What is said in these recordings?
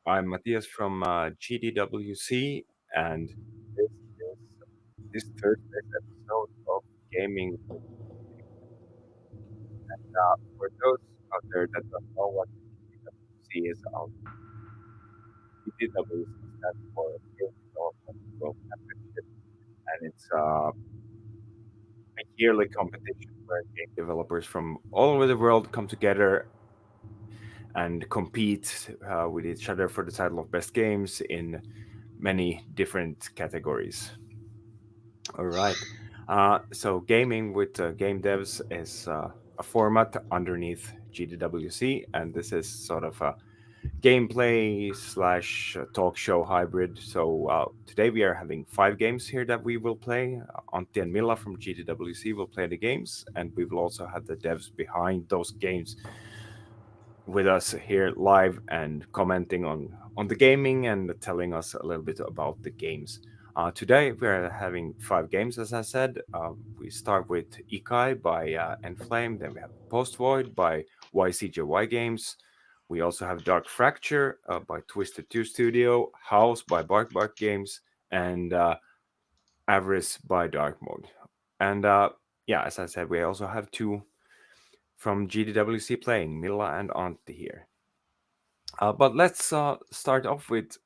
I'm Matthias from GDWC, and this is this Thursday's episode of Gaming with for those out there that don't know what GDWC is, GDWC stands for Game Development World Championship, and it's a yearly competition where game developers from all over the world come together and compete with each other for the title of best games in many different categories. All right. So gaming with game devs is a format underneath GDWC, and this is sort of a gameplay slash talk show hybrid. So today we are having 5 games here that we will play. Antti and Milla from GDWC will play the games, and we will also have the devs behind those games with us here live and commenting on the gaming and telling us a little bit about the games. Today we're having 5 games, as I said. We start with Ikai by Endflame, then we have Post Void by YCJY Games. We also have Dark Fracture by Twisted 2 Studio, House by Bark Games, and Avarice by DarkMode. And yeah, as I said, we also have 2 from GDWC playing, Milla and Antti here. But let's start off with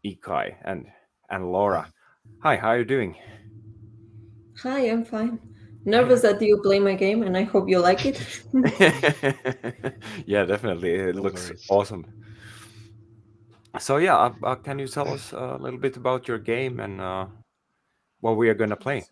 Ikai and Laura. Hi, how are you doing? Hi, I'm fine. Nervous that you play my game, and I hope you like it. Yeah, definitely. It No looks worries. awesome. So yeah, can you tell us a little bit about your game and what we are gonna play?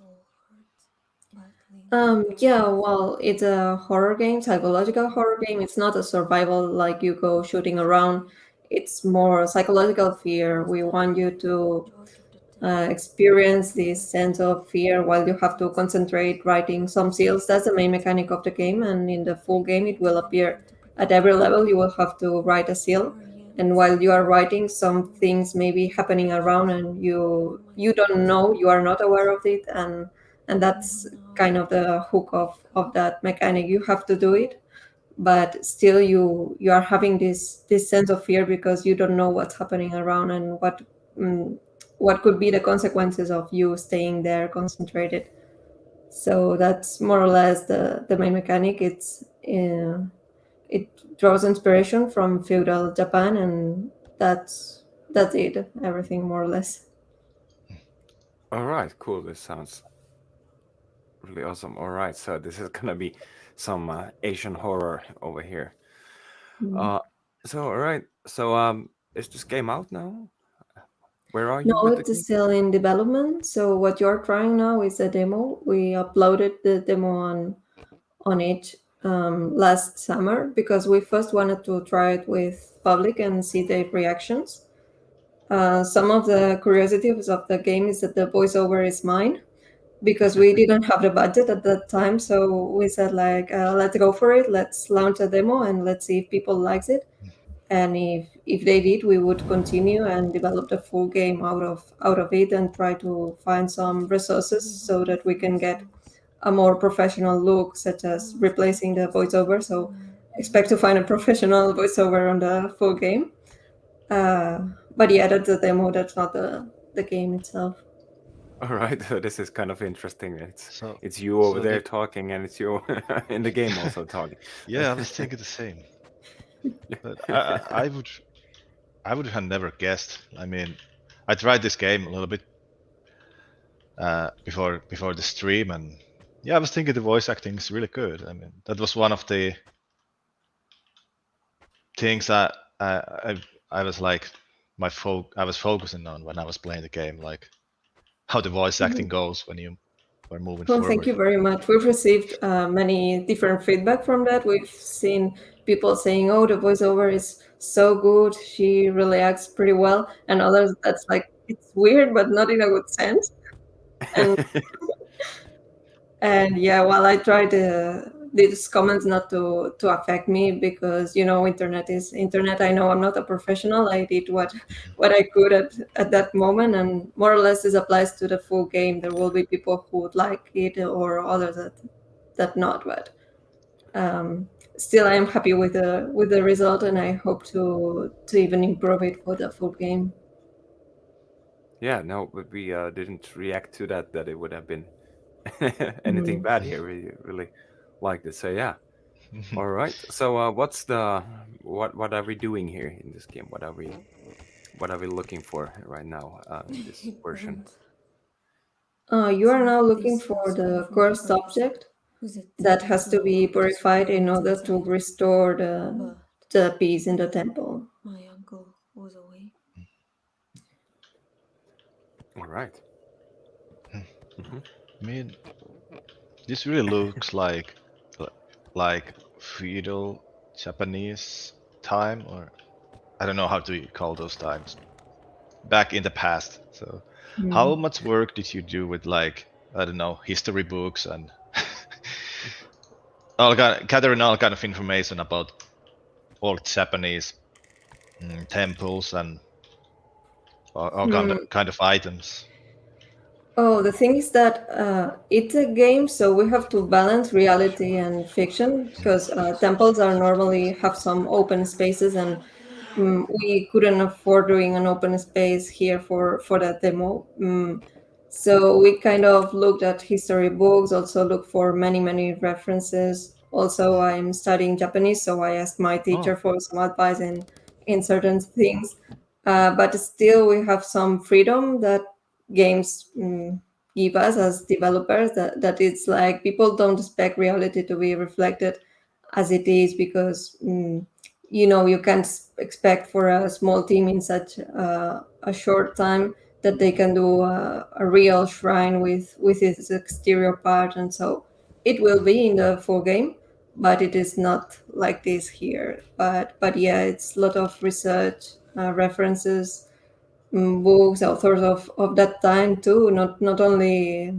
Yeah, well, it's a horror game, psychological horror game. It's not a survival like you go shooting around. It's more psychological fear. We want you to experience this sense of fear while you have to concentrate writing some seals. That's the main mechanic of the game, and in the full game, it will appear at every level. You will have to write a seal, and while you are writing, some things may be happening around, and you don't know, you are not aware of it, and that's kind of the hook of that mechanic. You have to do it, but still you are having this sense of fear because you don't know what's happening around and mm, what could be the consequences of you staying there concentrated. So that's more or less the main mechanic. It draws inspiration from feudal Japan, and that's it, everything more or less. All right, cool. This sounds really awesome. All right, so this is gonna be some Asian horror over here. Mm. Uh, so all right, so is this game out now? Where are No, you with the it's game? still in development. So what you're trying now is a demo. We uploaded the demo on it last summer because we first wanted to try it with public and see their reactions. Some of the curiosities of the game is that the voiceover is mine because we didn't have the budget at that time. So we said like, let's go for it. Let's launch a demo and let's see if people likes it. And if they did, we would continue and develop the full game out of it and try to find some resources so that we can get a more professional look, such as replacing the voiceover. So expect to find a professional voiceover on the full game. Uh, but yeah, that's the demo. That's not the game itself. All right, so this is kind of interesting. So, It's you over so there the talking, and it's you in the game also talking. yeah, I was thinking the same, but I would have never guessed. I mean, I tried this game a little bit before the stream, and yeah, I was thinking the voice acting is really good. I mean, that was one of the things I was like I was focusing on when I was playing the game, like how the voice acting goes when you are moving Well, thank forward. you very much. We've received many different feedback from that. We've seen people saying, "Oh, the voiceover is so good. She really acts pretty well," and others that's like it's weird, but not in a good sense. And and yeah, while I try to these comments not to affect me because internet is internet. I know I'm not a professional. I did what I could at that moment, and more or less this applies to the full game. There will be people who would like it or others that not. But um, still I am happy with the result, and I hope to even improve it for the full game. Yeah, no, but we didn't react to that. That it would have been anything Mm. bad here. We really liked it. So yeah. All right. So what's the what are we doing here in this game? What are we looking for right now in this version? You are now looking for the cursed object that has to be purified in order to restore the peace in the temple. All right. Mm-hmm. I mean, this really looks like feudal Japanese time, or I don't know how to call those times back in the past. So, how Mm. much work did you do with like I don't know history books and gathering all kind of information about old Japanese temples and all kind of items? Oh, the thing is that it's a game, so we have to balance reality and fiction because temples are normally have some open spaces, and we couldn't afford doing an open space here for that demo. So we kind of looked at history books, also looked for many references. Also, I'm studying Japanese, so I asked my Oh, teacher for some advice in certain things. But still, we have some freedom that games give us as developers. That it's like people don't expect reality to be reflected as it is because you can't expect for a small team in such a short time that they can do a real shrine with its exterior part, and so it will be in the full game, but it is not like this here. But yeah, it's a lot of research, references, books, authors of that time too, not only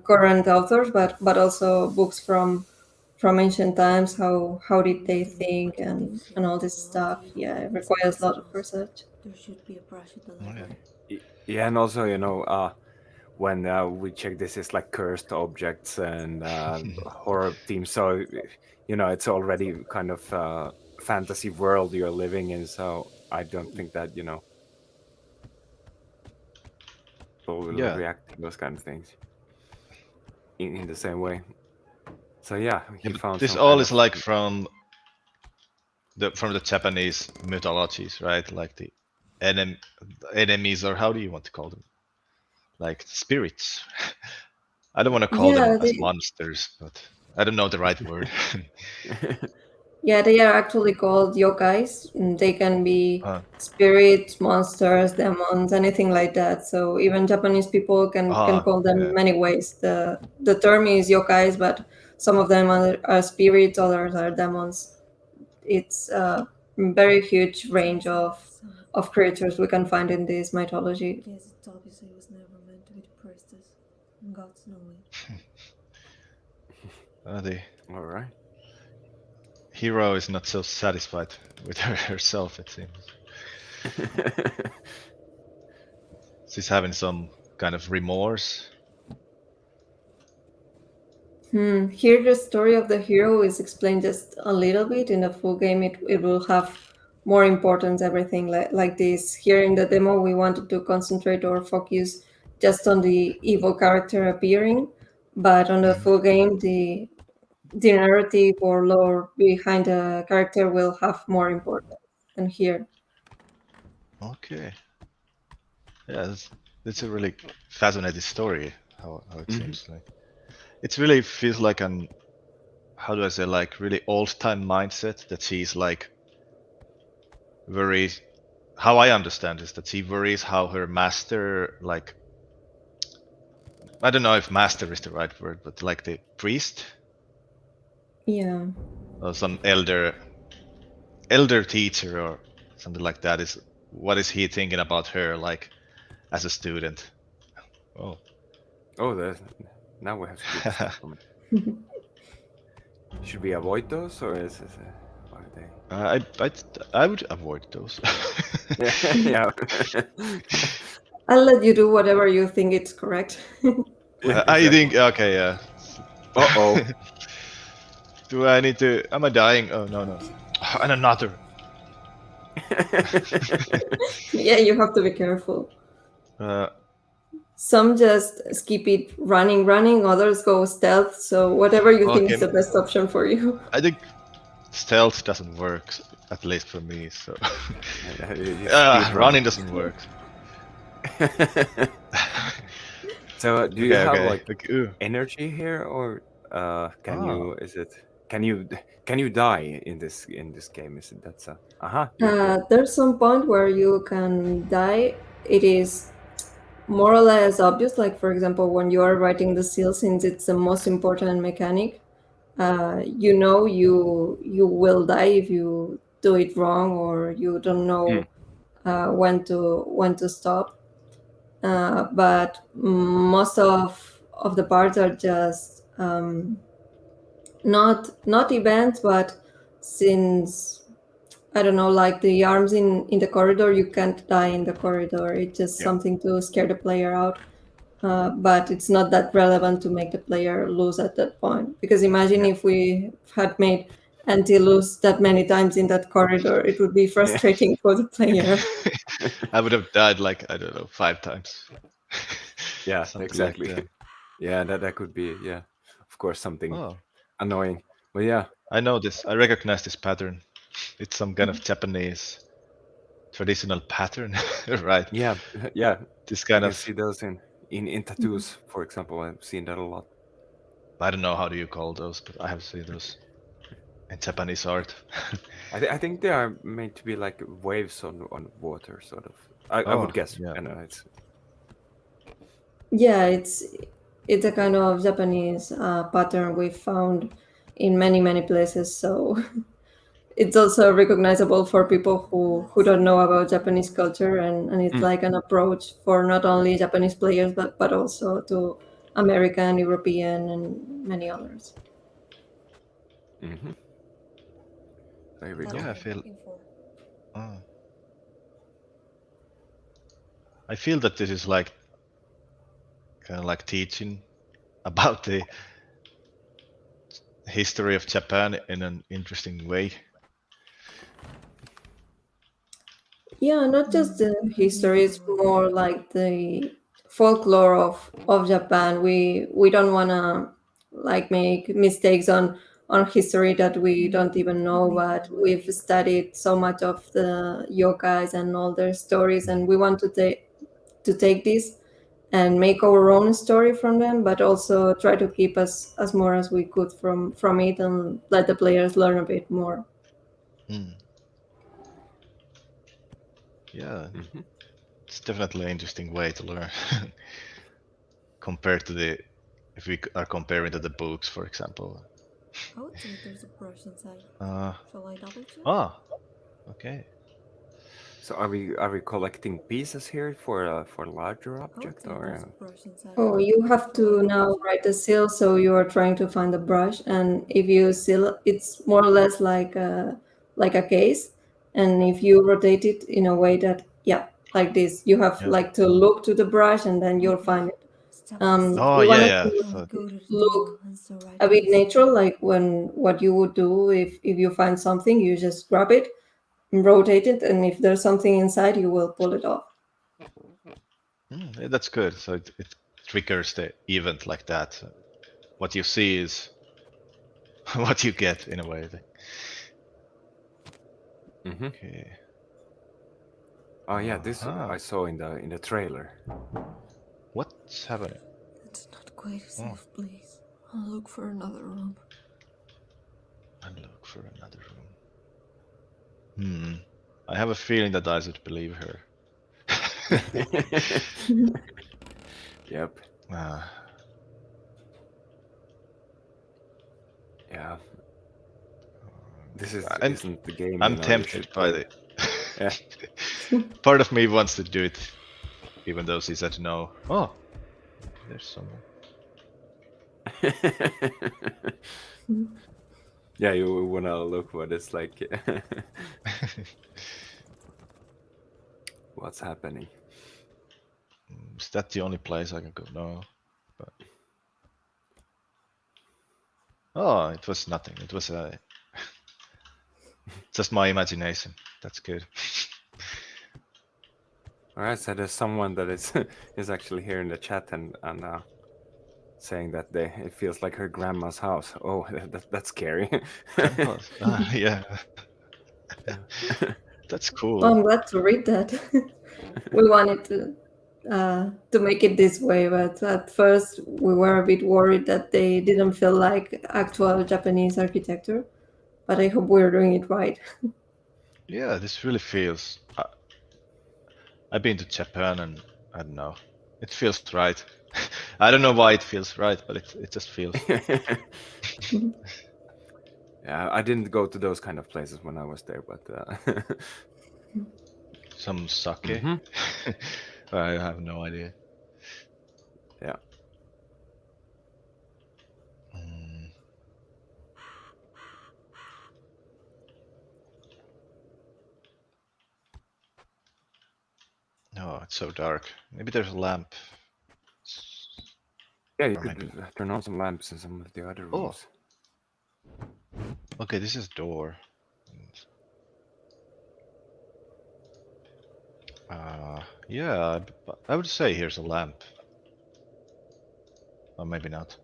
current authors, but also books from ancient times. How did they think and all this stuff? Yeah, it requires a lot of research. okay. Yeah, and also when we check this is like cursed objects and horror themes, so it's already kind of fantasy world you're living in. So I don't think that people will Yeah, react to those kind of things in the same way. So yeah, yeah, he but found this some all kind is of like from the Japanese mythologies, right? Like the enem enemies, or how do you want to call them? Like spirits. I don't want to call them Yeah, as monsters, but I don't know the right word. yeah, they are actually called yokais. They can be uh, spirits, monsters, demons, anything like that. So even Japanese people can call them yeah. many ways. The term is yokais, but some of them are spirits, others are demons. It's a very huge range of creatures we can find in this mythology. The All right. hero is not so satisfied with herself, it seems. She's having some kind of remorse. Here, the story of the hero is explained just a little bit. In the full game, it will have more importance, everything like this. Here in the demo, we wanted to concentrate or focus just on the evil character appearing, but on the full game, the narrative or lore behind the character will have more importance than here. Okay. Yeah, that's a really fascinating story, how it Hmm. seems like. It really feels like an, how do I say, like really old time mindset that she's like very, how I understand is that she worries how her master, like, I don't know if master is the right word, but like the priest Yeah. or some elder teacher or something like that is, what is he thinking about her, like as a student? Oh. Oh, now we have good stuff from it. Should we avoid those, or are they? I I would avoid those. Yeah, yeah. I'll let you do whatever you think it's correct. I Exactly. think okay, yeah. Uh oh. Do I need to? Am I dying? Oh no no. And another. Yeah, you have to be careful. Uh, Some just skip it running, others go stealth, so whatever you think is okay. the best option for you. I think stealth doesn't work, at least for me. So You speed run. running doesn't work. So, do you Okay, have okay. like Okay. Ooh. energy here, or can Ah, you? Is it? Can you? Can you die in this game? Is it that's a? You. There's some point where you can die. It is more or less obvious, like for example, when you are writing the seal, since it's the most important mechanic, you know you will die if you do it wrong or you don't Mm, know when to stop. But most of the parts are just not events, but since I don't know, like the arms in the corridor, you can't die in the corridor. It's just yeah. something to scare the player out. But it's not that relevant to make the player lose at that point. Because imagine Yeah. if we had made Anti lose that many times in that corridor, it would be Yeah. frustrating for the player. I would have died like I don't know 5 times, Yeah. something like Exactly. that. Yeah. That could be. Yeah. Of course, something Oh, annoying. But yeah. I know this. I recognize this pattern. It's some kind of Japanese traditional pattern, right? Yeah. Yeah. This I kind can of see those in tattoos, for example. I've seen that a lot. I don't know how do you call those, but I have seen those in Japanese art. I think they are made to be like waves on water, sort of. I Oh would guess. yeah. I know it's. Yeah, it's a kind of Japanese pattern we found in many places. So it's also recognizable for people who don't know about Japanese culture, and it's Mm, like an approach for not only Japanese players but also to American, European, and many others. hmm There we Yeah, go. uh, I feel that this is like kind of like teaching about the history of Japan in an interesting way. Yeah, not just the history, it's more like the folklore of Japan. We don't want to like make mistakes on history that we don't even know, but we've studied so much of the yokais and all their stories, and we want to take this and make our own story from them, but also try to keep as more as we could from it and let the players learn a bit more. Hmm. Yeah, hmm it's definitely an interesting way to learn compared to the if we are comparing to the books, for example. Uh, ah, okay. So are we collecting pieces here for a larger object or? Oh, you have to now write a seal, so you are trying to find a brush, and if you seal, it's more or less like a case, and if you rotate it in a way that, yeah, like this, you have Yeah. like to look to the brush, and then you'll find it. Oh We yeah, wanted yeah. to So, look a bit natural, like when what you would do if you find something, you just grab it, rotate it, and if there's something inside, you will pull it off. yeah, that's good. So it triggers the event like that. So what you see is what you get in a way. hmm Okay. Oh yeah, this I Uh-huh. saw in the trailer. What's happening? Oh, and look for another room. Hmm. I have a feeling that I should believe her. Yep. uh, Yeah. This is and isn't the game I'm you tempted should by play. the. Yeah. Part of me wants to do it, even though she said no. Oh, there's someone. Yeah, you wanna look what it's like. What's happening? Is that the only place I can go? No. But Oh, it was nothing. It was just my imagination. That's good. All right, so there's someone that is is actually here in the chat and saying that it feels like her grandma's house. Oh, that's scary. Grandpa's. Yeah, Yeah. that's cool. Well, I'm glad to read that. We wanted to make it this way, but at first we were a bit worried that they didn't feel like actual Japanese architecture. But I hope we're doing it right. Yeah, this really feels. I've been to Japan and I don't know. It feels right. I don't know why it feels right, but it just feels. Yeah, I didn't go to those kind of places when I was there, but Some sake? hmm I have no idea. yeah. Mm, no, it's so dark. Maybe there's a lamp. Yeah, you Or could maybe. turn on some lamps in some of the other Oh, rooms. okay, this is door. Yeah, I would say here's a lamp. Or maybe not.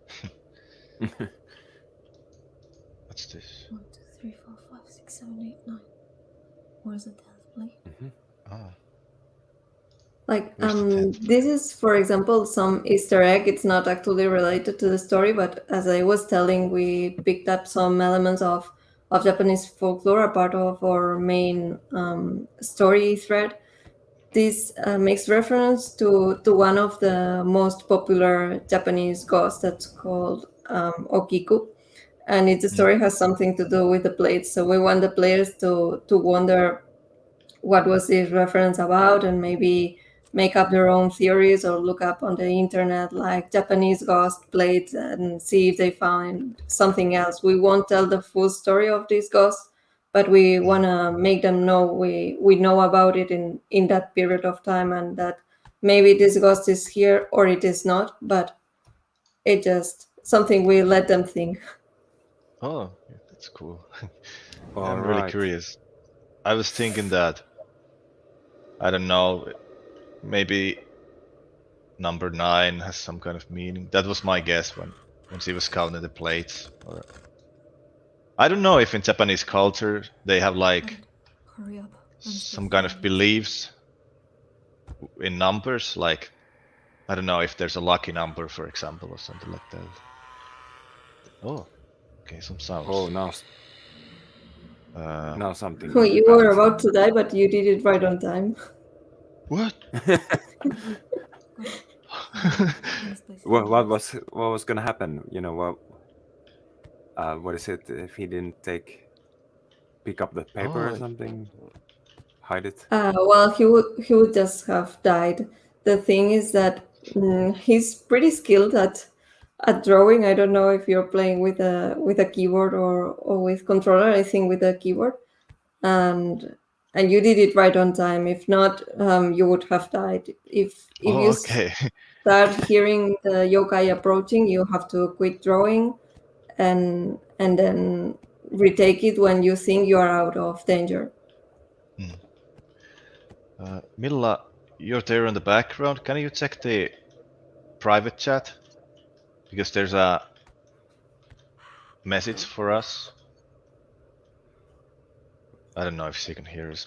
What's this? 1, 2, 3, 4, 5, 6, 7, 8, 9. Where's the 10th plate? hmm Ah, Like, where's the 10th this plate? is, for example, some Easter egg. It's not actually related to the story, but as I was telling, we picked up some elements of Japanese folklore, a part of our main story thread. This makes reference to one of the most popular Japanese ghosts that's called Okiku. And the Mm. story has something to do with the plates. So we want the players to wonder what was this reference about and maybe make up their own theories or look up on the internet like Japanese ghost plates and see if they find something else. We won't tell the full story of this ghost, but we want to make them know we know about it in that period of time, and that maybe this ghost is here or it is not, but it just something we let them think. Oh, yeah, that's cool. All I'm really right. curious. I was thinking that, I don't know, maybe number 9 has some kind of meaning. That was my guess when she was counting the plates. Or I don't know if in Japanese culture they have like Hurry up. some kind of beliefs in numbers. Like I don't know if there's a lucky number, for example, or something like that. Oh, okay, some Oh, sounds. Uh, now something Oh, you were bad. about to die, but you did it right on time. what? What was gonna happen? You know what is it if he didn't pick up the paper or Oh, something? Hide it? Well, he would just have died. The thing is that he's pretty skilled at drawing. I don't know if you're playing with a keyboard or with controller. I think with a keyboard, and and you did it right on time. If not, you would have died. If oh, you okay. start hearing the yokai approaching, you have to quit drawing and then retake it when you think you are out of danger. Hmm. Milla, you're there in the background. Can you check the private chat? Because there's a message for us. I don't know if she can hear us.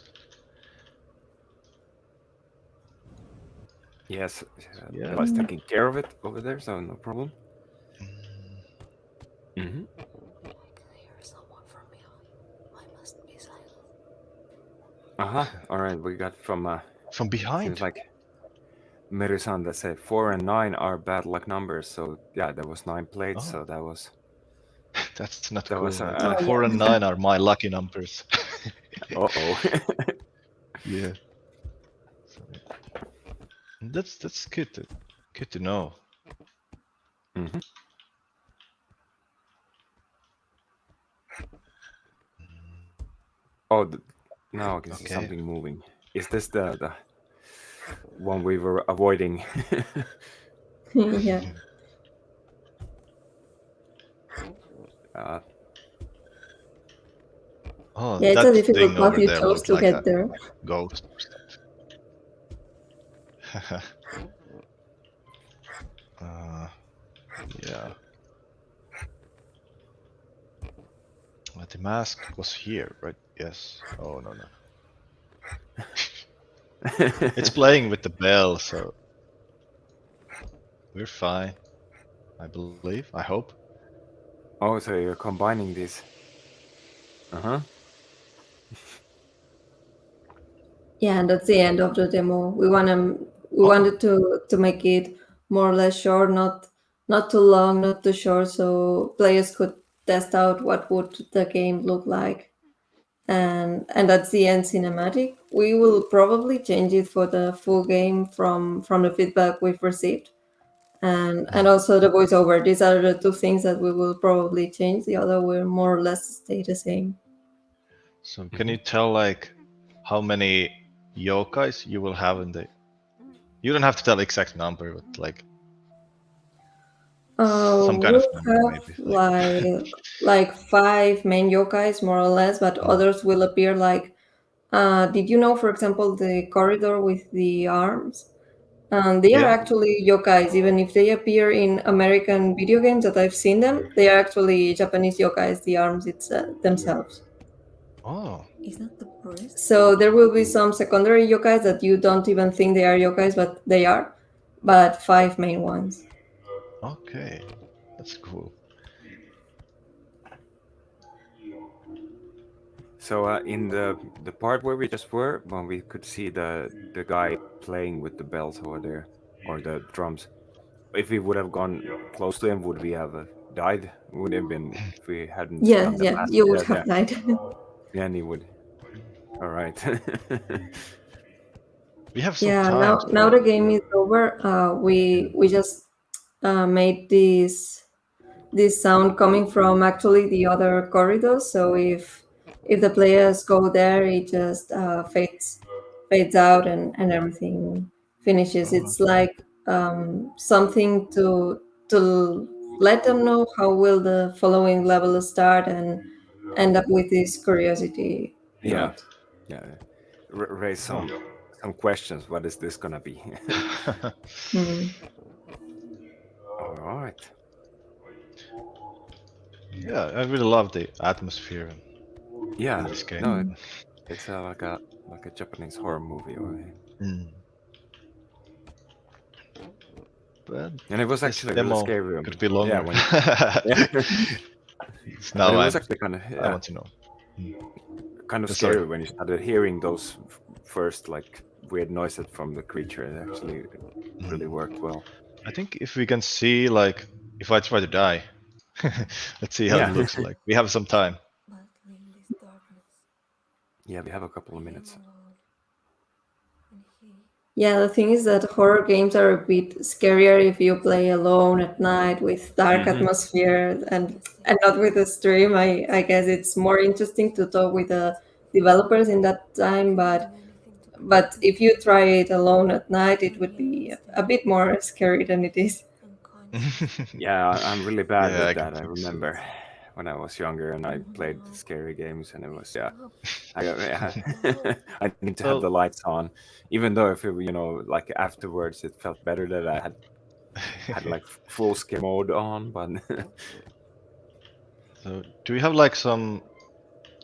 Yes, Yeah. Mila's taking care of it over there, so no problem. hmm All right, we got from From seems behind. like Merisan that said 4 and 9 are bad luck numbers. So yeah, there was 9 plates. Oh, So that was that's not that cool. was Like Oh 4 and yeah. 9 are my lucky numbers. uh-oh. Yeah. So, that's good to know. hmm Oh, now I can see Okay. something moving. Is this the one we were avoiding? Yeah. Uh, Oh, Yeah, it's a that difficult thing path over you there chose looked to like get a there. ghost or something. uh, yeah. The mask was here, right? Yes. Oh, no, no. It's playing with the bell, so we're fine. I believe. I hope. oh, so you're combining these. Uh huh. Yeah, and that's the end of the demo. We Oh. wanted to make it more or less short, not too long, not too short, so players could test out what would the game look like. And that's the end cinematic. We will probably change it for the full game from the feedback we've received. And Mm. also the voiceover. These are the two things that we will probably change. The other will more or less stay the same. So can Hmm. you tell like how many yokais you will have in the? You don't have to tell the exact number, but like some kind of We'll number have maybe. Like. like five main yokais more or less, but Mm. others will appear like. Did you know, for example, the corridor with the arms? They are Yeah. actually yokais, even if they appear in American video games that I've seen them. They are actually Japanese yokais, the arms themselves. Oh. So there will be some secondary yokais that you don't even think they are yokais, but they are. But five main ones. Okay. That's cool. So in the part where we just were, when we could see the guy playing with the bells over there or the drums, if we would have gone close to him, would we have died? Would have been if we hadn't Yeah, done the yeah, pass. you would Yeah, have yeah, died. yeah, and he would. All right. We have some Yeah, time, now so the game is over. We just made this sound coming from actually the other corridors. So if the players go there, it just fades out and everything finishes. oh, It's like something to let them know how will the following level start and end up with this curiosity Yeah, note. yeah. Raise some questions. What is this gonna be? oh. Hmm. All right. Yeah, I really love the atmosphere in Yeah. this game. No, it's like a Japanese horror movie, or Mm. But and it was this actually really demo scary. could be Yeah, longer. when yeah, but Now it was actually kind of I yeah, want to know. Mm. kind of Sorry. scary when you started hearing those first like weird noises from the creature. It actually really Mm. worked well. I think if we can see like if I try to die, let's see how it Yeah, looks like. We have some time. yeah, we have a couple of minutes. Yeah, the thing is that horror games are a bit scarier if you play alone at night with dark Hmm. atmosphere and not with a stream. I guess it's more interesting to talk with the developers in that time, but if you try it alone at night, it would be a bit more scary than it is. Yeah, I'm really bad Yeah, with I can that. I think so. remember when I was younger and I played scary games, and it was yeah. Yeah, I need to have the Well, lights on, even though if it, like afterwards, it felt better that I had like full scare mode on. But so do we have like some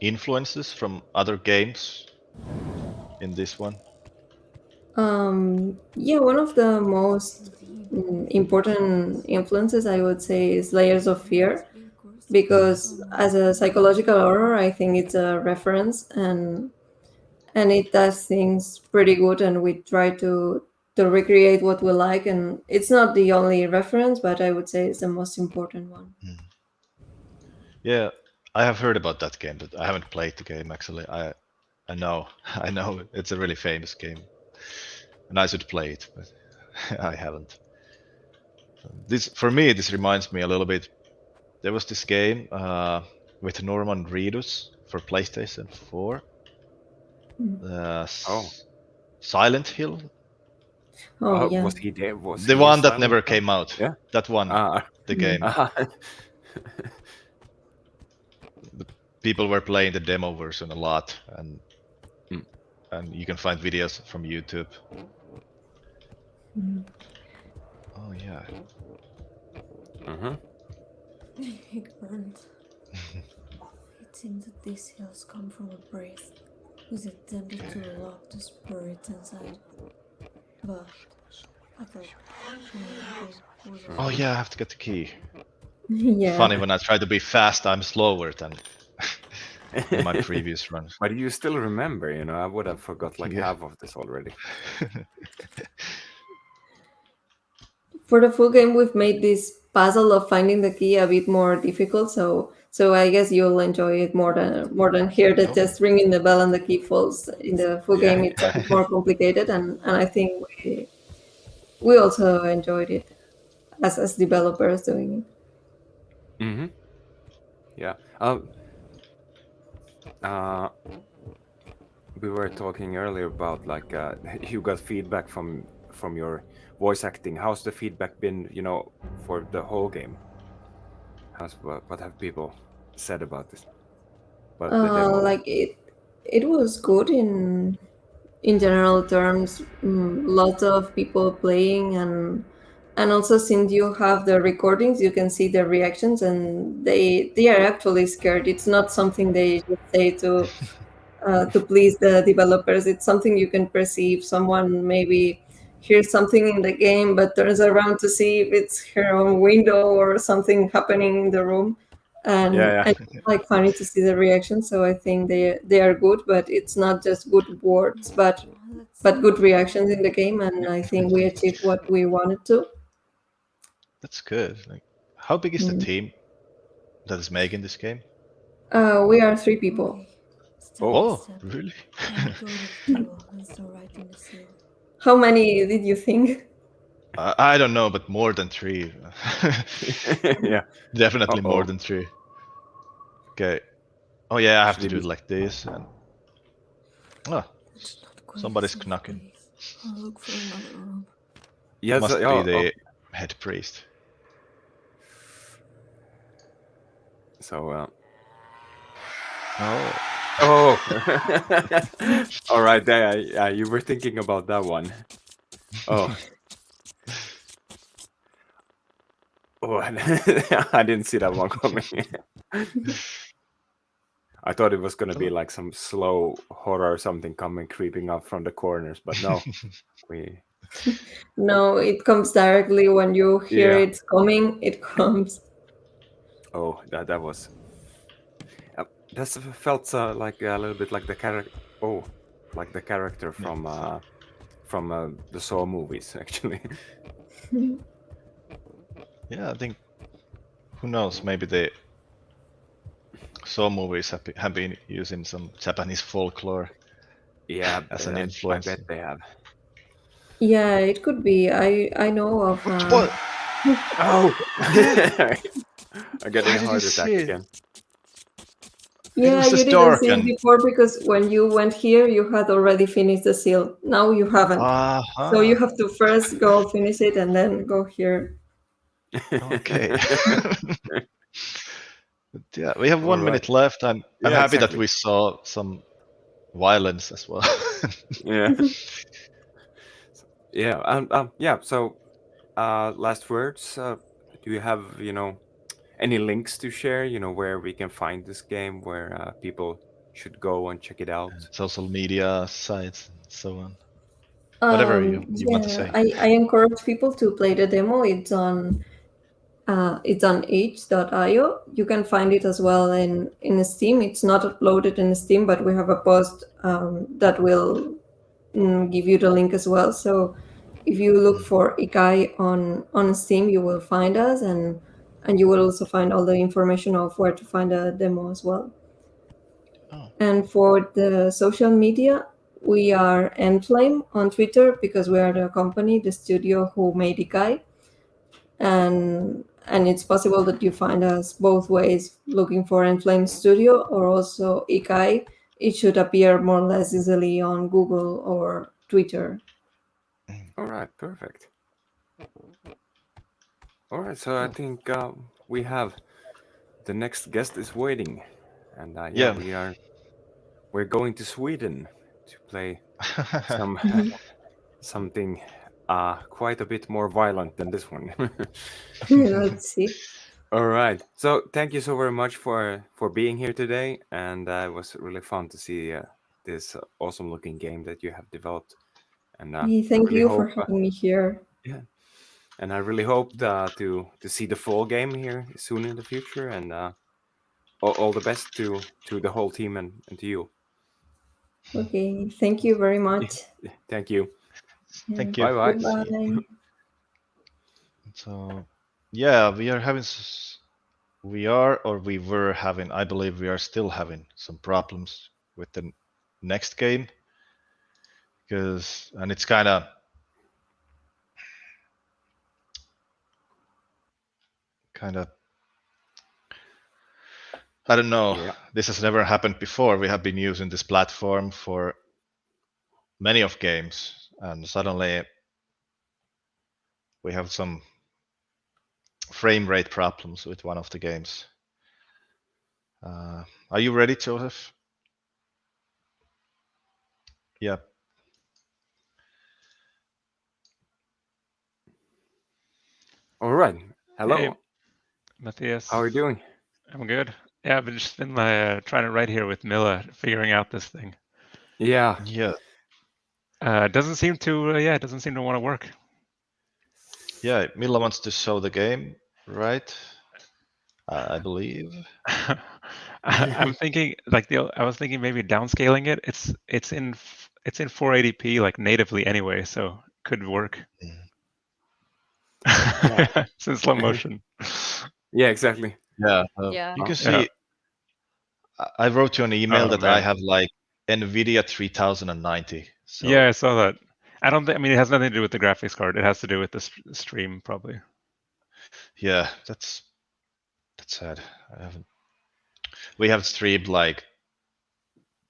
influences from other games in this one? Yeah, one of the most important influences I would say is Layers of Fear, Mm. because as a psychological horror, I think it's a reference and it does things pretty good, and we try to recreate what we like, and it's not the only reference, but I would say it's the most important one. Mm. Yeah, I have heard about that game, but I haven't played the game actually. I know I know it's a really famous game, and I should play it, but I haven't. This for me, this reminds me a little bit. There was this game with Norman Reedus for PlayStation 4, uh, oh, Silent Hill, Oh yeah. was he there? Was the he in one that Silent never Hill? came out. Yeah. That one, Uh, the Mm. game. people were playing the demo version a lot, Mm. and you can find videos from YouTube. Mm. Oh yeah. Uh-huh. It burned. It seemed that these hills come from a breeze. We attempted to lock the spirits inside, but I felt painful was Oh Uh-huh. yeah, I have to get the key. Yeah. Funny when I try to be fast, I'm slower than in my previous runs. But you still remember, I would have forgot like Yeah. half of this already. For the full game, we've made this puzzle of finding the key a bit more difficult. So I guess you'll enjoy it more than here. That Oh. just ringing the bell and the key falls. In the full Yeah. game, it's a bit more complicated, and I think we also enjoyed it as developers doing it. Mm-hmm. Yeah. Uh, we were talking earlier about like you got feedback from your voice acting. How's the feedback been, for the whole game? What have people said about this? About the demo? Like it was good in general terms. Lots of people playing, and also since you have the recordings, you can see the reactions, and they are actually scared. It's not something they just say to please the developers. It's something you can perceive. Someone maybe hears something in the game, but turns around to see if it's her own window or something happening in the room, Yeah, and yeah. it's like funny to see the reaction. So I think they are good, but it's not just good words, let's but see good what reactions in the happened. game, and I think we achieved what we wanted to. That's good. Like, how big is the Mm. team that is making this game? We are three people. Okay, step by Oh, Oh, step. really? I'll go to the table and start writing the seal. How many did you think? I don't know, but more than three. yeah. Definitely more Uh-oh. than three. Okay. Oh yeah, I have to Actually, do it like this, and oh, That's not quite a somebody's safe knocking. place. I'll look for another room. yes. Must be the head priest. So, Oh, oh. All right. There. Yeah, you were thinking about that one. Oh, oh. I didn't see that one coming. I thought it was gonna be oh. like some slow horror or something coming creeping up from the corners, but no. We. No, it comes directly when you hear Yeah. it's coming. It comes. Oh, that was. That felt like a little bit like the character. Oh, like the character Yeah. from the Saw movies, actually. Yeah, I think who knows? Maybe the Saw movies have been using some Japanese folklore Yeah, as an I influence. bet they have. Yeah, it could be. I know of. What? Oh, Again? I'm getting I a didn't heart attack see it. again. It Yeah, was you just didn't dark see it and before because when you went here, you had already finished the seal. Now you haven't. So you aha. have to first go finish it and then go here. Okay. But yeah, we have All one right. minute left. I'm Yeah, happy that exactly. we saw some violence as well. Yeah, yeah, yeah. So, last words. Do you have any links to share? Where we can find this game, where people should go and check it out. Social media sites and so on. Whatever you want to Yeah, say. I encourage people to play the demo. It's on h.io. You can find it as well in Steam. It's not uploaded in Steam, but we have a post that will give you the link as well. So if you look Mm. for Ikai on Steam, you will find us, and you will also find all the information of where to find a demo as well. Oh, And for the social media, we are Endflame on Twitter because we are the company, the studio who made Ikai, and it's possible that you find us both ways, looking for Endflame Studio or also Ikai. It should appear more or less easily on Google or Twitter. mm, All right, perfect. All right, so I cool. think we have the next guest is waiting, and yeah, Yeah. we're going to Sweden to play some Mhm. something quite a bit more violent than this one. Let's see. All right. So thank you so very much for being here today, and it was really fun to see this awesome looking game that you have developed. And Hey, I thank really you for hope, having me here. yeah, and I really hope to see the full game here soon in the future. And all the best to the whole team and to you. Okay, thank you very Yeah, much. yeah, thank you. Yeah. Thank you. Bye bye. See. Goodbye. So, yeah, we are having, we are, or we were having, I believe we are still having some problems with the next game because, and it's kind of, I don't know. Yeah. This has never happened before. We have been using this platform for many of games, and suddenly we have some frame rate problems with one of the games. Are you ready, Joseph? Yeah. All right. Hey, Hello. How Matthias. are you doing? I'm good. Yeah, I've been just been trying to write here with Mila, figuring out this thing. Yeah. Yeah. It doesn't seem to, yeah, it doesn't seem to want to work. Yeah. Mila wants to show the game, right? I believe. I'm thinking like I was thinking maybe downscaling it. It's in 480p like natively anyway, so could work. Mm. Yeah. It's in slow motion. Yeah. Exactly. Yeah. Yeah. You can Yeah. see. I wrote you an email Oh that I man. have like NVIDIA 3090. Yeah, So I saw that. I don't think. I mean, it has nothing to do with the graphics card. It has to do with the stream, probably. yeah, that's sad. I haven't. We have streamed like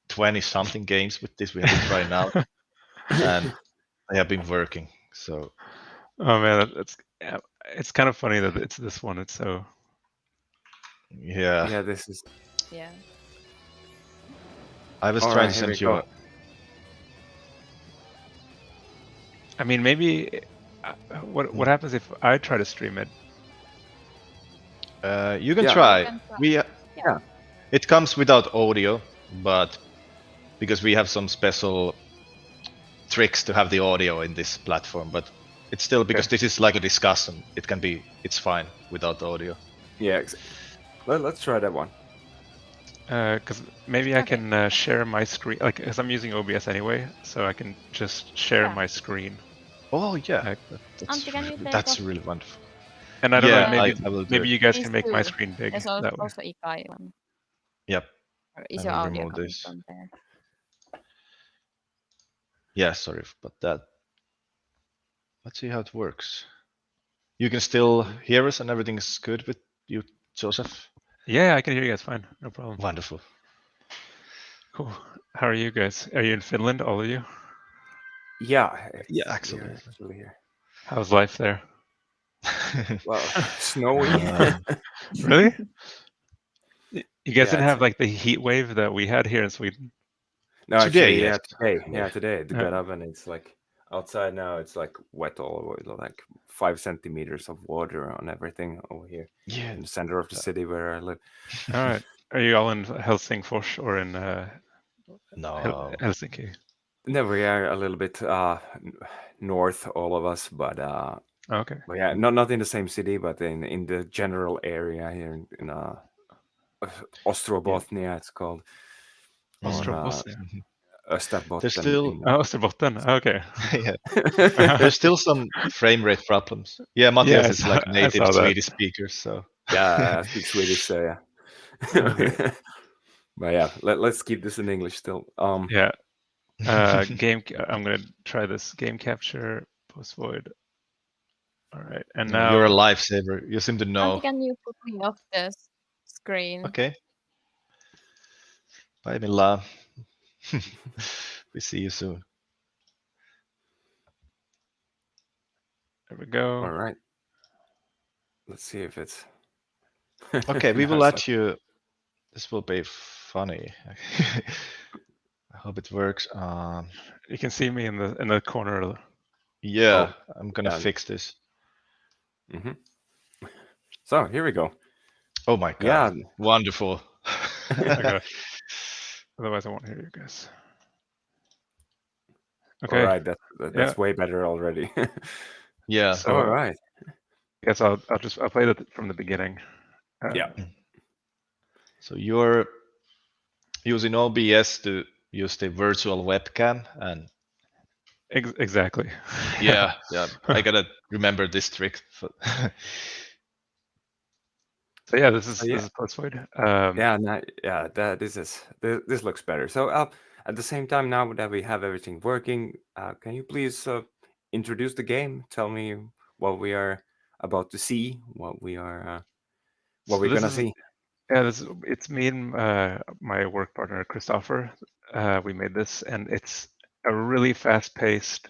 20 something games with this. We have been trying out, and they have been working. So Oh man, that's yeah, it's kind of funny that it's this one. It's so yeah, Yeah. This is Yeah. I was all trying right. to Here we send you. go. I mean, maybe what happens if I try to stream it? You can Yeah. Yeah, you try. can try. We Yeah. Yeah. It comes without audio, but because we have some special tricks to have the audio in this platform, but it's still because Okay. this is like a discussion. It's fine without audio. Yeah. Let's try that one. Because maybe I Okay. can share my screen, like, because I'm using OBS anyway, so I can just share Yeah. my screen. Oh yeah, Uh, Antti, can you take that's off? really wonderful. and I don't know, Yeah, Uh, I will do maybe it. you guys these can make my two. screen big There's that way. also Ikai one. Yep, Or I is your will audio remove coming this. from there? Yeah, sorry about that. Let's see how it works. You can still hear us and everything's good with you, Joseph. Yeah, I can hear you guys fine. No problem. Wonderful. Cool. How are you guys? Are you in Finland, all of you? Yeah. Yeah, We actually. are actually here. How's life there? Well, snowy. um, Really? You guys Yeah. didn't It's have like the heat wave that we had here in Sweden? no. today, Actually, yes. yeah. Today. Today. Yeah. Today. It Uh, got up and it's like outside now. It's like wet all over. Like 5 centimeters of water on everything over here Yeah. in the center of the city where I live. all right. Are you all in Helsingfors or in No. Helsinki? No, we are a little bit north, all of us, Okay. but yeah, not in the same city, but in the general area here in Yeah. Ostrobothnia, it's called, or Mhm. Ostrobothnia. There's Österbotten still in. Oh, Österbotten. Okay. yeah. There's still some frame rate problems. Yeah, Yeah, Matthias is like a I native saw that. Swedish speaker, so Yeah, I speak Swedish, so yeah. Okay. But yeah, let's keep this in English still. Yeah. I'm gonna try this game capture post void. All right. And you're a now, lifesaver. You seem to Antti, know. can you put me off the screen? Okay. Bye, Mila. We see you soon. there we All go. right, let's see if it's. Okay, we No, will it's not. let you. This will be funny. I hope it works. You can see me in the corner. Yeah, Oh, I'm gonna yeah. fix this. Hmm. So here we go. Oh my god, Yeah. wonderful. Okay. Otherwise, I won't hear you guys. All Okay. right. Yeah. That's way better already. Yeah. So All right. I guess I'll play that from the beginning. Yeah. So you're using OBS to use the virtual webcam, and Exactly. yeah, I gotta remember this trick. So yeah, this So is yeah. Postvoid. Yeah. Yeah. This looks better. So at the same time, now that we have everything working, can you please introduce the game? Tell me what we are about to see, what So we're this gonna is see. it's me and my work partner Christopher. We made this, and it's a really fast-paced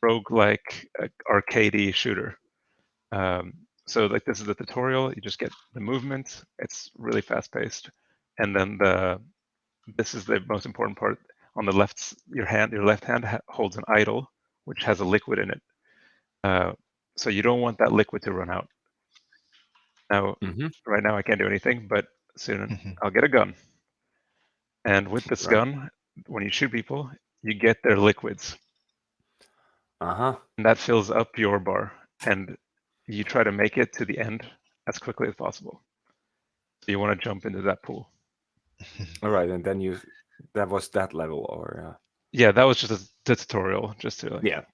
roguelike arcadey shooter. So like this is the tutorial. You just get the movement. It's really fast-paced, and then this is the most important part. On the left, your left hand holds an idol, which has a liquid in it. So you don't want that liquid to run out. Now, Hmm. right now I can't do anything, but soon I'll get a gun. And with this Right. gun, when you shoot people, you get their liquids, Uh-huh. and that fills up your bar, and you try to make it to the end as quickly as possible. So you want to jump into that pool. All right. And then that was that level, or Yeah, that was just the tutorial, just to like yeah.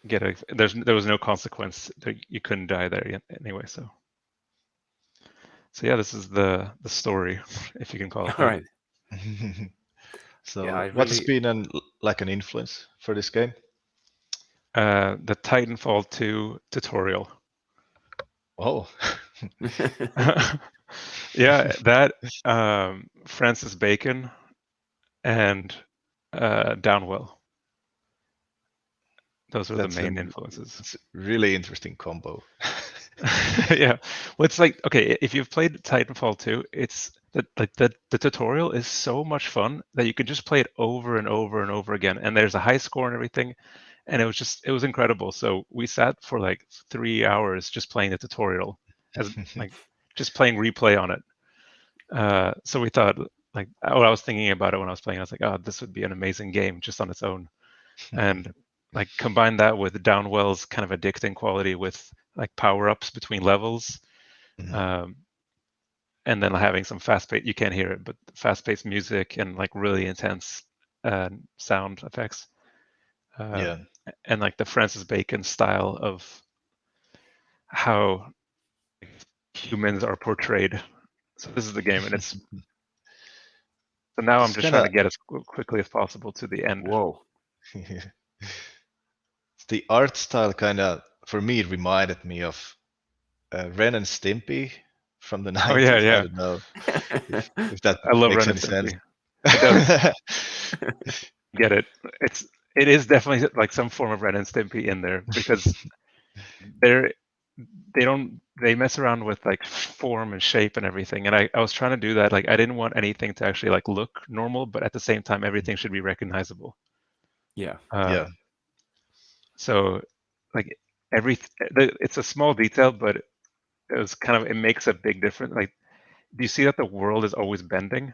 get a. There was no consequence. You couldn't die there anyway. So yeah, this is the story, if you can call it All that. right. Yeah. So I what has really. been like an influence for this game? The Titanfall 2 tutorial. Oh. Yeah, that Francis Bacon and Downwell. Those are the That's main influences. it's a really interesting combo. Yeah. Well, it's like, okay, if you've played Titanfall 2, it's the tutorial is so much fun that you can just play it over and over and over again. And there's a high score and everything. And it was incredible. So we sat for like 3 hours just playing the tutorial as like just playing replay on it. So we thought like, oh, I was thinking about it when I was playing. I was like, oh, this would be an amazing game just on its own. And like combine that with Downwell's kind of addicting quality with like power ups between levels, um, and then having some fast paced, you can't hear it, but fast paced music and like really intense sound effects, uh, Yeah. and like the Francis Bacon style of how humans are portrayed. So this is the game, and it's so now I'm It's just kind trying of to get as quickly as possible to the end. Whoa. the art style kind of for me reminded me of Ren and Stimpy from the Oh yeah, 90s. I yeah. don't know if that I love makes Ren and any sense. Stimpy. It does. Get it. It is definitely like some form of Ren and Stimpy in there because they're they mess around with like form and shape and everything. And I was trying to do that. Like I didn't want anything to actually like look normal, but at the same time everything should be recognizable. Yeah. Uh, Yeah. so like it's a small detail, but it makes a big difference. Like, do you see that the world is always bending?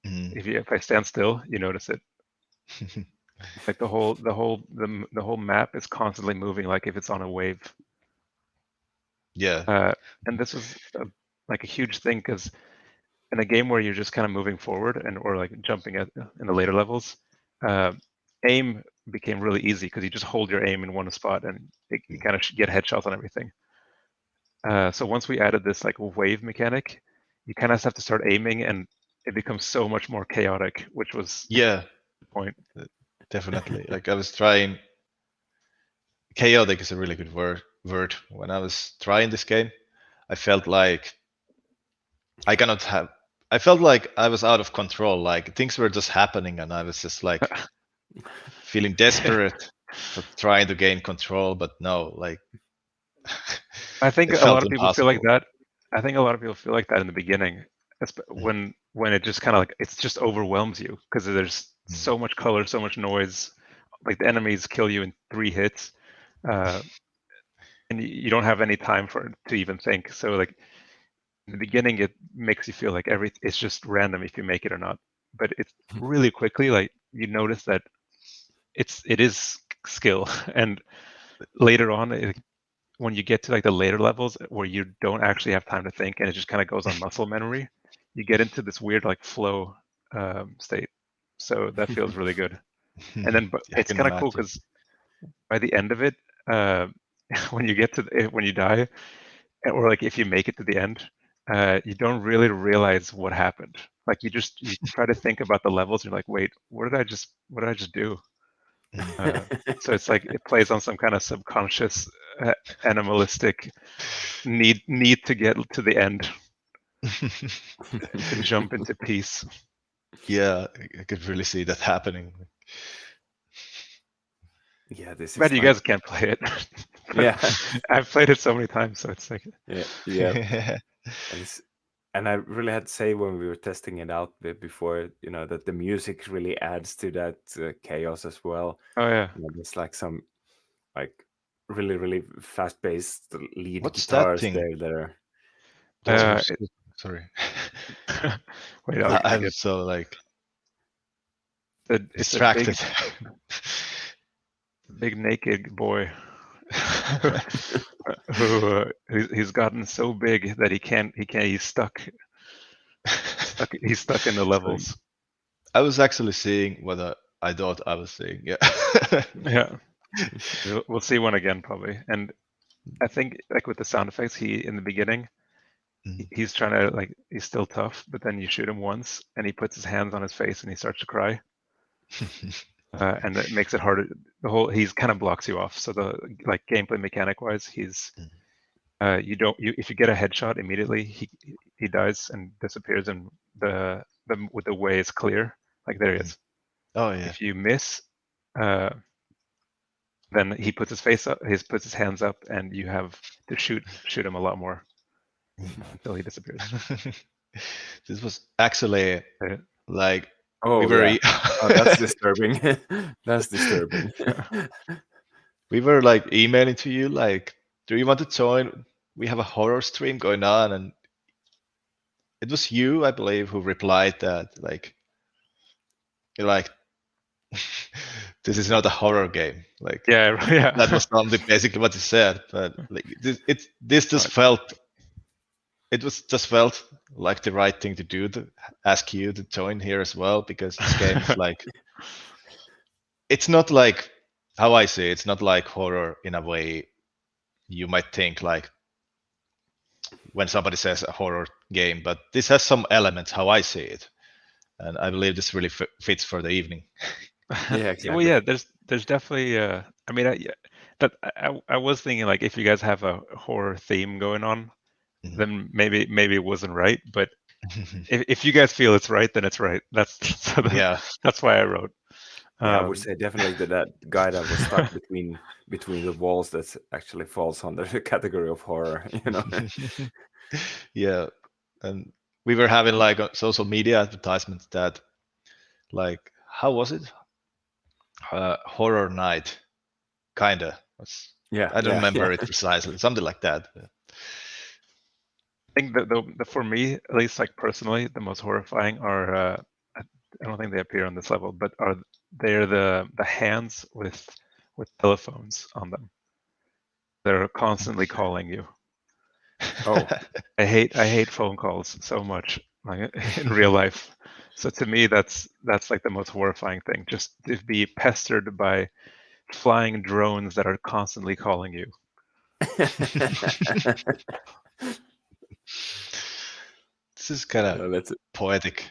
Mm. If I stand still, you notice it. Like the whole map is constantly moving, like if it's on a wave. Yeah. And this was like a huge thing because in a game where you're just kind of moving forward and or like jumping in the later levels, uh, aim became really easy because you just hold your aim in one spot and you kind of get headshots on everything. So once we added this like wave mechanic, you kind of have to start aiming and it becomes so much more chaotic, which was Yeah, the point. definitely. Like I was trying chaotic is a really good word. When I was trying this game, I felt like I cannot have I felt like I was out of control. Like things were just happening and I was just like feeling desperate for trying to gain control, but no, like I think it a lot felt of people feel like impossible. that. I think a lot of people feel like that in the beginning. when it just kind of like it just overwhelms you because there's so much color, so much noise. Like the enemies kill you in 3 hits, and you don't have any time for it to even think. So like in the beginning, it makes you feel like it's just random if you make it or not. But it's really quickly like you notice that it is skill, and later on, when you get to like the later levels where you don't actually have time to think and it just kind of goes on muscle memory, you get into this weird like flow state. So that feels really good. And then, but I it's can kind of cool imagine. because by the end of it, when you get to when you die, or like if you make it to the end, you don't really realize what happened. Like you try to think about the levels. And you're like, wait, what did I just do? So it's like it plays on some kind of subconscious, animalistic need to get to the end to jump into peace. Yeah, I could really see that happening. Yeah, this But is you like guys can't play it. yeah, I've played it so many times, so it's like yeah. And and I really had to say when we were testing it out before, that the music really adds to that chaos as well. oh yeah. There's like some like really really fast paced lead What's that guitars thing? there that are Uh, So- Sorry. wait, I'll I'm get so like it's a big distracted. naked boy who he's gotten so big that he's stuck in the Sorry. levels. I was actually seeing what I thought I was seeing. Yeah. Yeah, we'll see one again probably. And I think like with the sound effects, he in the beginning he's trying to like he's still tough, but then you shoot him once and he puts his hands on his face and he starts to cry. And it makes it harder. He's kind of blocks you off. So the like gameplay mechanic wise, he's if you get a headshot immediately, he dies and disappears, and with the way is clear. Like there he is. Oh yeah. If you miss, then he puts his face up, puts his hands up, and you have to shoot him a lot more until he disappears. This was actually like we oh were yeah. Oh, that's disturbing. That's disturbing. we were like emailing to you like, do you want to join? We have a horror stream going on, and it was you, I believe, who replied that like you're like this is not a horror game. Like yeah. that was something basically what you said, but like this just felt it was just felt like the right thing to do to ask you to join here as well, because this game is like it's not like how I say it's not like horror in a way you might think like when somebody says a horror game, but this has some elements how I see it, and I believe this really fits for the evening. Yeah, exactly. Well, yeah. There's definitely. I mean, I was thinking like if you guys have a horror theme going on, then maybe it wasn't right. But if you guys feel it's right, then it's right. Yeah. That's why I wrote. Yeah, I would say definitely that guy that was stuck between the walls that actually falls under the category of horror. Yeah, and we were having like a social media advertisements that like how was it horror night kinda. Yeah, I don't yeah, remember yeah. it precisely, something like that. I think that for me, at least like personally, the most horrifying are I don't think they appear on this level, but they're the hands with telephones on them. They're constantly calling you. Oh, I hate phone calls so much, like in real life. So to me, that's like the most horrifying thing. Just to be pestered by flying drones that are constantly calling you. This is kind of that's poetic.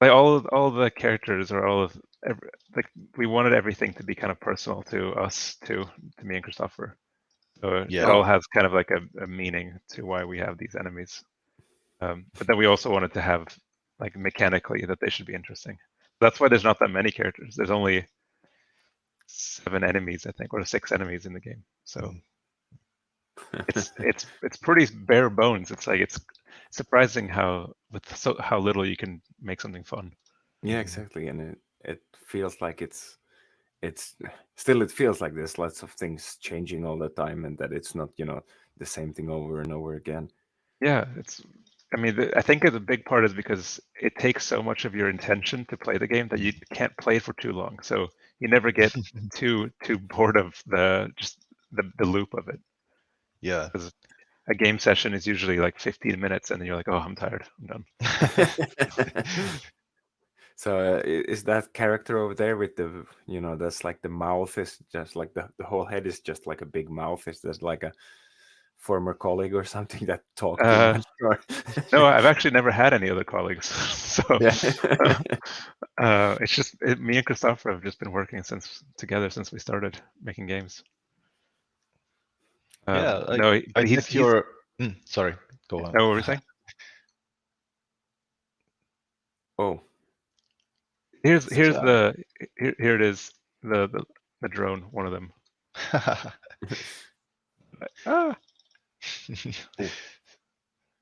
Like all the characters are like we wanted everything to be kind of personal to us too, to me and Christopher. So it Yeah. all has kind of like a meaning to why we have these enemies. But then we also wanted to have like mechanically that they should be interesting. That's why there's not that many characters. There's only 7 enemies, I think, or 6 enemies in the game. So it's pretty bare bones. It's like it's surprising how how little you can make something fun. Yeah, exactly, and it feels like it's still it feels like there's lots of things changing all the time, and that it's not the same thing over and over again. Yeah, it's. I mean, I think a big part is because it takes so much of your intention to play the game that you can't play it for too long. So you never get too bored of the loop of it. Yeah. Because a game session is usually like 15 minutes, and then you're like, oh, I'm tired, I'm done. So is that character over there with the that's like the mouth is just like the whole head is just like a big mouth? Is that like a former colleague or something that talked too Uh, much? Or... no, I've actually never had any other colleagues, so yeah. it's just me and Christopher have just been working together since we started making games. Yeah, No, I but get he's your. Sorry, go on. no, what were you saying? Oh, Here's so here it is, the drone, one of them. Ah, oh,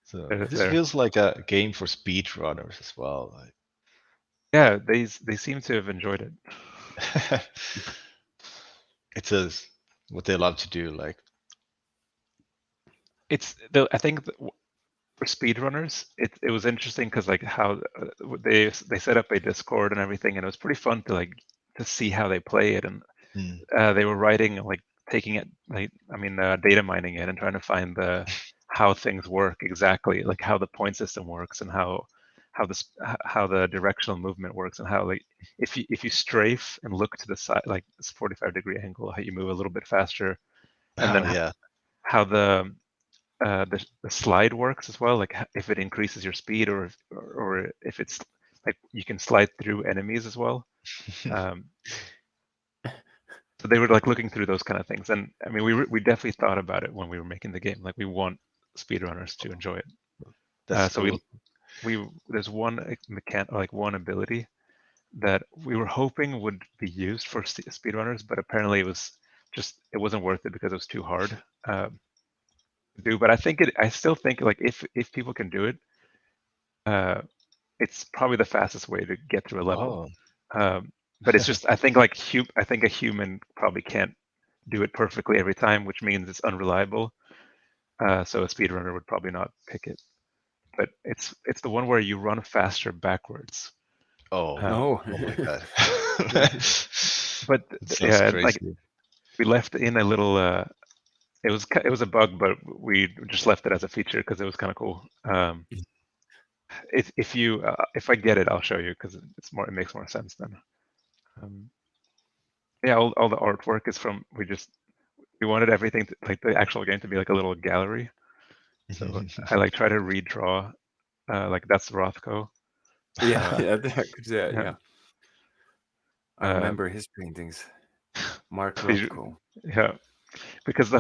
So there, this there. feels like a game for speedrunners as well. Yeah, they seem to have enjoyed it. It is what they love to do. Like, I think for speedrunners, it was interesting because like how they set up a Discord and everything, and it was pretty fun to see how they play it, and mm, they were writing like taking it like data mining it and trying to find how things work exactly, like how the point system works and how the directional movement works, and how like if you strafe and look to the side like this 45-degree angle, how you move a little bit faster, and oh then yeah, how the slide works as well, like if it increases your speed or if it's like you can slide through enemies as well. Um, so they were like looking through those kind of things, and I mean we definitely thought about it when we were making the game. Like we want speedrunners to enjoy it. that's So cool. we there's one like one ability that we were hoping would be used for speedrunners, but apparently it wasn't worth it because it was too hard to do. But I still think like if people can do it, uh, it's probably the fastest way to get through a level. Oh, But it's just I think a human probably can't do it perfectly every time, which means it's unreliable. So a speedrunner would probably not pick it. But it's the one where you run faster backwards. oh, Um, oh. oh my god! but It sounds yeah, like crazy. we left in a little. It was a bug, but we just left it as a feature because it was kind of cool. If I get it, I'll show you because it makes more sense then. Um, yeah, all the artwork is from we wanted everything like the actual game to be like a little gallery. So I like try to redraw like that's Rothko. Yeah, Uh, yeah, yeah, yeah, yeah. I uh, remember his paintings. Mark so Rothko. yeah, because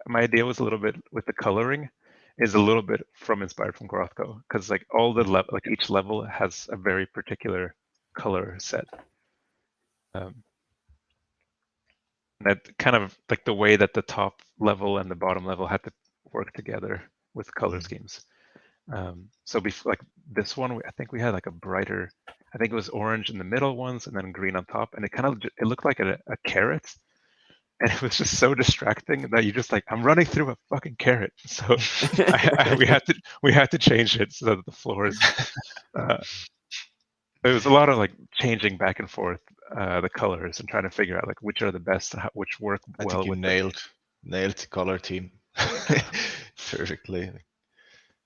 my idea was a little bit with the coloring is a little bit inspired from Rothko because like all the like each level has a very particular color set. Um, that kind of like the way that the top level and the bottom level had to work together with color schemes. So like this one, I think we had like a brighter, I think it was orange in the middle ones and then green on top, and it looked like a carrot, and it was just so distracting that you just like I'm running through a fucking carrot. So we had to change it so that the floor is. Uh, it was a lot of like changing back and forth the colors and trying to figure out like which are the best, which work I think well you with it. nailed the color team perfectly.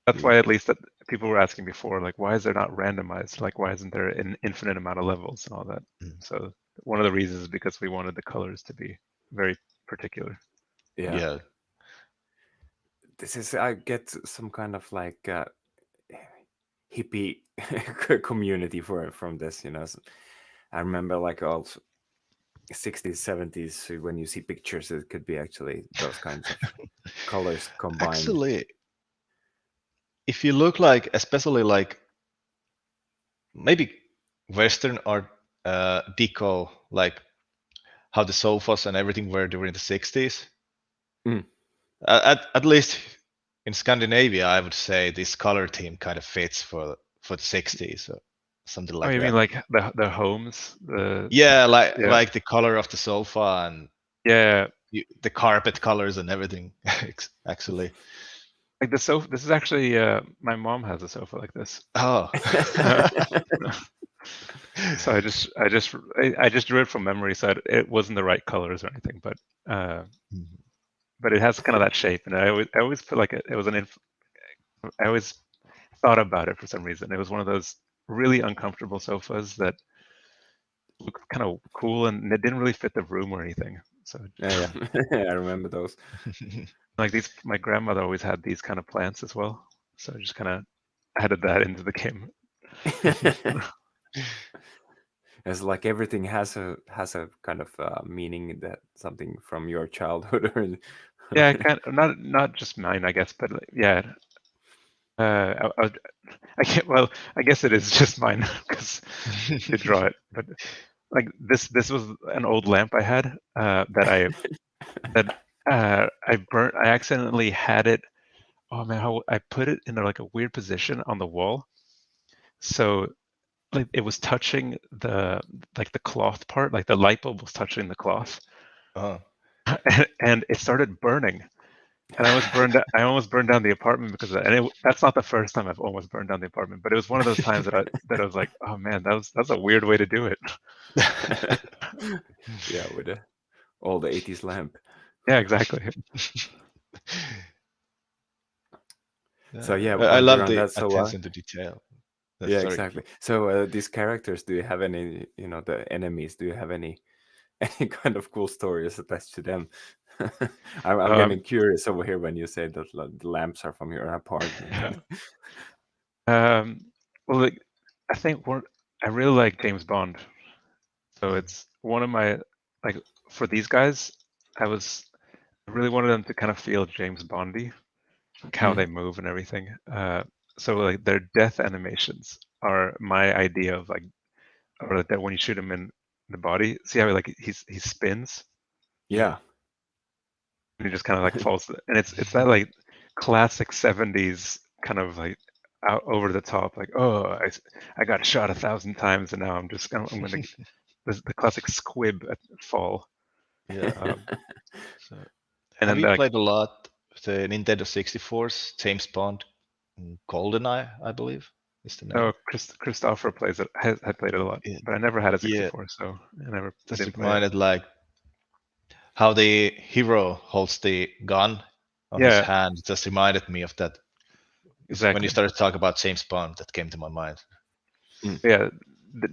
That's why at least that people were asking before, like, why is there not randomized? Like, why isn't there an infinite amount of levels and all that? Mm. So one of the reasons is because we wanted the colors to be very particular. Yeah. Yeah. This is I get some kind of like hippie community from this. I remember like all 60s, 70s when you see pictures, it could be actually those kinds of colors combined. Actually, if you look like, especially like maybe Western art deco, like how the sofas and everything were during the 60s. Mm. At least in Scandinavia, I would say this color theme kind of fits for the 60s or something Oh, like you that. mean like the homes? Yeah, Yeah. like the color of the sofa and Yeah. the carpet colors and everything. Actually. Like the sofa. This is actually my mom has a sofa like this. Oh. So I just drew it from memory, so it wasn't the right colors or anything, but it has kind of that shape, and I always feel like it was I always thought about it for some reason. It was one of those really uncomfortable sofas that looked kind of cool, and it didn't really fit the room or anything. So Yeah, I remember those. like my grandmother always had these kind of plants as well, so I just kind of added that into the game. It's like everything has a kind of meaning, that something from your childhood or Yeah, kind of, not just mine, I guess, but yeah. I can't. Well, I guess it is just mine because to draw it. But like this was an old lamp I had that I burnt. I accidentally had it. Oh man, how I put it in like a weird position on the wall, so like it was touching the cloth part, like the light bulb was touching the cloth, Oh. and it started burning. And I almost burned down the apartment because of that. And that's not the first time I've almost burned down the apartment, but it was one of those times that I was like, oh man, that's a weird way to do it. Yeah, with the old 80s lamp. Yeah, exactly. So yeah, I love Wanderer, the that's so attention to detail. yeah, Sorry. exactly. So these characters, do you have any, the enemies, do you have any any kind of cool stories attached to them? I'm Um, getting curious over here when you say that the lamps are from your apartment. um, well, like, I think I really like James Bond, so it's one of my like for these guys, I really wanted them to kind of feel James Bondy, like how they move and everything. So like their death animations are my idea of like, or like that when you shoot him in the body, see how like he spins Yeah. and he just kind of like falls, and it's that like classic 70s kind of like out over the top, like I got shot 1,000 times and now I'm gonna the classic squib fall. Yeah. So, And have then you like played a lot the Nintendo 64's James Bond GoldenEye, I believe is the name. Christopher plays it, had played it a lot, Yeah. but I never had a Yeah. 64, so I Just didn't play it. reminded like how the hero holds the gun on his Yeah, hand. It just reminded me of that. When you exactly. started to talk about James Bond, that came to my mind. Yeah,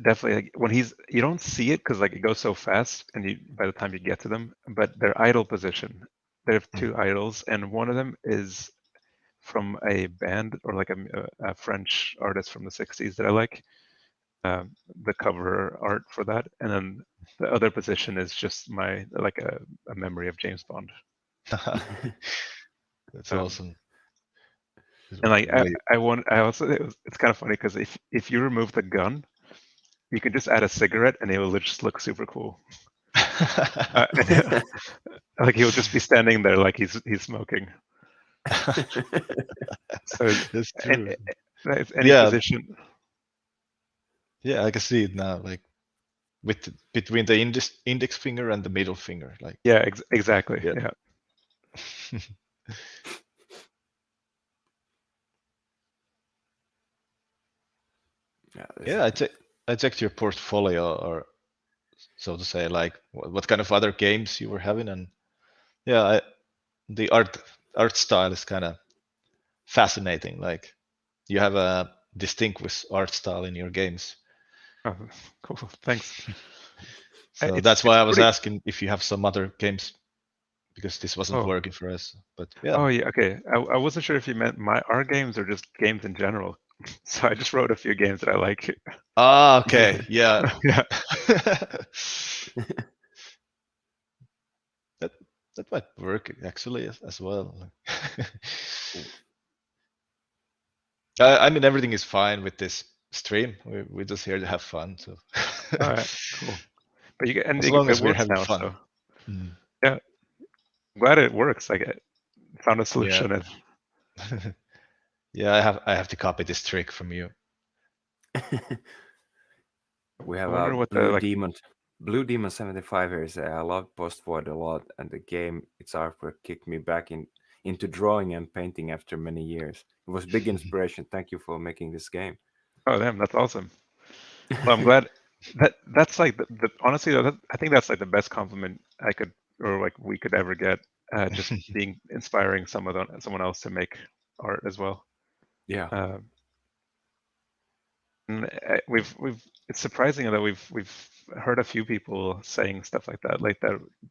definitely. Like, when you don't see it because like it goes so fast, and by the time you get to them, but their idol position. They have two idols, and one of them is from a band or like a French artist from the 60s that I like. The cover art for that, and then the other position is just my like a memory of James Bond. That's Um, awesome. It's and like really. I also it's kind of funny because if you remove the gun, you can just add a cigarette and it will just look super cool. Like he'll just be standing there like he's smoking. So That's true. if any Yeah, position. yeah, I can see it now. Like between the index finger and the middle finger, like. Yeah, exactly. Yeah. Yeah. Yeah, I checked your portfolio, or so to say, like what kind of other games you were having, and yeah, the art style is kind of fascinating. Like you have a distinguished art style in your games. Oh, cool. Thanks. So It's that's why I was pretty. asking if you have some other games, because this wasn't Oh, working for us. But yeah. oh yeah. Okay. I wasn't sure if you meant our games or just games in general. So I just wrote a few games that I like. Ah, okay. Yeah. Yeah. that that might work actually as well. I mean, everything is fine with this stream. We're just here to have fun. So All right. Cool. But as long it as we're works having now. fun. So yeah, I'm glad it works. Like it found a solution. And Yeah, I have to copy this trick from you. We I have a wonder what the like. Blue Demon 75 here. Say, I love Post Void a lot, and the game its artwork kicked me back into drawing and painting after many years. It was big inspiration. Thank you for making this game. Oh damn, that's awesome. Well, I'm glad that's like the honestly I think that's like the best compliment I could or like we could ever get. Just being inspiring someone else to make art as well. Yeah. And we've it's surprising that we've heard a few people saying stuff like that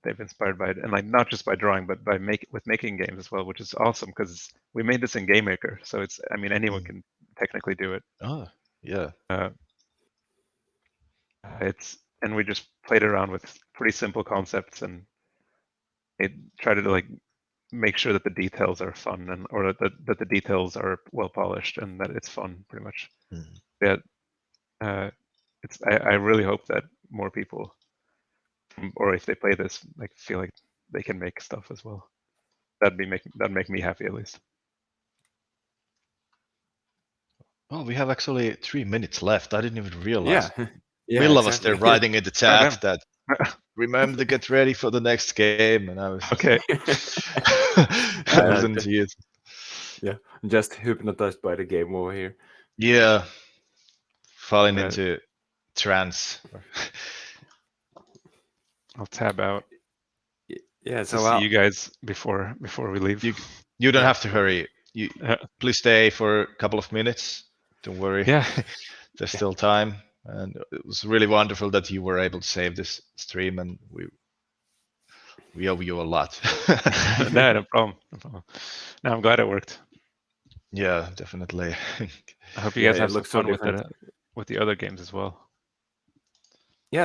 they've inspired by it, and like not just by drawing, but by making games as well, which is awesome because we made this in Game Maker, so it's I mean anyone can technically do it. Oh, yeah. It's and we just played around with pretty simple concepts and it tried to like make sure that the details are fun and or that the details are well polished and that it's fun pretty much. Yeah. I really hope that more people, or if they play this, like feel like they can make stuff as well. That'd make me happy at least. Oh, we have actually 3 minutes left. I didn't even realize. Yeah. Yeah. Milla was Exactly. there writing in the Oh, damn. chat that remember to get ready for the next game, and I was Okay. I wasn't here. Yeah, just hypnotized by the game over here. Yeah, falling Yeah. into trance. I'll tab out Yeah. to So see you guys before we leave. You don't have to hurry. You please stay for a couple of minutes. Don't worry. Yeah. There's still time, and it was really wonderful that you were able to save this stream, and we owe you a lot. No problem. No problem. No, I'm glad it worked. Yeah, definitely. I hope you guys Yeah, have it some looks so fun different. with the other games as well. Yeah,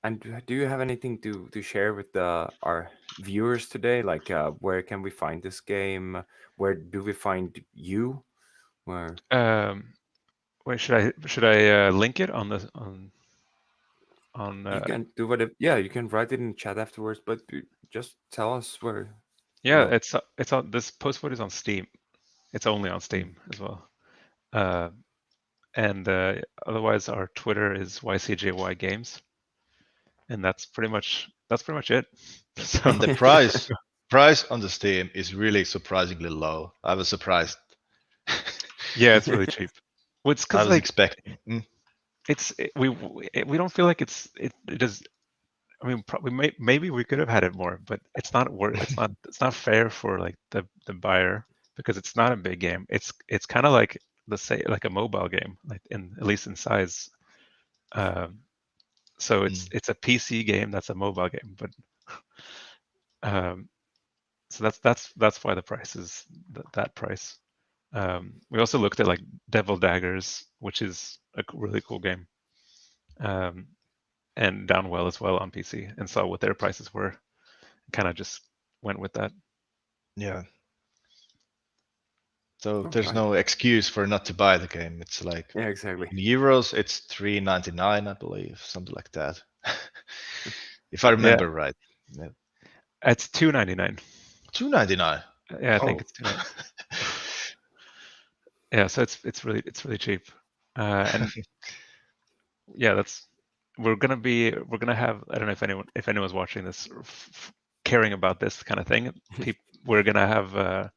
and do you have anything to share with our viewers today? Like, where can we find this game? Where do we find you? Where Wait, should I link it on the on you can do whatever. Yeah, you can write it in chat afterwards. But just tell us where. yeah, Well, it's on this postcode is on Steam. It's only on Steam as well. And otherwise, our Twitter is YCJY Games, and that's pretty much it. So, And the price on the Steam is really surprisingly low. I was surprised. yeah, it's really cheap. Well, it's I because was like expecting. we don't feel like it is. I mean, maybe we could have had it more, but it's not worth. It's not fair for like the buyer because it's not a big game. It's kind of like like a mobile game, like at least in size. So it's a PC game that's a mobile game, but so that's why the price is that price. We also looked at like Devil Daggers, which is a really cool game, and done well as well on PC, and saw what their prices were. Kind of just went with that. Yeah. So there's right. no excuse for not to buy the game. It's like Yeah, exactly. in euros, it's $3.99, I believe, something like that. If I remember right. Yeah. It's $2.99. $2.99. Yeah, I think it's $2.99. Yeah, so it's really cheap, and yeah, we're gonna have I don't know if anyone's watching this caring about this kind of thing. We're gonna have a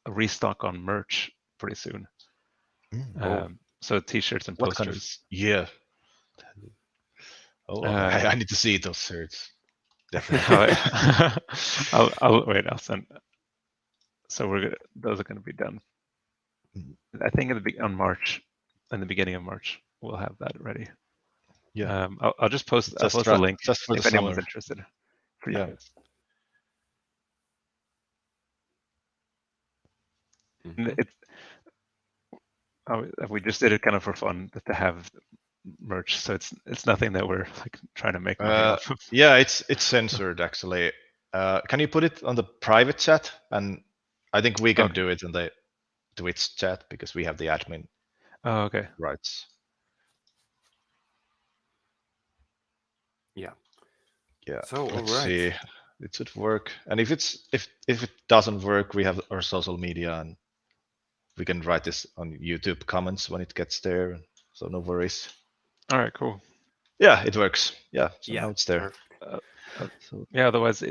restock on merch pretty soon. So T-shirts and What posters. Yeah. Oh, I need to see those shirts. Definitely. I'll wait. I'll send. So those are going to be done. I think on March, in the beginning of March, we'll have that ready. Yeah. I'll just post. I'll post a link just for if the anyone's summer. interested. For you guys. We just did it kind of for fun to have merch, so it's nothing that we're like trying to make money off of. Yeah, it's censored actually. Can you put it on the private chat? And I think we can do it in the Twitch chat because we have the admin. Oh, okay. Rights. Yeah. Yeah. So let's all right. see. it should work. And if it doesn't work, we have our social media, and we can write this on YouTube comments when it gets there. So no worries. All right, cool. Yeah, it works. Yeah, so Yeah, now it's there. perfect. So Yeah. Otherwise,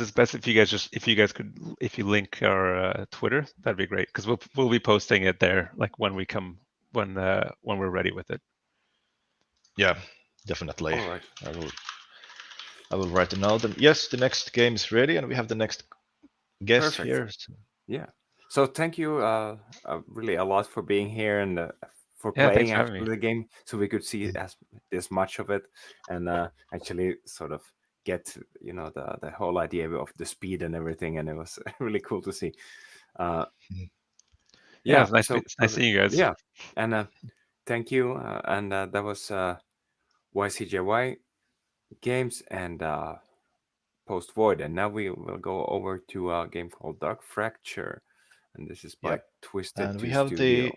it's best if you guys could if you link our Twitter, that'd be great because we'll be posting it there like when we're ready with it. yeah, definitely. All right. I will write a note. And yes, the next game is ready, and we have the next guest Perfect. here. Yeah. So thank you really a lot for being here and for Yeah, thanks playing for having actually me. the game, so we could see this much of it and actually sort of get the whole idea of the speed and everything, and it was really cool to see. Uh, Yeah, yeah. So it's nice seeing you guys. yeah, and thank you, and that was YCJY Games and Post Void, and now we will go over to a game called Dark Fracture, and this is by Yep. Twisted And we 2 have the Studio.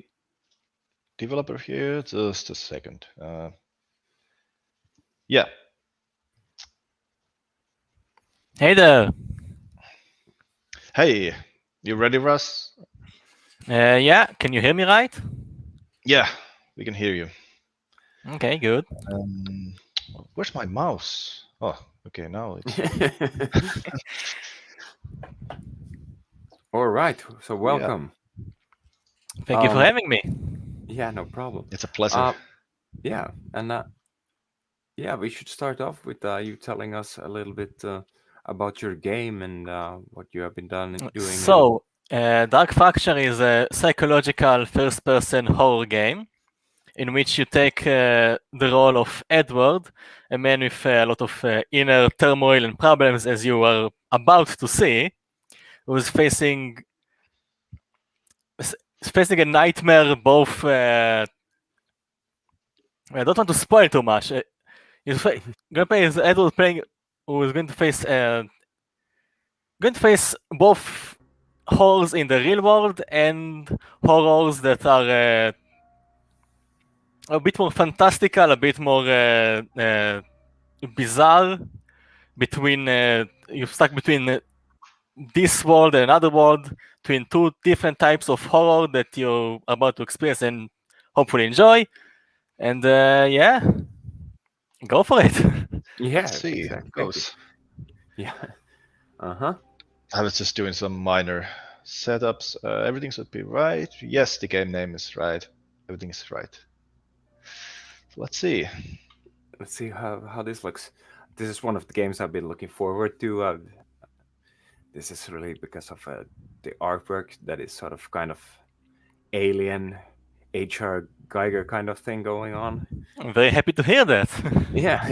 developer here. Just a second. Yeah. Hey there. Hey, you ready, Russ? Yeah, can you hear me right? Yeah, we can hear you. Okay, good. Where's my mouse? Oh, okay, now it's. All right, so welcome. Thank you for having me. Yeah, no problem. It's a pleasure. Yeah, and yeah, we should start off with you telling us a little bit about your game and what you have been doing. So, Dark Fracture is a psychological first-person horror game in which you take the role of Edward, a man with a lot of inner turmoil and problems, as you are about to see, who is facing a nightmare. Both I don't want to spoil too much. Going to play is Edward playing, who is going to face both horrors in the real world and horrors that are a bit more fantastical, a bit more bizarre. You're stuck between this world and another world, between two different types of horror that you're about to experience and hopefully enjoy. And yeah, go for it. Yeah, Let's see how exactly. it goes. Yeah. Uh-huh. I was just doing some minor setups. Everything should be right. Yes, the game name is right. Everything is right. So let's see. Let's see how this looks. This is one of the games I've been looking forward to. This is really because of the artwork that is sort of kind of alien HR Geiger kind of thing going on. I'm very happy to hear that. Yeah.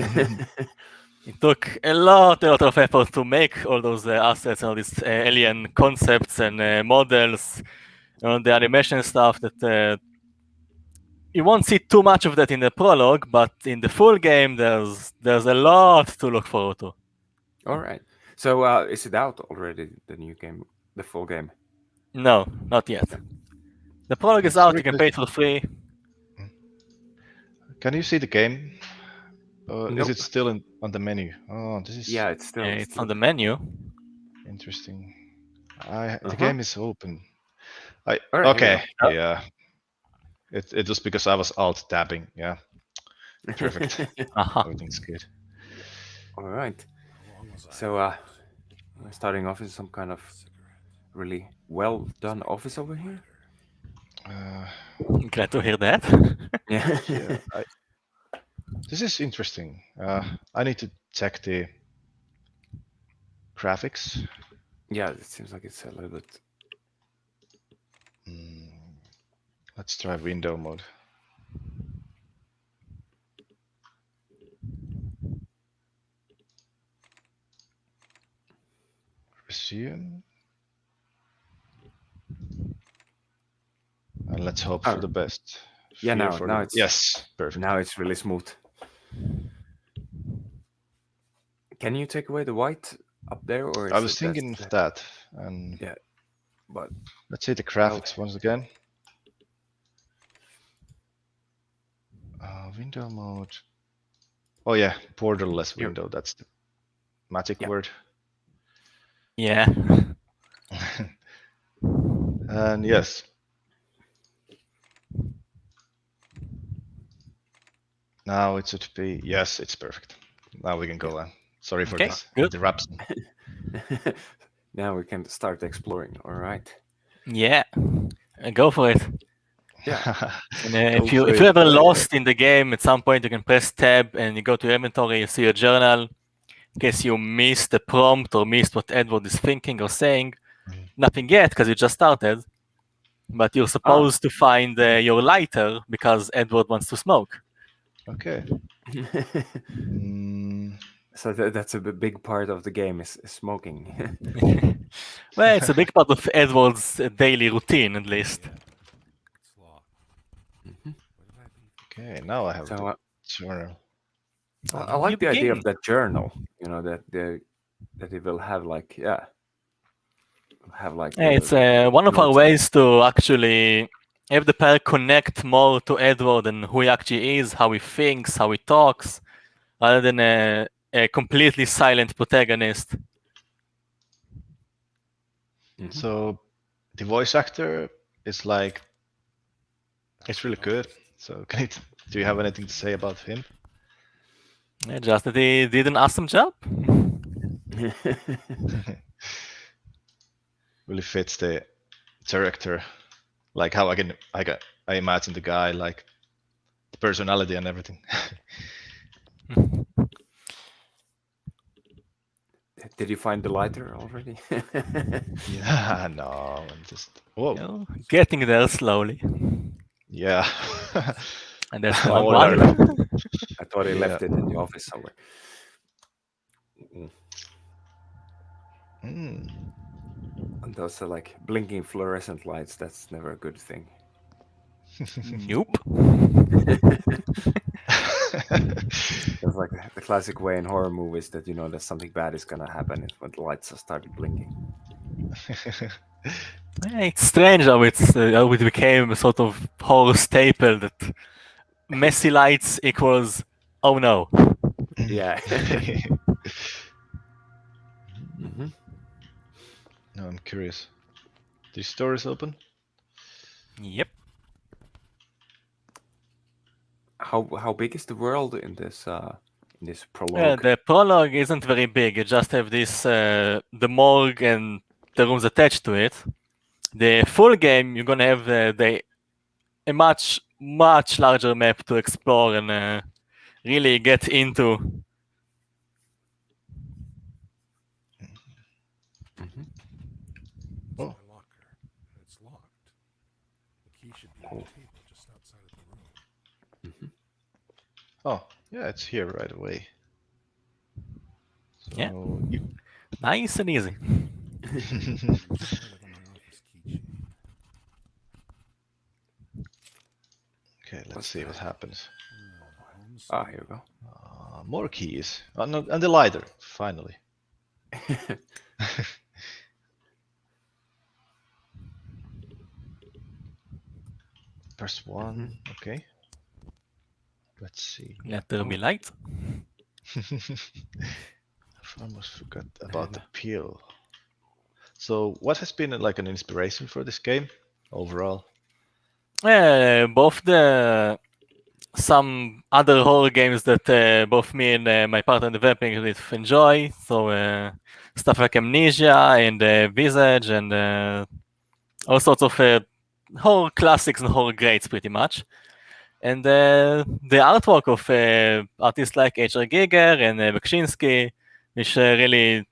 It took a lot of effort to make all those assets and all these alien concepts and models, the animation stuff that you won't see too much of that in the prologue, but in the full game, there's a lot to look forward to. All right. So is it out already, the new game, the full game? No, not yet. The prologue is out, you can pay it for free. Can you see the game? Nope. Is it still on the menu? Oh, this is. Yeah, it's still. It's on the menu. Interesting. The game is open. All right, Okay. Yeah. It was because I was alt tabbing. Yeah. Perfect. Everything's good. All right. So we're starting off in some kind of really well done office over here. Glad to hear that. Yeah. Yeah. This is interesting. I need to check the graphics. Yeah, it seems like it's a little bit. Let's try window mode. Resume. And let's hope for the best. Yeah, now it's yes, perfect. Now it's really smooth. Can you take away the white up there, or I was thinking of that. And yeah, but let's see the graphics once again. Window mode. Oh yeah, borderless window. That's the magic Yeah. word. Yeah. And yes. Now it should be, yes, it's perfect. Now we can go on. Sorry for Okay, this good. interruption. Now we can start exploring. All right. Yeah. Go for it. Yeah. And Go if you for if you it. ever lost in the game, at some point you can press tab and you go to your inventory, you see your journal. In case you missed the prompt or missed what Edward is thinking or saying, nothing yet because you just started. But you're supposed to find your lighter because Edward wants to smoke. Okay. Mm, So that's a big part of the game is smoking. Well, it's a big part of Edward's daily routine, at least. Mhm. okay, now I have So the journal. I You like the idea of begin. that journal. You know that it will have like Yeah, it's the one of our notes in it. ways to actually have the player connect more to Edward and who he actually is, how he thinks, how he talks, rather than a completely silent protagonist. Mhm. So the voice actor is like, it's really good. So do you have anything to say about him? Just that he did an awesome job. Really fits the character, like how I imagine the guy, like the personality and everything. Did you find the lighter already? Yeah, no, I'm just whoa, Getting there slowly. yeah. And there's the I'm wrong Oh, he left one. it. I thought he Yeah. left it in the office somewhere. Mm. Mm. And those are like blinking fluorescent lights. That's never a good thing. Nope. That's like the classic way in horror movies that that something bad is gonna happen is when the lights are started blinking. It's strange how how it became a sort of horror staple that messy lights equals oh no. Yeah. Hmm. No, I'm curious. The store is open? Yep. How big is the world in this prologue? The prologue isn't very big. You just have this the morgue and the rooms attached to it. The full game, you're gonna have a much larger map to explore and really get into. Hmm. Oh, Cool. Hmm. oh, yeah, it's here right away. Yeah. So you. Nice and easy. Okay, let's What's see what that? happens. Ah, here we go. More keys. Oh, no, and the lighter, finally. Press one. Okay. Let's see. Let there be light. I almost forgot about the pill. So, what has been like an inspiration for this game overall? Both the some other horror games that both me and my partner developing with enjoy. So stuff like Amnesia and Visage and all sorts of horror classics and horror greats, pretty much. And the artwork of artists like H.R. Giger and Beksinski, which really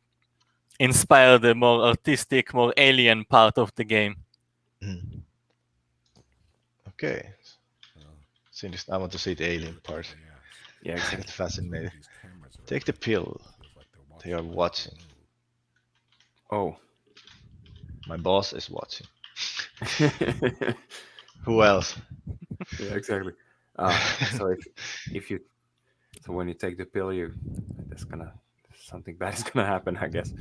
inspired the more artistic, more alien part of the game. Okay. Since I want to see the alien part. Yeah, I exactly. get fascinated. Take the pill. They are watching. Oh. My boss is watching. Who else? Yeah, exactly. So if you so when you take the pill, that's gonna something bad is gonna happen, I guess.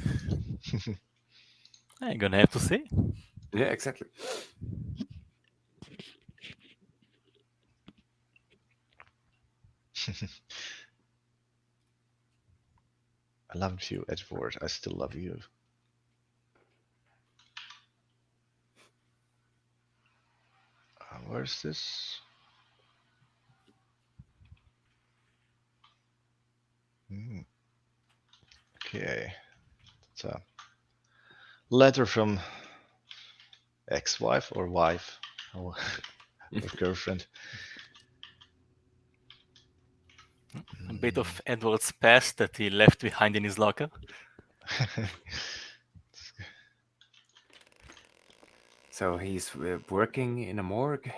I'm gonna have to see. Yeah, exactly. I loved you, Edward. I still love you. Where's this? Okay. It's a letter from ex-wife or wife or girlfriend. A bit of Edward's past that he left behind in his locker. So he's working in a morgue.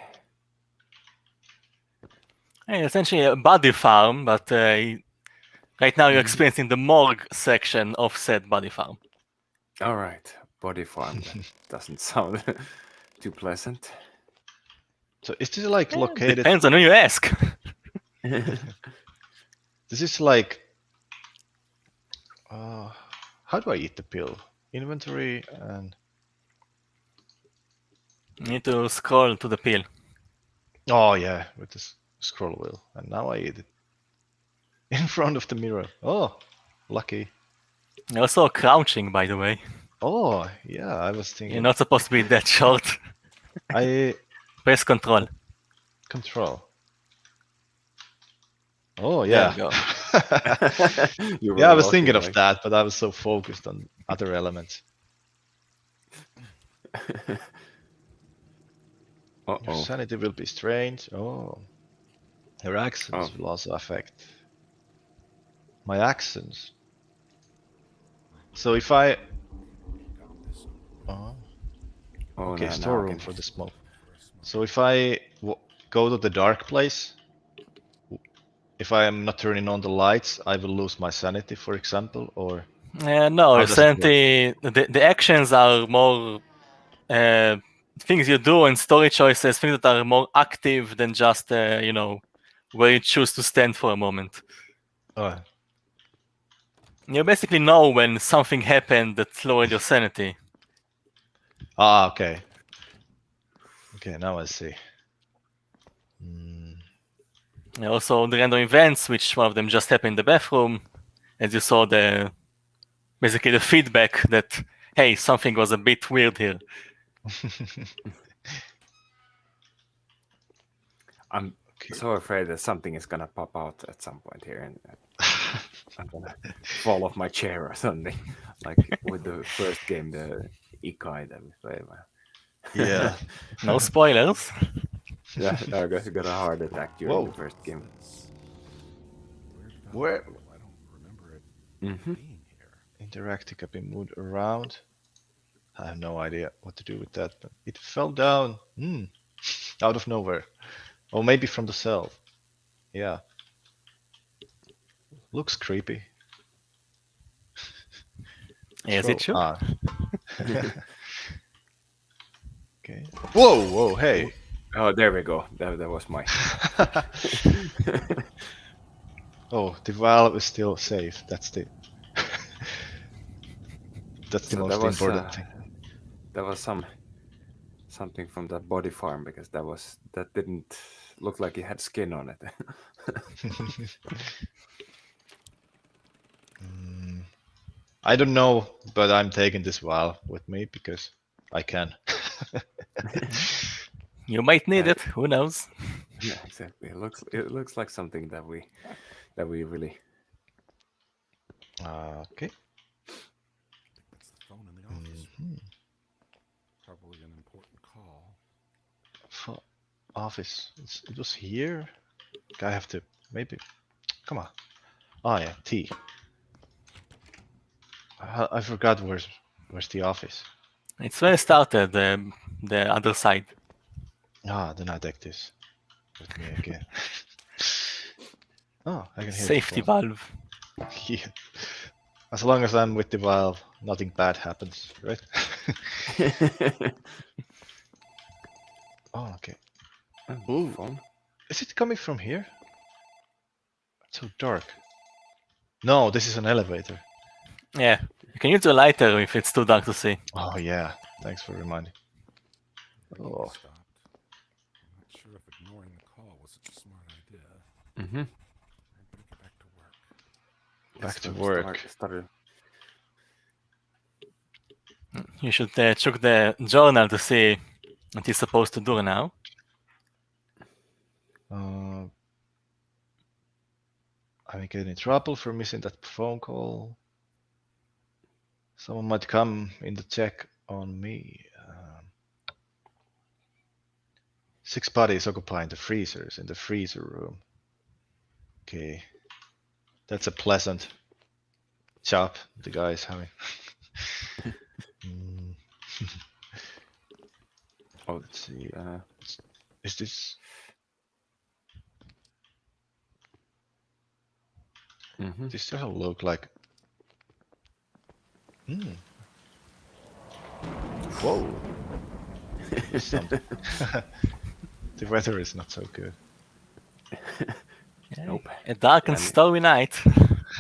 Essentially a body farm, but right now you're experiencing the morgue section of said body farm. All right, body farm. That doesn't sound too pleasant. So is this like located? Depends on who you ask. This is like. How do I eat the pill? Inventory and. You need to scroll to the pill. Oh yeah, with this scroll wheel, and now I eat it in front of the mirror. Oh, lucky. You're also crouching, by the way. Oh yeah, I was thinking. You're not supposed to be that short. I Press control. control. Oh yeah. There you go. Yeah, I was thinking of that, but I was so focused on other elements. Your sanity will be strained. Oh. Your actions will also affect my actions. So if I... okay, storeroom for the smoke. So if I go to the dark place, if I am not turning on the lights, I will lose my sanity, for example, or... no, sanity... The actions are more things you do and story choices, things that are more active than just, you know, where you choose to stand for a moment. You basically know when something happened that lowered your sanity. Ah, okay. Okay, now I see. Also, the random events, which one of them just happened in the bathroom, as you saw basically the feedback that, hey, something was a bit weird here. I'm so afraid that something is gonna pop out at some point here, and I'm gonna fall off my chair or something, like with the first game, the Ikai that we played. Yeah. No spoilers. Yeah, I got a heart attack during the first game. Where? Interacting can be moved around. I have no idea what to do with that, but it fell down out of nowhere. Or maybe from the cell. Yeah. Looks creepy. Yes, it should. Okay. Whoa, whoa, hey. Oh, there we go. That was my... Oh, the valve is still safe. That's the... That's the most important thing. That was something from that body farm, because that didn't look like it had skin on it. I don't know, but I'm taking this valve with me because I can. You might need it. Who knows? Yeah, exactly. It looks like something that we really... Okay. That's the phone in the office. Probably an important call. Office. It was here. I have to maybe. Come on. Oh yeah, T. I forgot where's the office. It's where I started, the other side. Then I take this with me again. Oh, I can hear Safety valve. Yeah. As long as I'm with the valve, nothing bad happens, right? Oh, okay. Ooh. Phone? Is it coming from here? It's so dark. No, this is an elevator. Yeah, you can use a lighter if it's too dark to see. Oh yeah, thanks for reminding. Oh. Stopped. I'm not sure if ignoring the call was such a smart idea. Mm-hmm. I better get back to work. Back to Let's work. start. You should check the journal to see what he's supposed to do now. I get in trouble for missing that phone call. Someone might come in to check on me. 6 bodies occupying the freezers in the freezer room. Okay. That's a pleasant job the guy is having. Oh, let's see. Is this? This doesn't look like. Whoa. The weather is not so good. Nope. A dark and stormy night.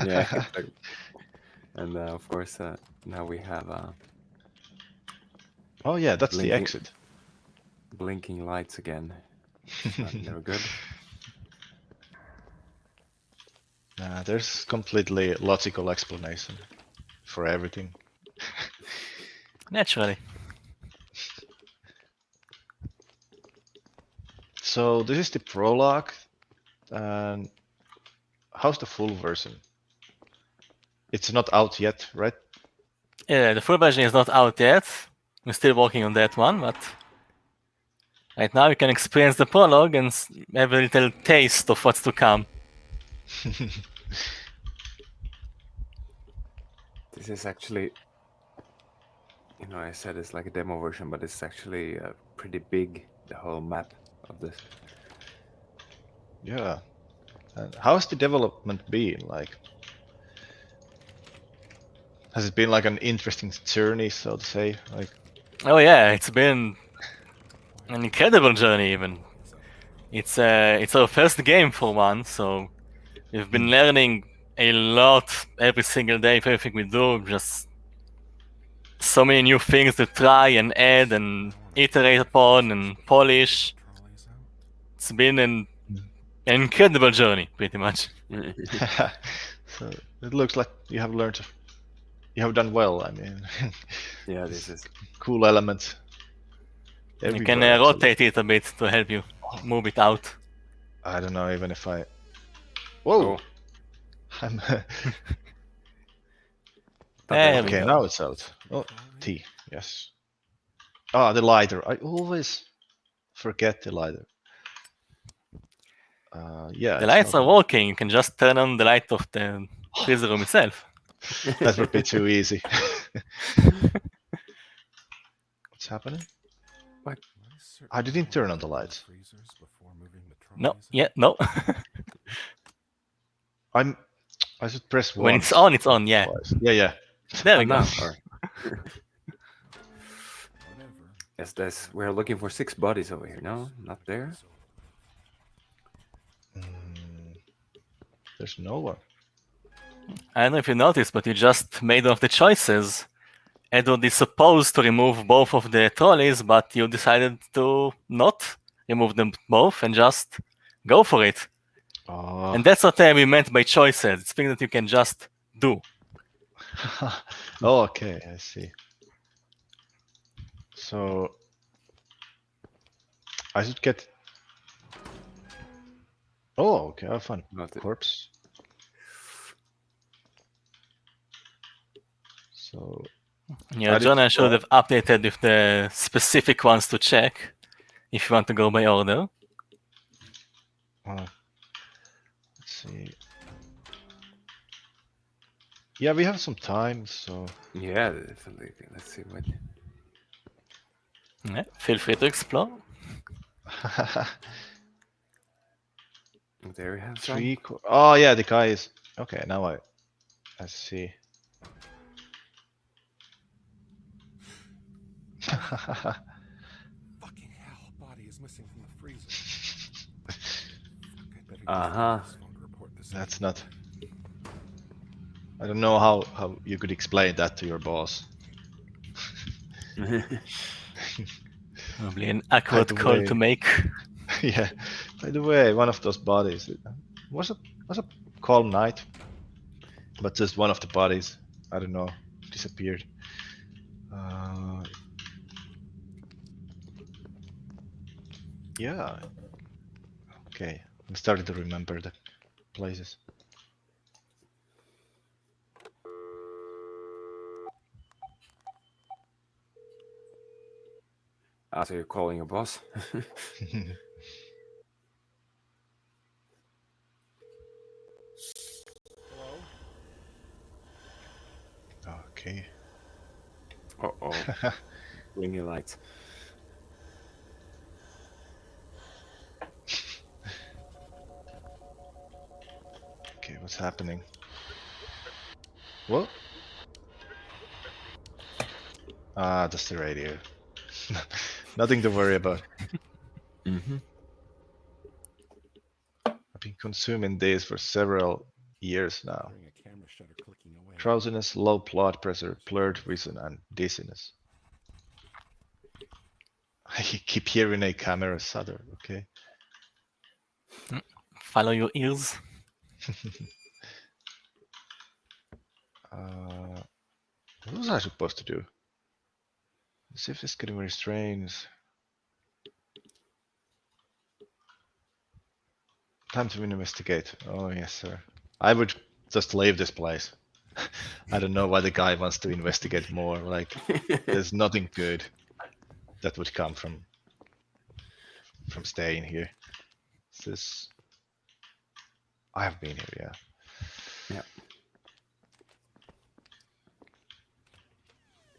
Yeah. And of course, now we have. Oh yeah, that's the exit. Blinking lights again. Never good. Nah, there's completely logical explanation for everything. Naturally. So this is the prologue, and how's the full version? It's not out yet, right? Yeah, the full version is not out yet. We're still working on that one, but right now you can experience the prologue and have a little taste of what's to come. This is actually, I said it's like a demo version, but it's actually pretty big, the whole map of this. Yeah. And how's the development been? Like, has it been like an interesting journey, so to say? Like, oh yeah, it's been an incredible journey even. It's our first game for one, so we've been learning a lot every single day for everything we do. Just so many new things to try and add and iterate upon and polish. It's been an incredible journey, pretty much. so it looks like you have learned. You have done well. I mean, yeah, this is cool element. You can rotate it a bit to help you move it out. I don't know even if I. Whoa! I'm. Okay, now it's out. Oh, T. Yes. Ah, the lighter. I always forget the lighter. Yeah. The lights are working. You can just turn on the light of the freezer room itself. That would be too easy. What's happening? What? I didn't turn on the lights. No, yeah, no. I should press when it's on, yeah. Yeah. There we go. Yes, we're looking for 6 bodies over here. No, not there. There's no one. I don't know if you noticed, but you just made one of the choices. Edward is supposed to remove both of the trolleys, but you decided to not remove them both and just go for it. Oh. And that's what we meant by choices. It's things that you can just do. Oh, okay, I see. So I should get. Oh, okay, have fun. Corpse. So. Yeah, John, I should have updated with the specific ones to check if you want to go by order. Let's see. Yeah, we have some time, so. Yeah, definitely. Let's see what. Yeah, feel free to explore. There we have 3. Oh yeah, the guy is. Okay, now I see. Fucking hell, body is missing from the freezer. That's not. I don't know how you could explain that to your boss. Probably an awkward call to make. Yeah. By the way, one of those bodies was a calm night. but just one of the bodies, I don't know, disappeared. Yeah. Okay. I'm starting to remember the places. So you're calling your boss? Hello? Okay. Uh-oh. Blinking lights. Okay, what's happening? What? Ah, that's the radio. Nothing to worry about. Mm-hmm. I've been consuming these for several years now. Hearing a camera shutter clicking away. Drowsiness, low blood pressure, blurred vision, and dizziness. I keep hearing a camera shudder, okay? Follow your ears. What was I supposed to do? The shift is getting very strange. Time to investigate. Oh, yes, sir. I would just leave this place. I don't know why the guy wants to investigate more. Like, there's nothing good that would come from staying here. This I have been here, yeah. Yeah.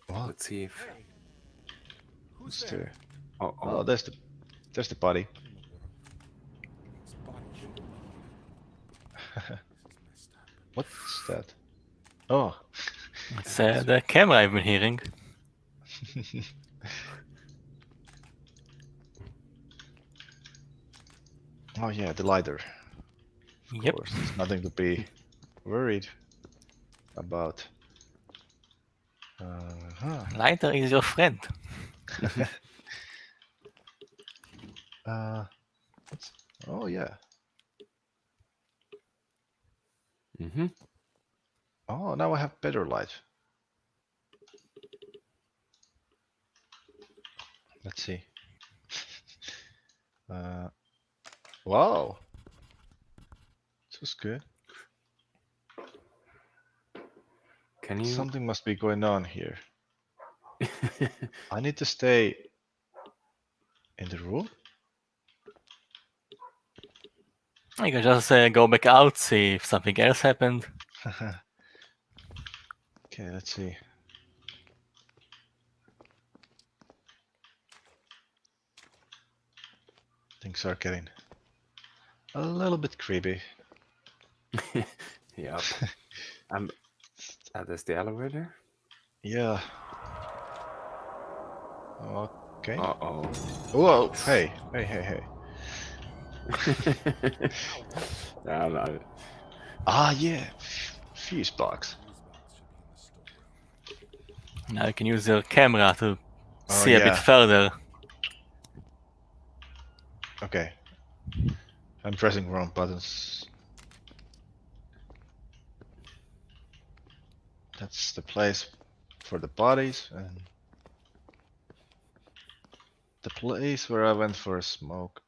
What? Let's see if. Hey, who's What's there? there? Oh, Oh, there's the body. This body should be this is messed up. What's that? Oh. It's the camera I've been hearing. Oh yeah, the lighter. Of Yep. course, there's nothing to be worried about. Lighter is your friend. Oh yeah. Mm-hmm. Oh, now I have better light. Let's see. Wow. This was good. Can you? Something must be going on here. I need to stay in the room? You can just go back out, see if something else happened. Okay, let's see. Things are getting a little bit creepy. Yep. There's the elevator. Yeah. Okay. Uh-oh. Whoa! Hey! Hey! Hey! Hey! No. Ah, yeah. Fuse box. Fuse box should be in the storeroom. Now you can use your camera to Oh, see a bit yeah. further. Okay. I'm pressing wrong buttons. That's the place for the bodies, and the place where I went for a smoke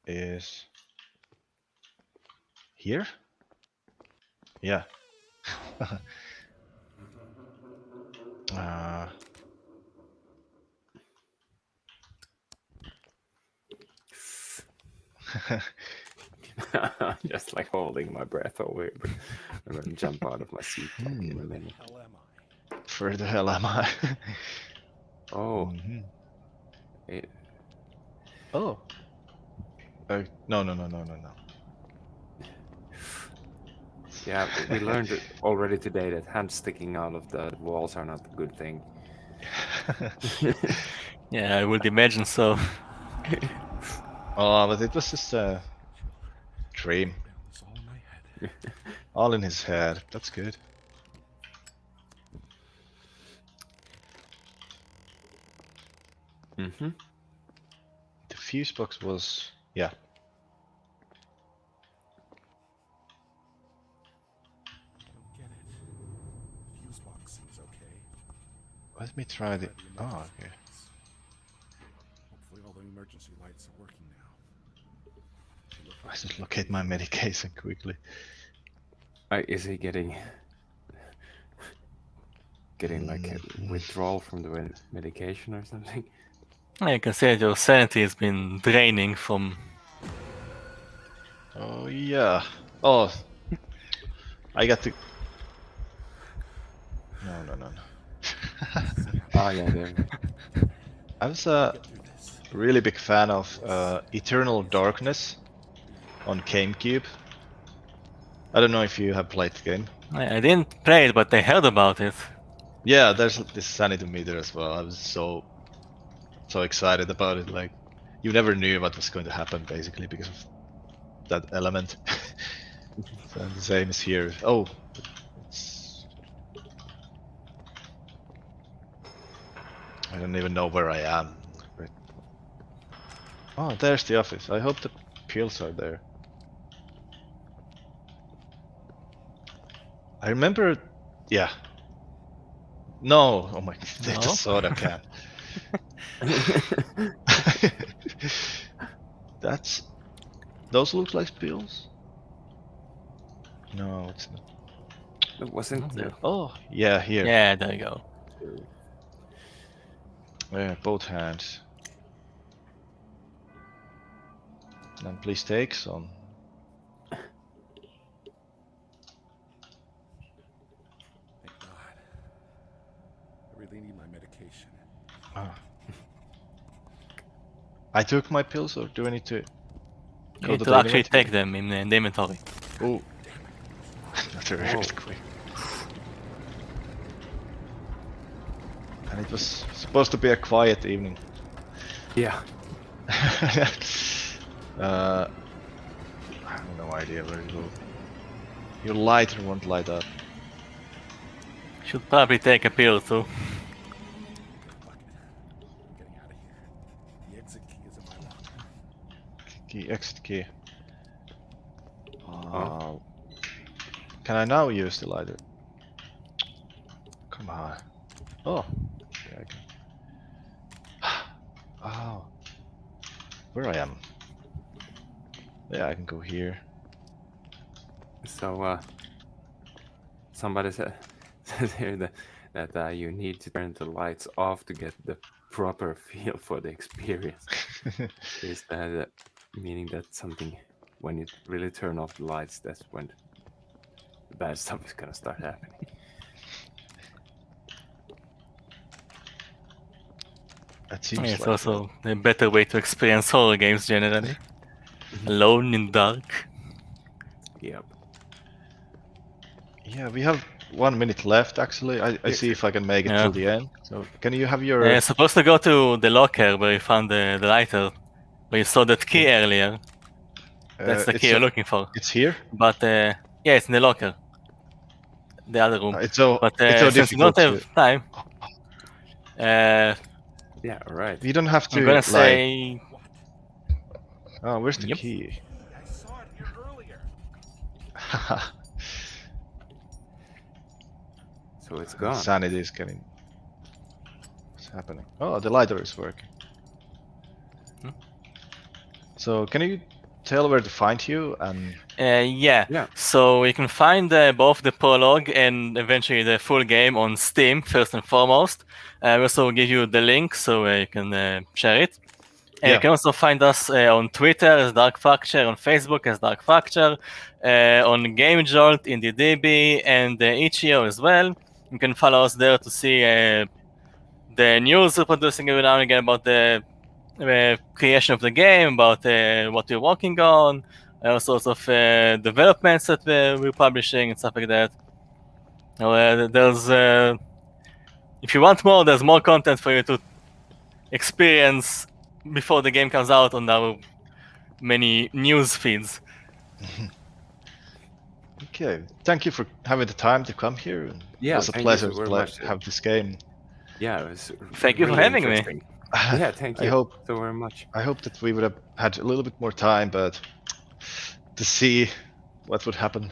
is here? Yeah. uh, Just like holding my breath over. I'm gonna jump out of my seat like in a Where the minute. hell am I? where the hell am I? Oh. Mhm. It, Oh. No. yeah, we learned it already today that hands sticking out of the walls are not a good thing. Yeah, I would imagine so. Oh, but it was just a dream. Down this all in my head. All in his head. That's good. Mm-hmm. The fuse box was... Yeah. Let me try the. Oh, okay. Hopefully all the emergency lights are working now. I should locate my medication quickly. Is he getting like a withdrawal from the medication or something? You can say that your sanity has been draining from. Oh yeah. Oh, I got to. No. Oh yeah, there. I was a really big fan of Eternal Darkness on GameCube. I don't know if you have played the game. I didn't play it, but I heard about it. Yeah, there's this sanity meter as well. I was so excited about it. Like, you never knew what was going to happen basically because of that element. So the same as here. Oh, it's... I don't even know where I am. Wait. Oh, there's the office. I hope the pills are there. I remember. Yeah. No. Oh my. They No? just soda can. That's. Those look like pills. No, it's not. It wasn't. Oh, yeah, here. Yeah, there you go. Yeah, both hands. And please take some. Thank God. I really need my medication. Ah. I took my pills, or do I need to You go need to to the actually inventory? take them in the inventory. Oh, another Whoa. earthquake. And it was supposed to be a quiet evening. Yeah. I have no idea where to go. Your lighter won't light up. Should probably take a pill too. Fuck it. I'm getting out of here. The exit key is in my locker. Key, exit key. Oh. Can I now use the lighter? Come on. Oh, yeah, I can. Oh, where I am? Yeah, I can go here. So somebody says here that you need to turn the lights off to get the proper feel for the experience. Is that meaning that something, when you really turn off the lights, that's when the bad stuff is gonna start happening? That seems It's like also a better way to experience horror games generally. Alone in dark. Yep. Yeah, we have 1 minute left actually. I see if I can make it Yeah. till the end. So can you have your... Supposed to go to the locker where you found the lighter. Where you saw that key earlier. That's the key you're looking for. It's here? But yeah, it's in the locker. The other room. It's so But it's so since you don't difficult have time, Yeah, right. You don't have to I'm gonna like... say. Oh, where's the Yep. key? I saw it here earlier. So it's gone. Sanity is getting... What's happening? Oh, the lighter is working. Hmm. So can you tell where to find you and... Yeah. Yeah. So you can find both the prologue and eventually the full game on Steam first and foremost. I also give you the link so you can share it. And you can also find us on Twitter as Dark Fracture, on Facebook as Dark Fracture, on GameJolt, IndieDB, and Itch.io as well. You can follow us there to see the news we're producing every now and again about the creation of the game, about what we're working on, all sorts of developments that we're publishing and stuff like that. There's, if you want more, there's more content for you to experience before the game comes out on our many news feeds. Okay, thank you for having the time to come here. Yeah, It was a thank you pleasure so very to much. have this game. Yeah, it was Thank you for really having me. interesting. Yeah, thank you I hope so very much. that we would have had a little bit more time, but to see what would happen.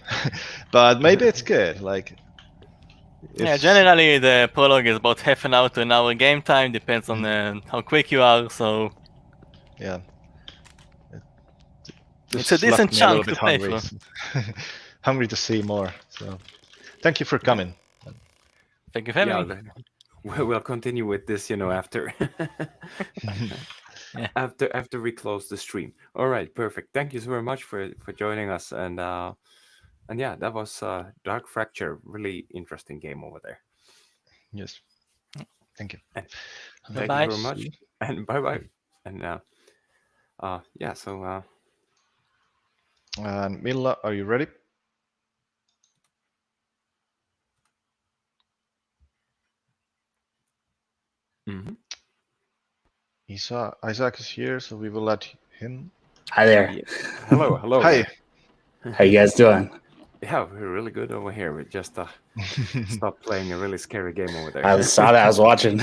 But maybe it's good. Like, Yeah, generally the prologue is about half an hour to an hour game time, depends on how quick you are. So yeah. it's a This decent left me a little chunk bit to play hungry. through. Hungry to see more. So thank you for coming. Thank you for having me. then we'll continue with this, after Yeah. after we close the stream. All right, perfect. Thank you so very much for joining us, and yeah, that was Dark Fracture. Really interesting game over there. Yes. Thank you. And thank you Bye-bye. very much, and bye bye. And yeah, so And Milla, are you ready? mhm. Isaac is here, so we will let him. Hi there. Yeah. Hello, hello Hi. there. How you guys doing? Yeah, we're really good over here. We just stopped playing a really scary game over there. I saw that. I was watching.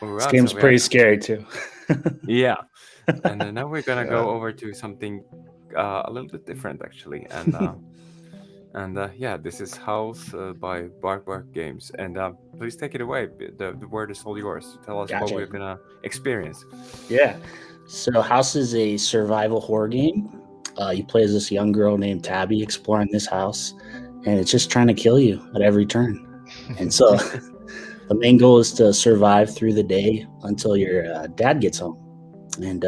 This game's pretty scary too. Yeah, and now we're gonna Yeah. go over to something a little bit different actually, and yeah, this is House by Bark Games, and please take it away. The word is all yours. Tell us what Gotcha. we're gonna experience. Yeah. So House is a survival horror game. You play as this young girl named Tabby exploring this house, and it's just trying to kill you at every turn. And so the main goal is to survive through the day until your dad gets home. And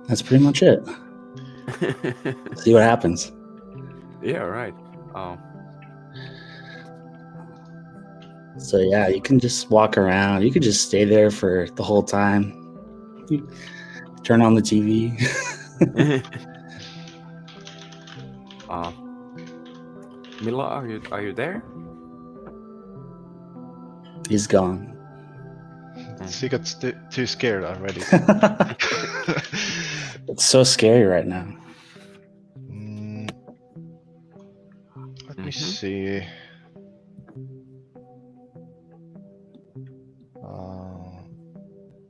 that's pretty much it. See what happens. Yeah, right. So yeah, you can just walk around. You could just stay there for the whole time. You turn on the TV. Mila, are you there? He's gone. She got too scared already. It's so scary right now. Let me see.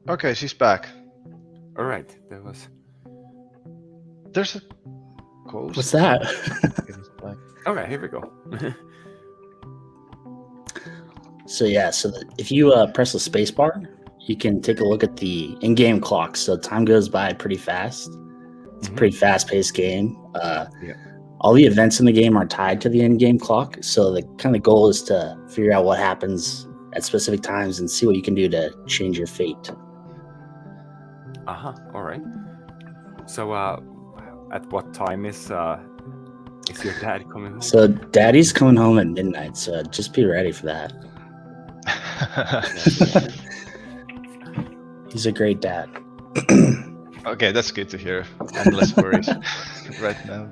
Okay, she's back. All right, there was. There's a ghost. What's that? Okay, here we go. So yeah, if you press the space bar, you can take a look at the in-game clock. So time goes by pretty fast. It's a pretty fast-paced game. Yeah. All the events in the game are tied to the in-game clock. So the kind of goal is to figure out what happens at specific times and see what you can do to change your fate. All right. So at what time is your dad coming home? So Daddy's coming home at midnight. So just be ready for that. He's a great dad. Okay, that's good to hear. I'm less worried right now.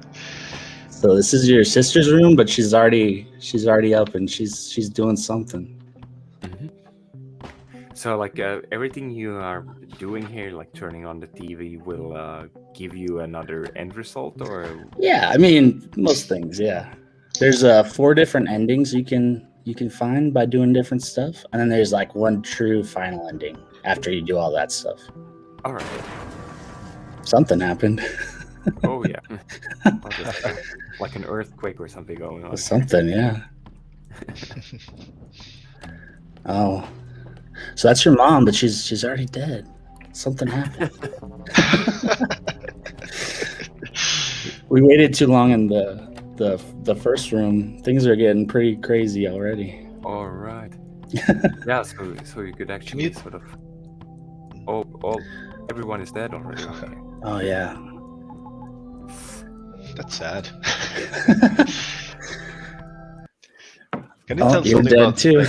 So this is your sister's room, but she's already up and she's doing something. So like everything you are doing here, like turning on the TV, will give you another end result, or? Yeah, I mean most things. Yeah, there's 4 different endings you can find by doing different stuff, and then there's like one true final ending after you do all that stuff. All right. Something happened. Oh yeah, like an earthquake or something going on. Something, yeah. Oh, so that's your mom, but she's already dead. Something happened. We waited too long in the first room. Things are getting pretty crazy already. All right. Yeah, so you could actually sort of. Oh, everyone is dead already. Okay. Oh yeah. That's sad. Can you tell you're something dead about too.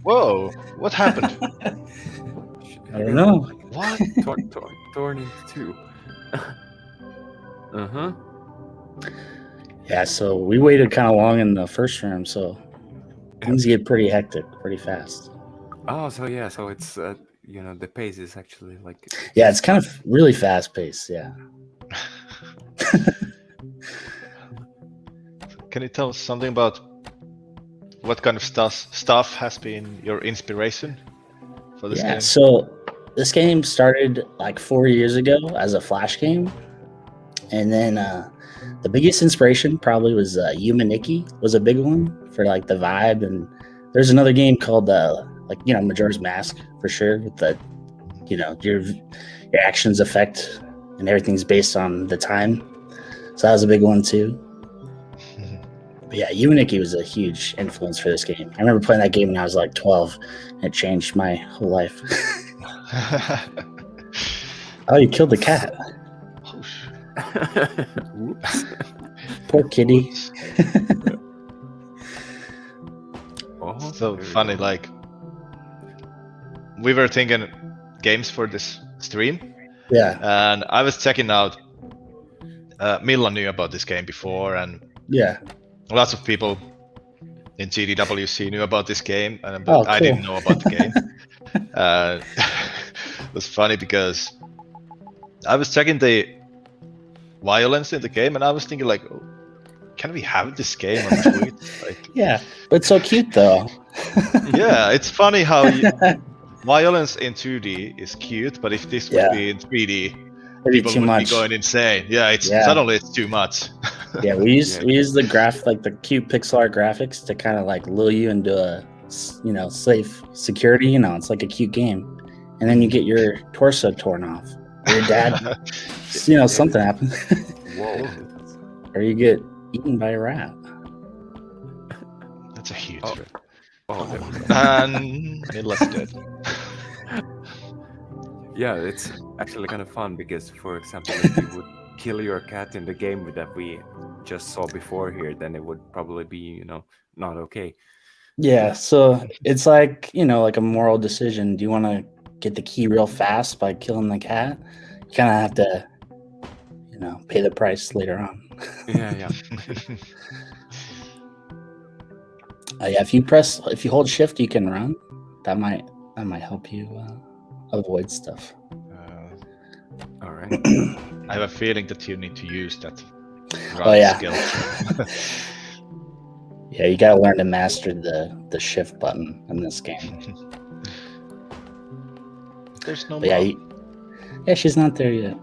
Whoa! What happened? I don't know. What? Torn into two. Yeah, so we waited kind of long in the first room, so things get pretty hectic pretty fast. Oh, so yeah, so it's the pace is actually like. Yeah, it's kind of really fast paced. Yeah. Can you tell us something about what kind of stuff has been your inspiration for this game? So this game started like 4 years ago as a Flash game, and then The biggest inspiration probably was Humaniki was a big one for like the vibe, and there's another game called Majora's Mask for sure with the your actions affect and everything's based on the time. So that was a big one too. But yeah, Humaniki was a huge influence for this game. I remember playing that game when I was like 12, and it changed my whole life. Oh, you killed the cat. Whoops. Poor kitty. Oh, So there we funny, go. like we were thinking games for this stream, Yeah, and I was checking out. Milla knew about this game before, and yeah. lots of people in GDWC knew about this game, but Oh, I cool. didn't know about the game. It was funny because I was checking the violence in the game, and I was thinking like, oh, can we have this game on Twitch? Like, Yeah, but it's so cute though. yeah, it's funny how violence in 2D is cute, but if this would Yeah. be in 3D, Maybe people too would much. be going insane. Yeah, suddenly it's too much. Yeah, we use the the cute pixel art graphics to kind of like lure you into a safe security. It's like a cute game, and then you get your torso torn off, or your dad. Something happens, Whoa. or you get eaten by a rat. That's a huge Oh. threat. Oh, there we go. And Milla's dead. Yeah, it's actually kind of fun because, for example, if you would kill your cat in the game that we just saw before here, then it would probably be, not okay. Yeah, so it's like like a moral decision. Do you want to get the key real fast by killing the cat? You kind of have to, pay the price later on. Yeah. Yeah, if you hold shift, you can run. That might help you avoid stuff. All right. I have a feeling that you need to use that Oh, yeah. skill. Yeah, you gotta learn to master the shift button in this game. There's no But yeah, she's not there yet.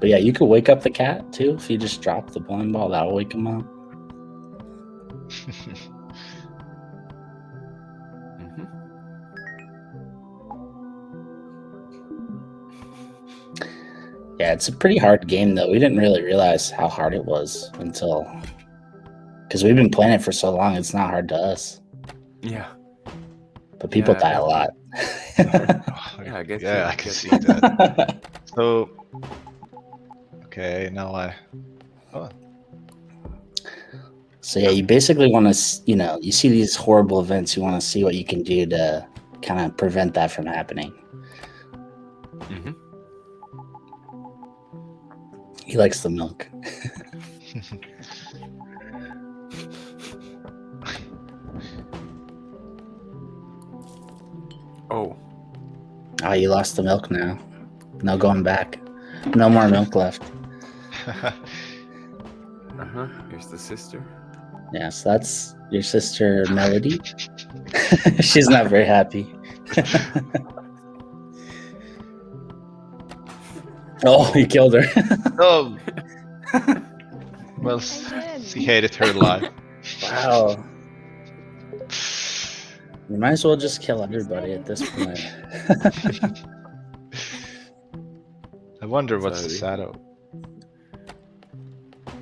But yeah, you could wake up the cat too if you just drop the bowling ball. That'll wake him up. Mhm. Yeah, it's a pretty hard game though. We didn't really realize how hard it was because we've been playing it for so long. It's not hard to us, Yeah. but people Yeah, die a lot. Yeah, I guess. Yeah, I can see that. So, okay, now So yeah, you basically want to, you see these horrible events. You want to see what you can do to kind of prevent that from happening. Mhm. He likes the milk. Oh. Oh, you lost the milk now. No going back. No more milk left. Here's the sister. Yeah, so that's your sister Melody. She's not very happy. Oh, you killed her. Oh. Well, she hated her life. Wow. You might as well just kill everybody at this point. I wonder what's the Sorry. shadow.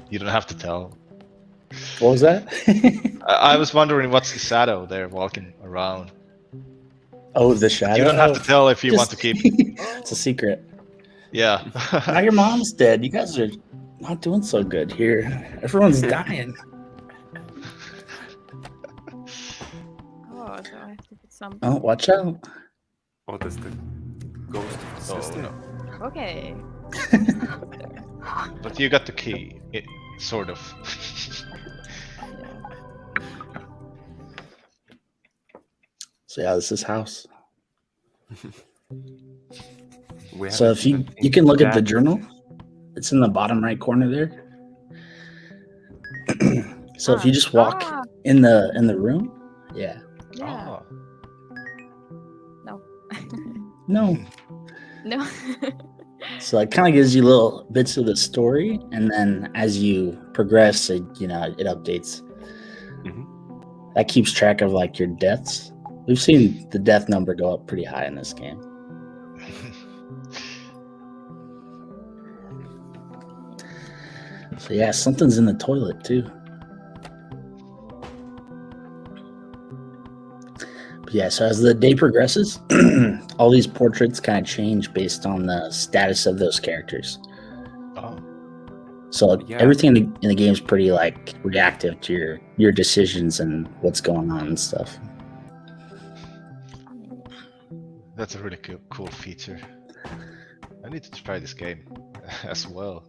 You don't have to tell. What was that? I was wondering what's the shadow there walking around. Oh, the shadow. You don't have to tell if you want to keep. It's a secret. Yeah. Now your mom's dead. You guys are not doing so good here. Everyone's dying. Oh, so I have to put some. Oh, watch out. Oh, that's the ghost of the Oh, sister. no. Okay. But you got the key, sort of. So yeah, this is house. We So haven't if you even can look at the that. journal, it's in the bottom right corner there. So if you just walk in the room, yeah. Yeah. Oh. No. No. No. So it kind of gives you little bits of the story, and then as you progress, it updates. Mhm. That keeps track of like your deaths. We've seen the death number go up pretty high in this game. So yeah, something's in the toilet too. But yeah, so as the day progresses, all these portraits kind of change based on the status of those characters. Oh, So Yeah. everything in the game is pretty like reactive to your decisions and what's going on and stuff. that's a really cool feature. I need to try this game as well.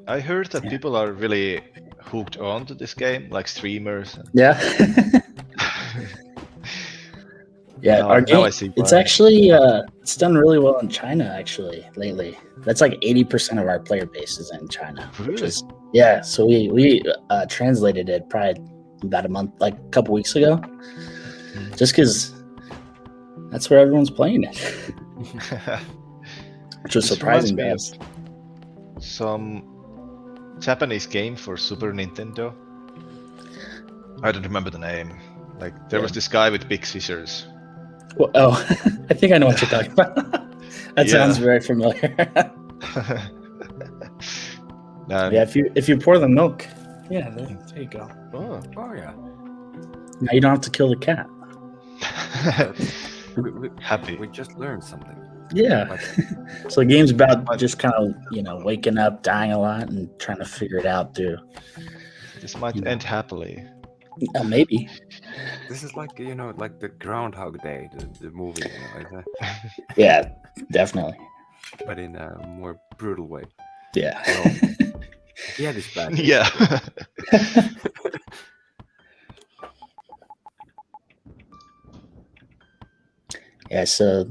I heard that Yeah. people are really hooked on to this game, like streamers. Yeah. Yeah, our Now game, I see it's why. actually it's done really well in China actually lately. That's like 80% of our player base is in China. Which Really? is, yeah, so we translated it probably about a couple weeks ago. Just because that's where everyone's playing it. Which was This surprising to reminds us. me of some Japanese game for Super Nintendo. I don't remember the name. Like there was this guy with big scissors. Well, oh, I think I know what you're talking about. That Yeah. sounds very familiar. And- Yeah, if you pour the milk, yeah, there you go. Oh. Oh yeah. Now you don't have to kill the cat. We Happy. We just learned something. Yeah. But So the game's about just kind of waking up, dying a lot, and trying to figure it out through. This might end happily. Maybe. this is like like the Groundhog Day, the movie, Yeah, definitely. but in a more brutal way. Yeah. Well, yeah, this bad. Yeah. Yeah. So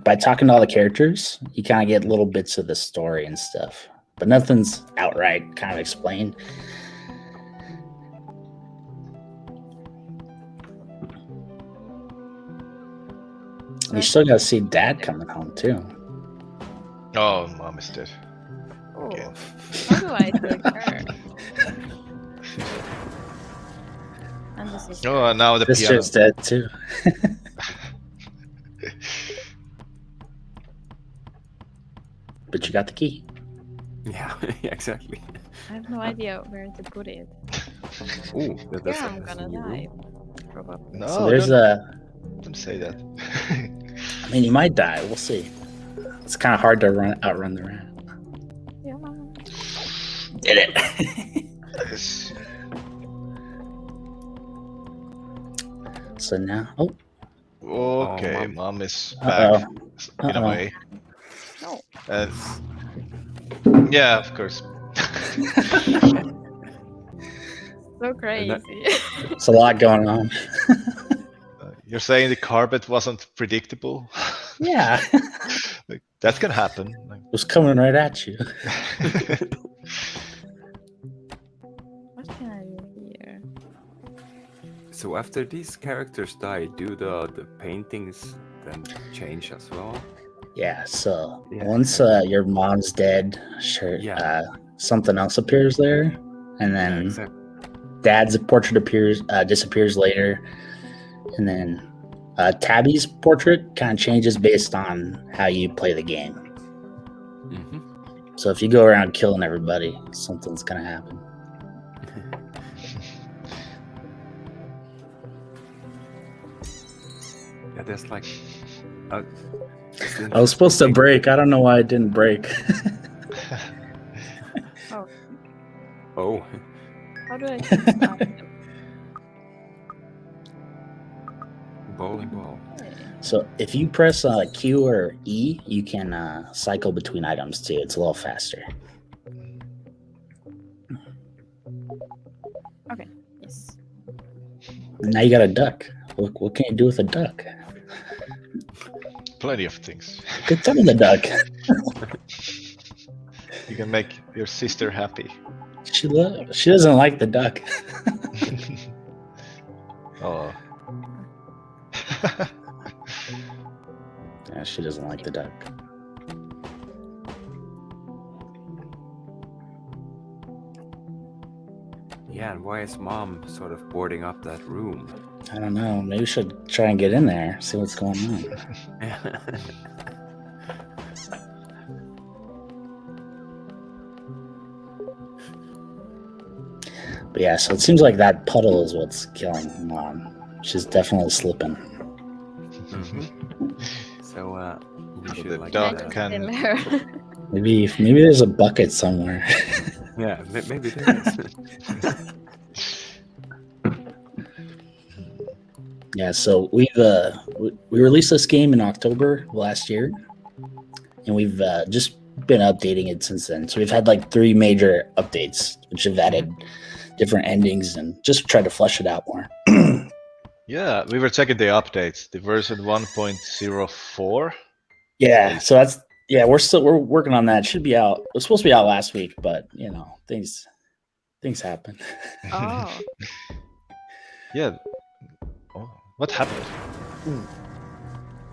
by talking to all the characters, you kind of get little bits of the story and stuff, but nothing's outright kind of explained. And you still got to see Dad coming home too. Oh, Mom is dead. Oh, Again. how do I take her? And the sister. Oh, and now the piano. Sister's dead too. But you got the key. Yeah, exactly. I have no idea where to put it. Ooh, that's Here I'm gonna new die. room. Probably. No, So there's don't say that. I mean, you might die. We'll see. It's kind of hard to outrun the rat. Yeah. Did it. Yes. So now, Okay, Mom. Mom is Uh-oh. back in a Uh-oh. way. No. Yeah, of course. So crazy. It's a lot going on. You're saying the carpet wasn't predictable? Yeah. Like, that can happen. Like, It was coming right at you. What can I do here? So after these characters die, do the paintings then change as well? Yeah. So Yeah. once your mom's dead, sure. Yeah. Something else appears there, and then Exactly. Dad's portrait disappears later, and then Tabby's portrait kind of changes based on how you play the game. Mm-hmm. So if you go around killing everybody, something's gonna happen. Yeah, there's like. I was supposed to break. I don't know why it didn't break. Oh. How do I choose item? Bowling ball. So if you press Q or E, you can cycle between items too. It's a little faster. Okay. Yes. Now you got a duck. What can you do with a duck? plenty of things. Good time with the duck. You can make your sister happy. She doesn't like the duck. Oh. Yeah, she doesn't like the duck. Yeah, and why is mom sort of boarding up that room? I don't know. Maybe we should try and get in there, see what's going on. But yeah, so it seems like that puddle is what's killing Mom. She's definitely slipping. So we So should the like duck can. Maybe there's a bucket somewhere. Yeah, maybe there is. Yeah, so we released this game in October last year, and we've just been updating it since then. So we've had like 3 major updates, which have added different endings and just tried to flesh it out more. Yeah, we were checking the updates. The version 1.04. Yeah, so that's we're working on that. It should be out. It was supposed to be out last week, but you know things happen. Oh. Yeah. Oh, what happened?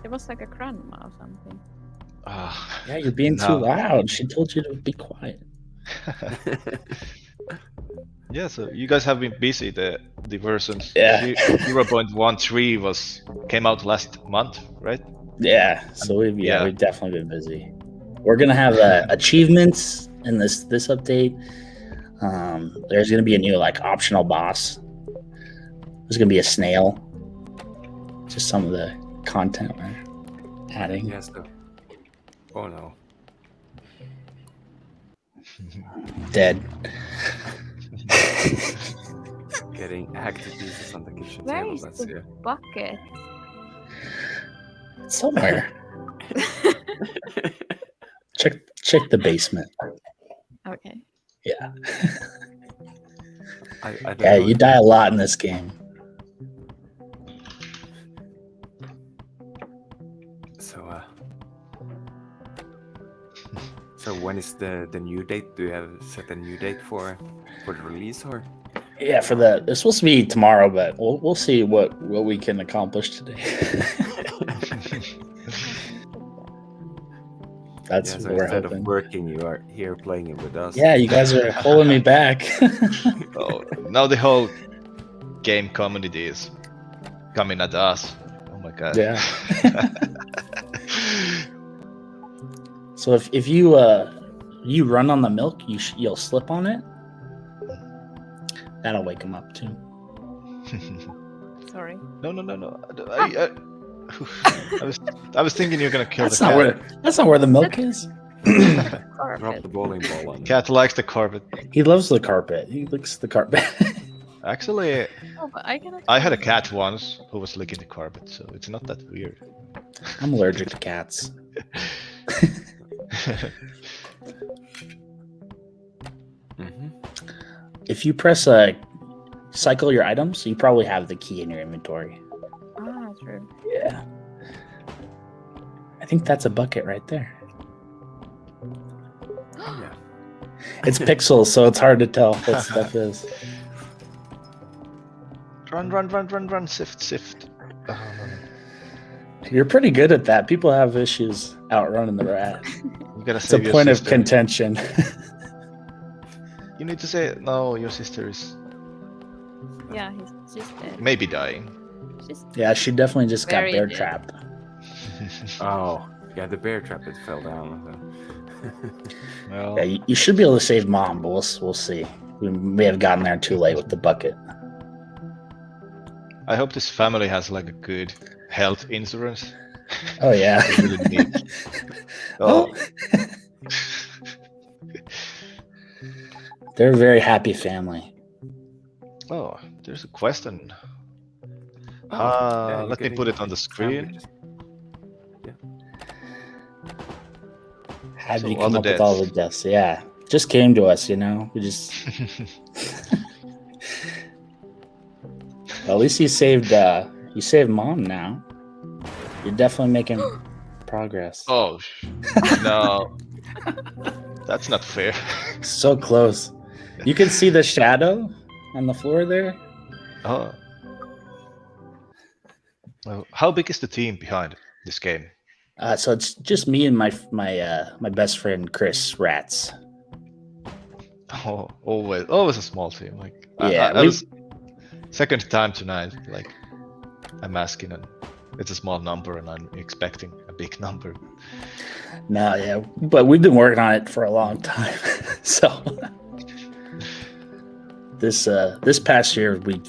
It was like a grandma or something. Yeah, you're being too loud. She told you to be quiet. Yeah, so you guys have been busy. The versions Yeah. 0.13 came out last month, right? Yeah, so we've definitely been busy. We're gonna have achievements in this update. There's gonna be a new like optional boss. There's gonna be a snail. Just some of the content we're adding. Yes. Oh no. Dead. Getting hacked to pieces on the kitchen Where table. is That's the bucket? Somewhere. check the basement. Okay. Yeah. I don't Yeah, know you die a lot in this game. So when is the new date? Do you have set a new date for the release or? Yeah, it's supposed to be tomorrow, but we'll see what we can accomplish today. That's so what we're instead hoping. of working, you are here playing it with us. Yeah, you guys are holding me back. Oh, now the whole game community is coming at us. Oh my god. Yeah. So if you you run on the milk, you'll slip on it. That'll wake him up too. Sorry. No. I was thinking you're gonna kill That's the not cat. that's not where the milk is. Drop the bowling ball on. Cat likes the carpet. He loves the carpet. He licks the carpet. Actually, Oh, but I had a cat once who was licking the carpet, so it's not that weird. I'm allergic to cats. If you press cycle your items, you probably have the key in your inventory. Ah, true. Yeah. I think that's a bucket right there. Yeah. It's pixels, so it's hard to tell what stuff is. Run, sift. Oh, You're pretty good at that. People have issues outrunning the rat. you gotta It's a save your point of sister. contention. You need to say, no, your sister is Yeah, she's dead. maybe dying. Yeah, she definitely just got Very bear dead. trapped. Oh, yeah, the bear trap it fell down. Well, Yeah, you should be able to save Mom, but we'll see. We may have gotten there too late with the bucket. I hope this family has like a good health insurance. Oh yeah. They really need. Oh, They're a very happy family. oh, there's a question. Yeah, Let me put it on the screen. How did So you all come the up with all the deaths? Yeah, just came to us, you know. We just. Well, at least you saved Mom now. You're definitely making progress. Oh, no. That's not fair. So close. You can see the shadow on the floor there. Oh. Well, how big is the team behind this game? So it's just me and my best friend Chris Rats. Oh, always a small team. Like Yeah, I was second time tonight. Like I'm asking, and it's a small number, and I'm expecting a big number. No, yeah, but we've been working on it for a long time. So this past year we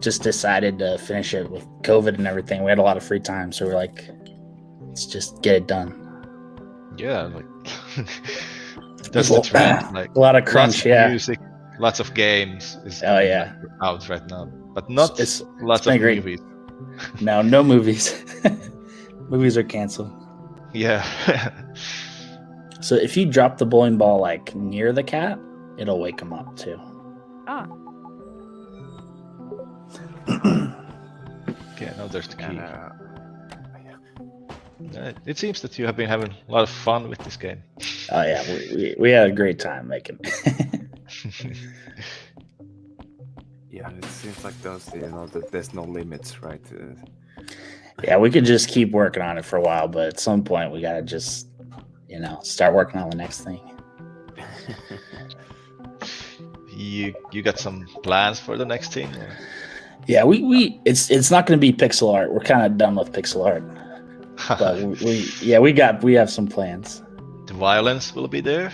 just decided to finish it with COVID and everything. We had a lot of free time, so we're like, let's just get it done. Yeah, like that's the trend. Like a lot of lots crunch, of yeah. music, lots of games is Oh, yeah. out right now, but not It's lots been of great. movies. No movies. Movies are canceled. Yeah. So if you drop the bowling ball like near the cat, it'll wake him up too. Ah, Okay, now there's the key. And, It seems that you have been having a lot of fun with this game. Oh yeah, we had a great time making it. yeah, it seems like those, you know, that there's no limits, right? Yeah, we could just keep working on it for a while, but at some point we gotta just, start working on the next thing. You got some plans for the next thing? Or? Yeah, it's not gonna be pixel art. We're kind of done with pixel art, but we have some plans. The violence will be there.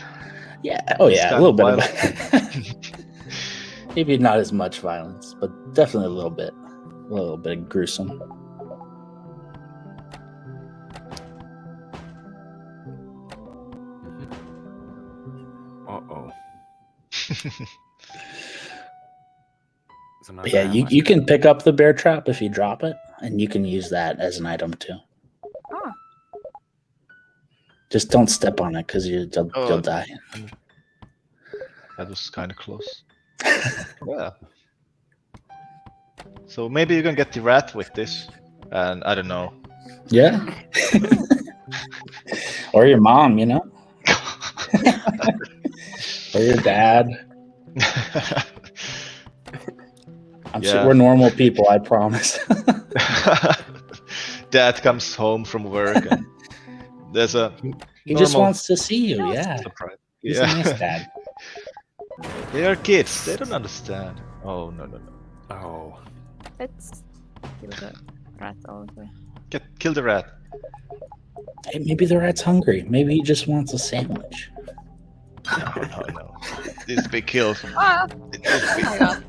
Yeah, oh This yeah, a kind little of bit of maybe not as much violence, but definitely a little bit gruesome. Uh-oh. But yeah, you can pick up the bear trap if you drop it, and you can use that as an item too. ah. Just don't step on it because you'll die. That was kind of close. Yeah. So maybe you can get the rat with this, and I don't know. Yeah. Or your mom, or your dad. I'm sure we're normal people, I promise. Dad comes home from work and there's a He just wants to see you, yeah. surprise. He's a nice dad. They are kids, they don't understand. Oh no. Oh. Let's kill the rat also. Kill the rat. Hey, maybe the rat's hungry. Maybe he just wants a sandwich. No. It needs to be killed. Ah! It needs to be... Oh my god.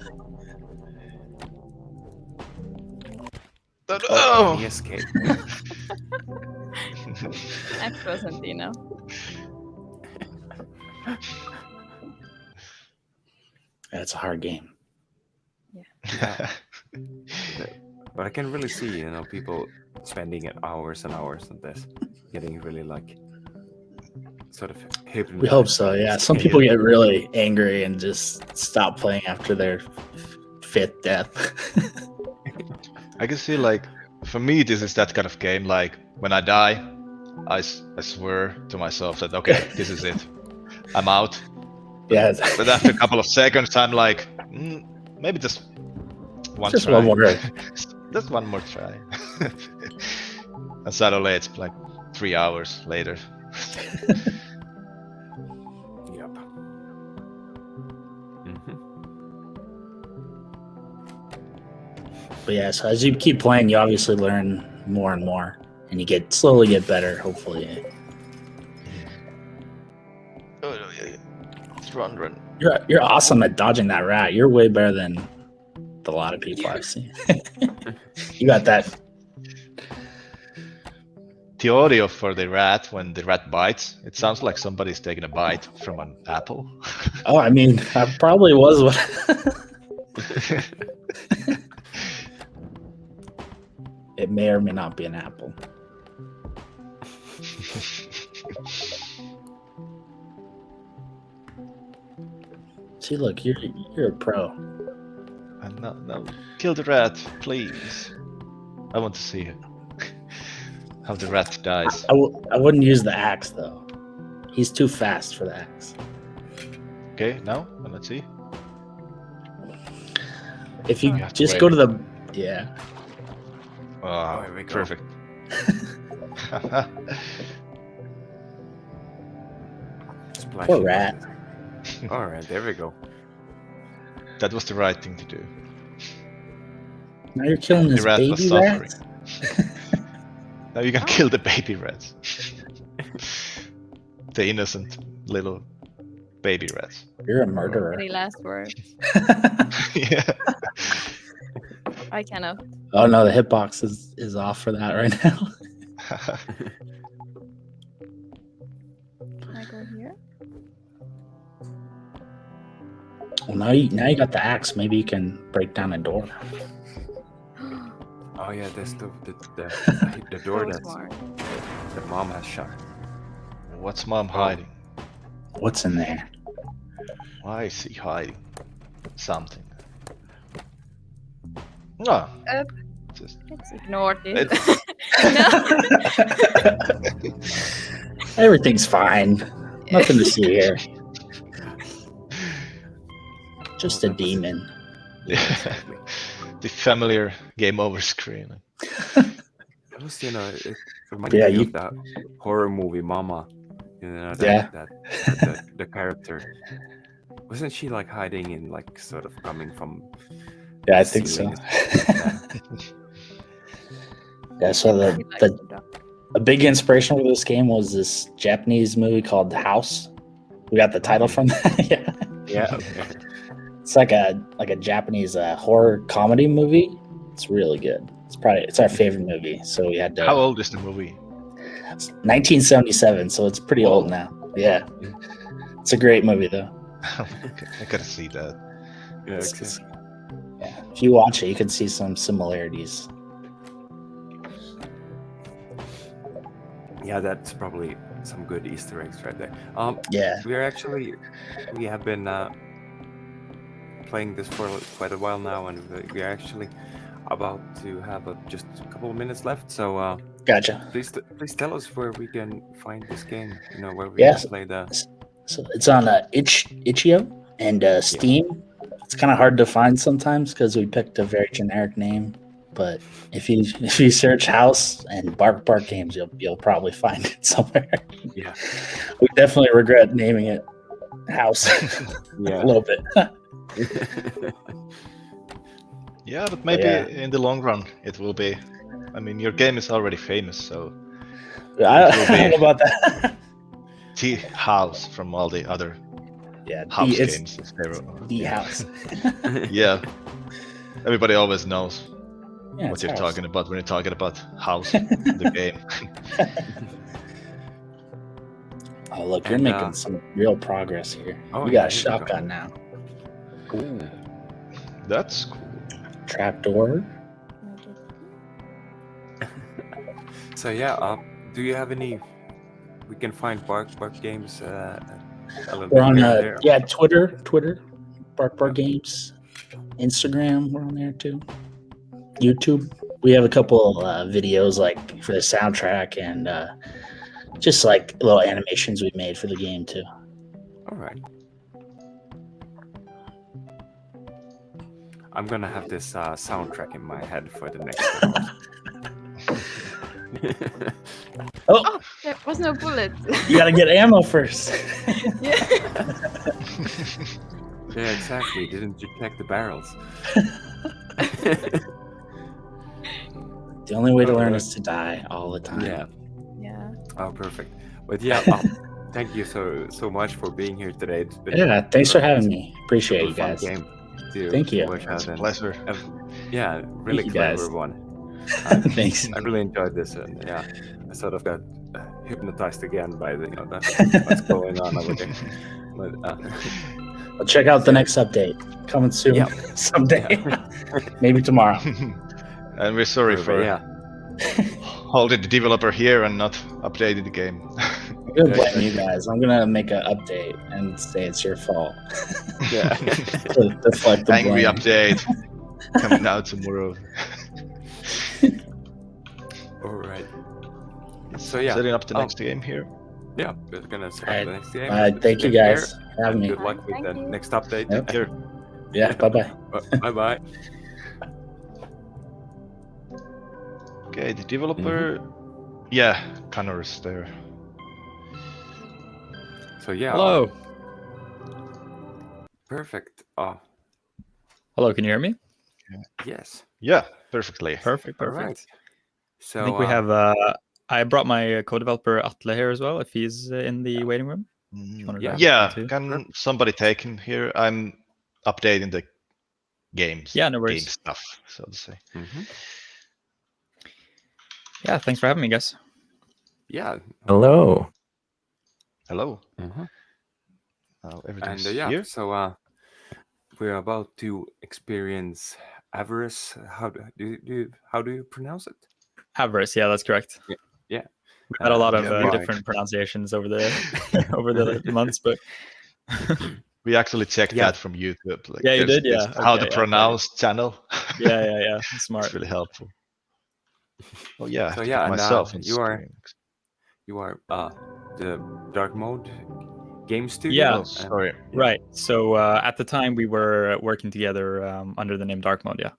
Oh, He escaped. Extra Santino. That's a hard game. Yeah. But I can really see, people spending hours and hours on this, getting really sort of hypnotized. We hope so, yeah. Some people get really angry and just stop playing after their fifth death. I can see, for me, this is that kind of game. Like, when I die, I swear to myself that, okay, this is it. I'm out. Yeah. But after a couple of seconds, I'm like, maybe just one Just try. one more. Just one more try. And suddenly it's like 3 hours later. Yep. Mm-hmm. But yeah, so as you keep playing, you obviously learn more and more, and you slowly get better, hopefully. Oh, yeah. Let's run. You're awesome at dodging that rat. You're way better than a lot of people I've seen. You got that. The audio for the rat, when the rat bites, it sounds like somebody's taking a bite from an apple. Oh, I mean, I probably was what. It may or may not be an apple. See, look, you're a pro. And no, kill the rat, please. I want to see how the rat dies. I wouldn't use the axe though. He's too fast for the axe. Okay, now let's see. If you have to just wait. go to the Oh, here we go. perfect. Splashing on rat. this. All right, there we go. That was the right thing to do. Now you're killing The this rat was baby suffering. rat. Now you can kill the baby rats. The innocent little baby rats. You're a murderer. Any last words? Yeah. I cannot. Oh no, the hitbox is off for that right now. Can I go here? Well, now you got the axe. Maybe you can break down a door. Oh yeah, that's the door So that smart. the mom has shut. What's mom hiding? What's in there? Why is he hiding? Something. No. Just Let's ignore this. Everything's fine. Nothing to see here. Just a demon. the familiar game over screen. It was, it reminded Yeah, me you- of that horror movie Mama. Yeah. The character. Wasn't she like hiding in like sort of coming from? Yeah, I the think so. ceiling? Yeah, so He likes the the dog. a big inspiration for this game was this Japanese movie called House. We got the title from that. Yeah. Yeah. Okay. It's like a Japanese horror comedy movie. It's really good. It's our favorite movie. So we had to. How old is the movie? 1977, so it's pretty Whoa. old now. Yeah. It's a great movie though. I gotta see that. Yeah, It's- exactly. Yeah. If you watch it, you can see some similarities. Yeah, that's probably some good Easter eggs right there. Yeah. We have been playing this for quite a while now, and we are actually about to have just a couple of minutes left. So Gotcha. please tell us where we can find this game. Where we Yes. can play the. So it's on itch.io and Steam. It's kind of hard to find sometimes because we picked a very generic name. But if you search House and Bark Games, you'll probably find it somewhere. Yeah. We definitely regret naming it House Yeah. a little bit. Yeah, but maybe Yeah. in the long run it will be. I mean, your game is already famous, so I don't know about that. T House from all the other Yeah, house it's games. If they were- the House. Yeah, everybody always knows Yeah, what it's you're House. talking about when you're talking about House, the game. Oh, look, you're And, making some real progress here. Oh, You yeah, got a here we go. shotgun now. Ooh. That's cool. Trapdoor. So yeah, do you have any? We can find Bark Games. A little We're bit on here and there. Twitter, Bark Games, Instagram. We're on there too. YouTube. We have a couple videos like for the soundtrack and just like little animations we made for the game too. All right. I'm gonna have this soundtrack in my head for the next one. Oh, there was no bullet. You gotta get ammo first. Yeah. Yeah, exactly. Didn't you check the barrels? The only way to learn Alright. is to die all the time. Yeah. Yeah. Oh, perfect. But yeah, thank you so much for being here today. It's been Yeah, thanks for having me. Appreciate super you fun guys. game to Thank you. watch It's out a and- pleasure. yeah, really you, clever guys. one. Thanks. I really enjoyed this, and yeah, I sort of got hypnotized again by the what's going on over there. But, Well, check out the next update coming soon. Yep. Someday. Maybe tomorrow. And we're sorry for yeah, holding the developer here and not updating the game. I'm gonna blame you guys. I'm gonna make an update and say it's your fault. yeah. to deflect the Angry blame. update coming out tomorrow. All right. So yeah, Setting up the next game here. yeah, we're gonna set up Alright. the next game. Thank you Take care, guys for having me. Good luck with Thank the you. next update. Yep. Here. Yeah, bye bye. Bye bye. Okay, the developer Yeah, Connor is there. So yeah. Hello. Perfect. Hello, can you hear me? Yes. Yeah, perfectly. Perfect, All perfect. right. So I think we have. I brought my co-developer Atle here as well. If he's in the waiting room. Yeah, can somebody take him here? I'm updating the games. Yeah, no worries. Game stuff, so to say. Yeah, thanks for having me, guys. Yeah. Hello. Hello. Everything's And here. so we're about to experience Avarice. How do you pronounce it? Avarice, yeah, that's correct. Yeah. We've had a lot of yeah, different pronunciations over the over the months, but we actually checked that from YouTube. Like, yeah, you did, there's yeah. how Okay, to yeah, pronounce channel. yeah. Smart. It's really helpful. Oh yeah, I So have to yeah, put and myself on you are screen. the DarkMode game studio. Yeah, Oh, sorry. Right. So at the time we were working together under the name DarkMode. Yeah.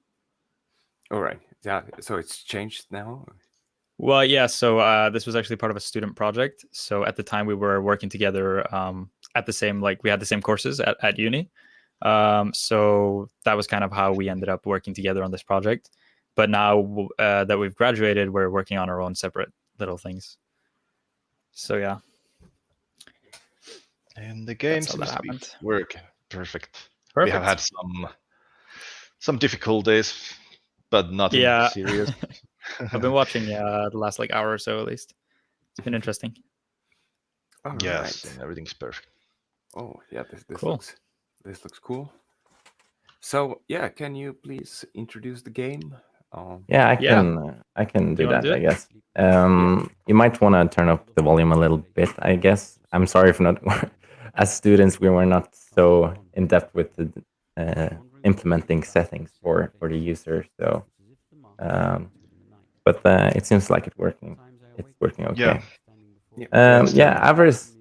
All right. Yeah. So it's changed now. Well, yeah. So this was actually part of a student project. So at the time we were working together at the same, like we had the same courses at uni. So that was kind of how we ended up working together on this project. But now that we've graduated, we're working on our own separate little things. So yeah. And the game seems to be working perfect. We have had some difficulties, but nothing serious. I've been watching the last like hour or so at least. It's been interesting. Yes, and everything's perfect. Oh yeah, this cool. looks cool. So yeah, can you please introduce the game? Yeah, I can do that. I guess. You might want to turn up the volume a little bit. I guess. I'm sorry for not. As students, we were not so in depth with the implementing settings for the user. So, but it seems like it's working. It's working okay. Yeah, Avarice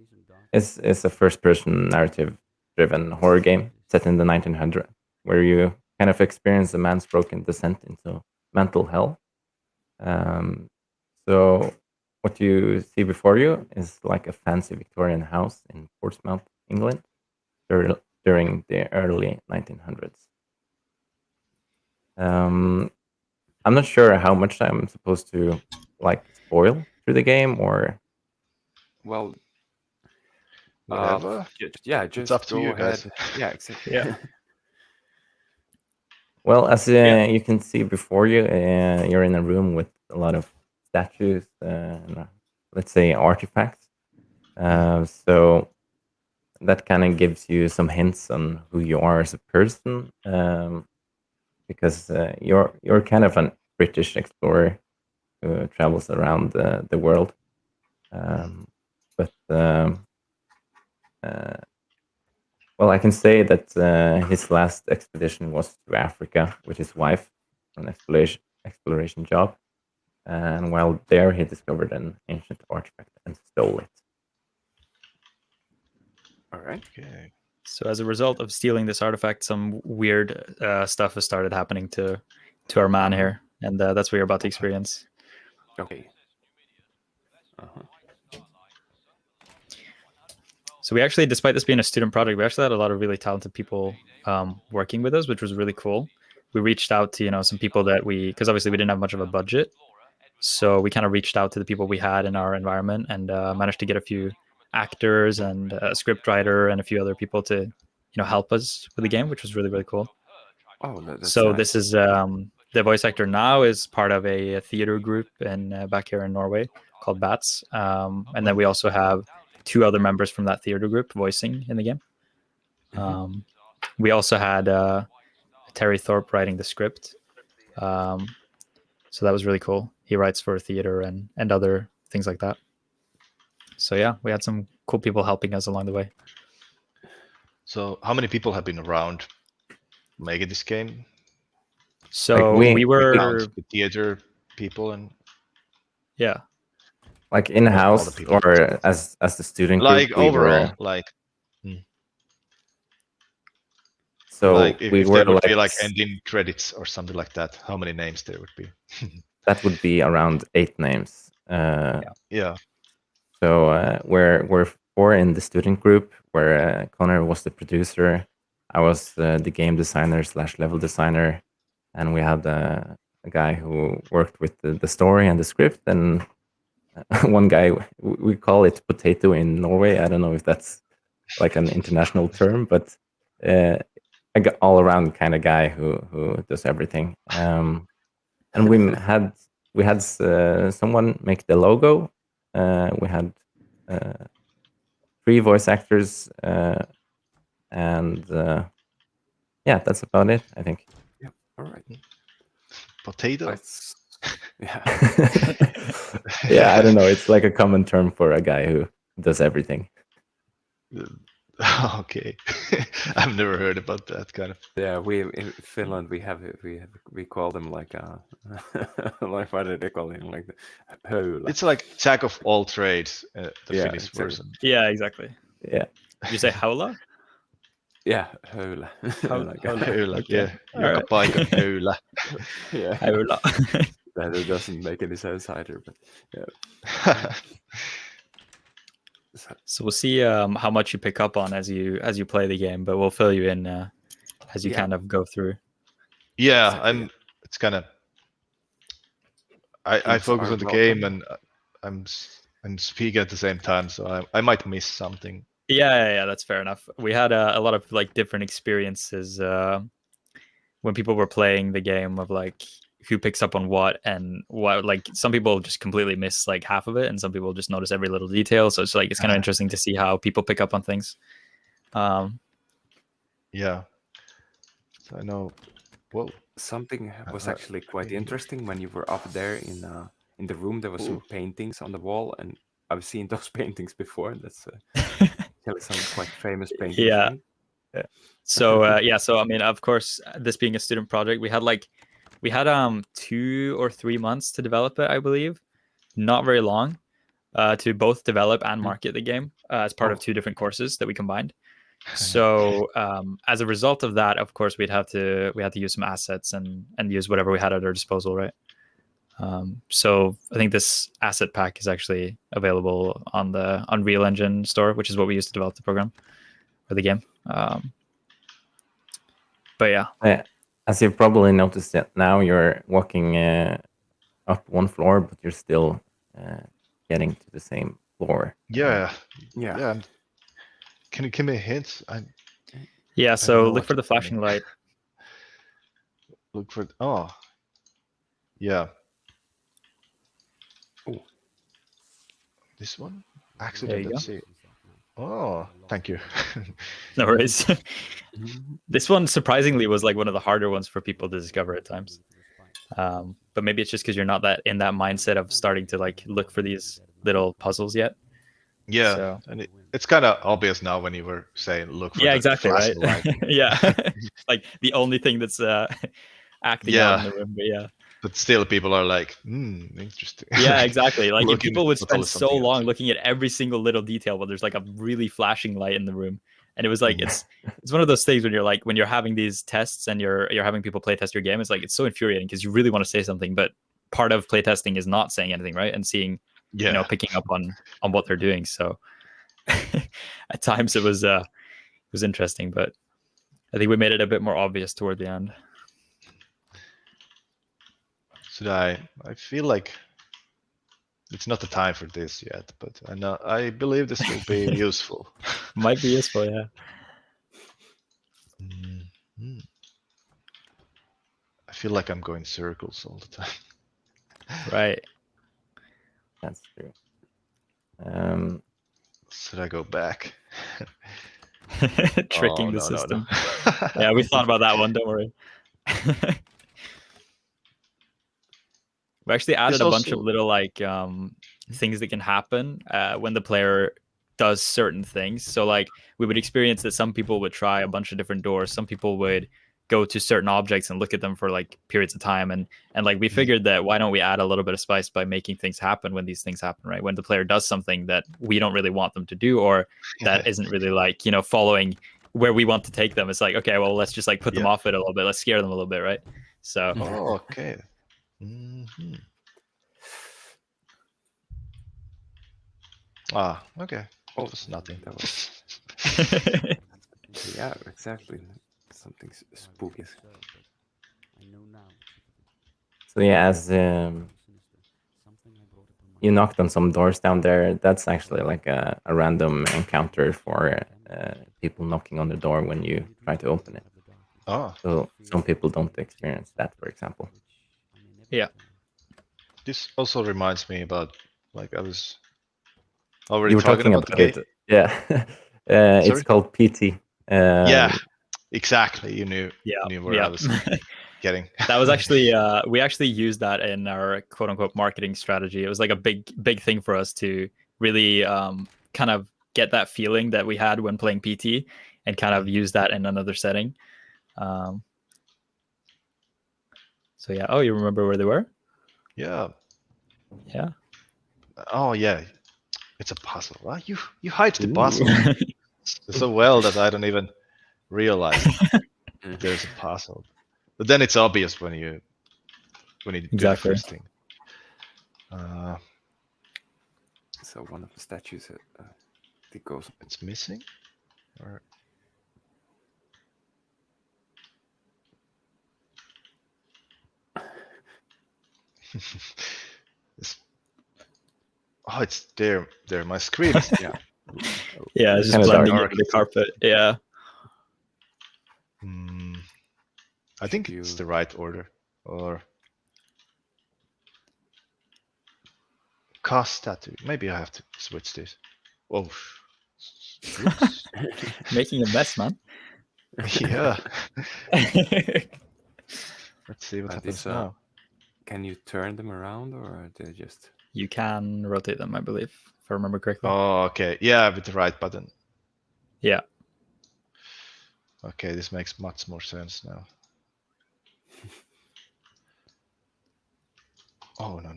is a first-person narrative-driven horror game set in the 1900s, where you kind of experience a man's broken descent into mental hell. So what you see before you is like a fancy Victorian house in Portsmouth, England, during the early 1900s. I'm not sure how much I'm supposed to like spoil through the game, or well, whatever. Just it's up to you ahead. guys. Yeah, exactly. Yeah. Well, as you can see before you, you're in a room with a lot of statues, and, let's say artifacts. So that kind of gives you some hints on who you are as a person, because you're kind of a British explorer who travels around the world. But well, I can say that his last expedition was to Africa with his wife on an exploration job. And while there, he discovered an ancient artifact and stole it. All right. Okay. So as a result of stealing this artifact, some weird stuff has started happening to our man here, and that's what you're about to experience. Okay. So we actually, despite this being a student project, we actually had a lot of really talented people working with us, which was really cool. We reached out to some people that because obviously we didn't have much of a budget, so we kind of reached out to the people we had in our environment and managed to get a few actors and a script writer and a few other people to help us with the game, which was really, really cool. Oh, that's so nice. This is the voice actor now is part of a theater group back here in Norway called Bats, and then we also have 2 other members from that theater group voicing in the game. We also had Terry Thorpe writing the script, so that was really cool. He writes for theater and other things like that. So yeah, we had some cool people helping us along the way. So how many people have been around making this game? So like we were the theater people and like in house or as the student group, like overall, like so like if we were there would like, be like ending credits or something like that, how many names there would be? That would be around 8 names. Yeah. So we're 4 in the student group, where Connor was the producer, I was the game designer / level designer, and we had a guy who worked with the story and the script, and one guy, we call it potato in Norway. I don't know if that's like an international term, but a all around kind of guy who does everything. And we had someone make the logo. We had 3 voice actors, and yeah, that's about it, I think. Yeah. All right. Potato. Yeah. Yeah, I don't know. It's like a common term for a guy who does everything. Okay. I've never heard about that kind of. Yeah, we in Finland we call them like like what do they call it, like the höylä. It's like jack of all trades, the Yeah, Finnish exactly. version. Yeah, exactly. Yeah. Did you say haula? Yeah, höylä. Höylä, Okay. yeah. All Joka right. paikan höylä. Yeah. Haula. That it doesn't make any sense either, but yeah. So we'll see how much you pick up on as you play the game, but we'll fill you in as you kind of go through. Yeah, Exactly. it's kind of. I Hints focus are on the welcome. game, and I'm speaking at the same time, so I might miss something. Yeah, that's fair enough. We had a lot of like different experiences when people were playing the game of like who picks up on what and what. Like some people just completely miss like half of it, and some people just notice every little detail. So it's like it's kind of interesting to see how people pick up on things. Yeah. So I know. Whoa. Something was actually quite interesting when you were up there in the room. There was some paintings on the wall, and I've seen those paintings before. That's actually some quite famous paintings. Yeah. Right? So so I mean, of course, this being a student project, we had 2 or 3 months to develop it, I believe. Not very long to both develop and market the game as part of 2 different courses that we combined. So as a result of that, of course, we had to use some assets and use whatever we had at our disposal, right? So I think this asset pack is actually available on the Unreal Engine store, which is what we use to develop the program or the game. But yeah, as you've probably noticed that now you're walking up 1 floor, but you're still getting to the same floor. Yeah. Yeah. Can you give me hints? Yeah. So know look what's for the happening. flashing light. Look for. Oh. Yeah. Oh. This one. There Accident you at go. sea. Oh, thank you. No worries. This one surprisingly was like one of the harder ones for people to discover at times. But maybe it's just because you're not in that mindset of starting to like look for these little puzzles yet. Yeah, So. and it's kind of obvious now when you were saying look for the exactly, right? flashing light. Yeah, like the only thing that's acting out in the room. But yeah, but still people are like, interesting. Yeah, exactly. Like if looking people would totally spend so something long else. looking at every single little detail, but there's like a really flashing light in the room, and it was like it's one of those things when you're having these tests and you're having people play test your game. It's like it's so infuriating because you really want to say something, but part of playtesting is not saying anything, right? And seeing, picking up on what they're doing. So at times it was interesting, but I think we made it a bit more obvious toward the end. Should I feel like it's not the time for this yet, but I believe this will be useful. Might be useful, yeah. I feel like I'm going circles all the time. Right. That's true. Should I go back? Tricking the system. Yeah, we thought about that one. Don't worry. We actually added a bunch of little like things that can happen when the player does certain things. So like we would experience that some people would try a bunch of different doors. Some people would go to certain objects and look at them for like periods of time. And like we figured that why don't we add a little bit of spice by making things happen when these things happen, right? When the player does something that we don't really want them to do, or that isn't really like, following where we want to take them. It's like, okay, well, let's just like put them off it a little bit. Let's scare them a little bit, right? So. Oh, okay. Ah, okay. Oh, It was nothing. that was yeah, exactly. Something spooky. So yeah, as you knocked on some doors down there, that's actually like a random encounter for people knocking on the door when you try to open it. Oh, So some people don't experience that, for example. Yeah. this also reminds me about, like, I was already You were talking talking about the about game. it. Yeah. It's Sorry? called PT. Yeah, exactly. You knew where I Yeah. was getting. That was actually we actually used that in our quote unquote marketing strategy. It was like a big thing for us to really kind of get that feeling that we had when playing PT and kind of use that in another setting. So yeah. Oh, you remember where they were? Yeah. Yeah. Oh yeah. It's a puzzle. Well, you hide the Ooh. puzzle so well that I don't even realize that there's a puzzle. But then it's obvious when you do the Exactly. first thing. So one of the statues it goes. It's missing, or oh, it's there. There, my screen is Yeah. Yeah, it's just Kinda blending dark. into the carpet. Yeah. I think it's the right order. Or cast statue. Maybe I have to switch this. Oh, oops. Making a mess, man. Yeah. Let's see what happens now. Can you turn them around, or are they just? You can rotate them, I believe, if I remember correctly. Oh, okay. Yeah, with the right button. Yeah. Okay, this makes much more sense now. Oh, no.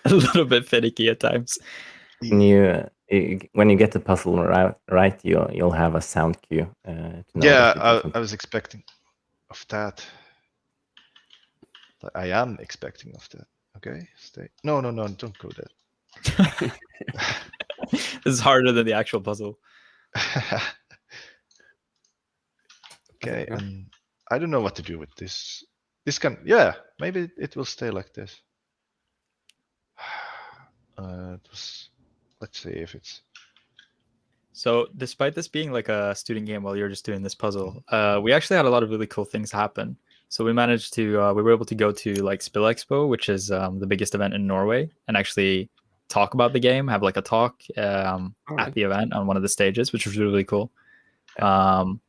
A little bit finicky at times. When you get the puzzle right, you'll have a sound cue. To know Yeah, that I was expecting of that. I am expecting of that. Okay, stay. No, don't go there. This is harder than the actual puzzle. Okay, and I don't know what to do with this. This can, yeah, maybe it will stay like this. Let's see if it's. So, despite this being like a student game while you're just doing this puzzle, we actually had a lot of really cool things happen. So we managed to, we were able to go to like Spill Expo, which is the biggest event in Norway, and actually talk about the game, have like a talk at the event on one of the stages, which was really, really cool. And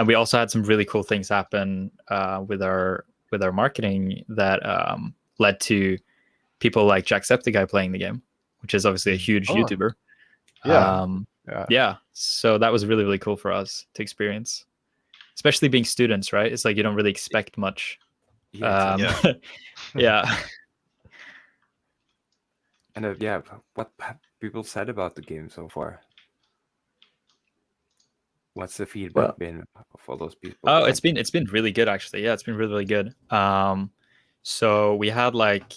we also had some really cool things happen with our marketing that led to people like Jacksepticeye playing the game, which is obviously a huge YouTuber. Yeah. So that was really, really cool for us to experience, especially being students, right? It's like you don't really expect much. Yeah. And yeah, what have people said about the game so far? What's the feedback been for those people? Oh, it's been really good actually. Yeah, it's been really, really good. So we had like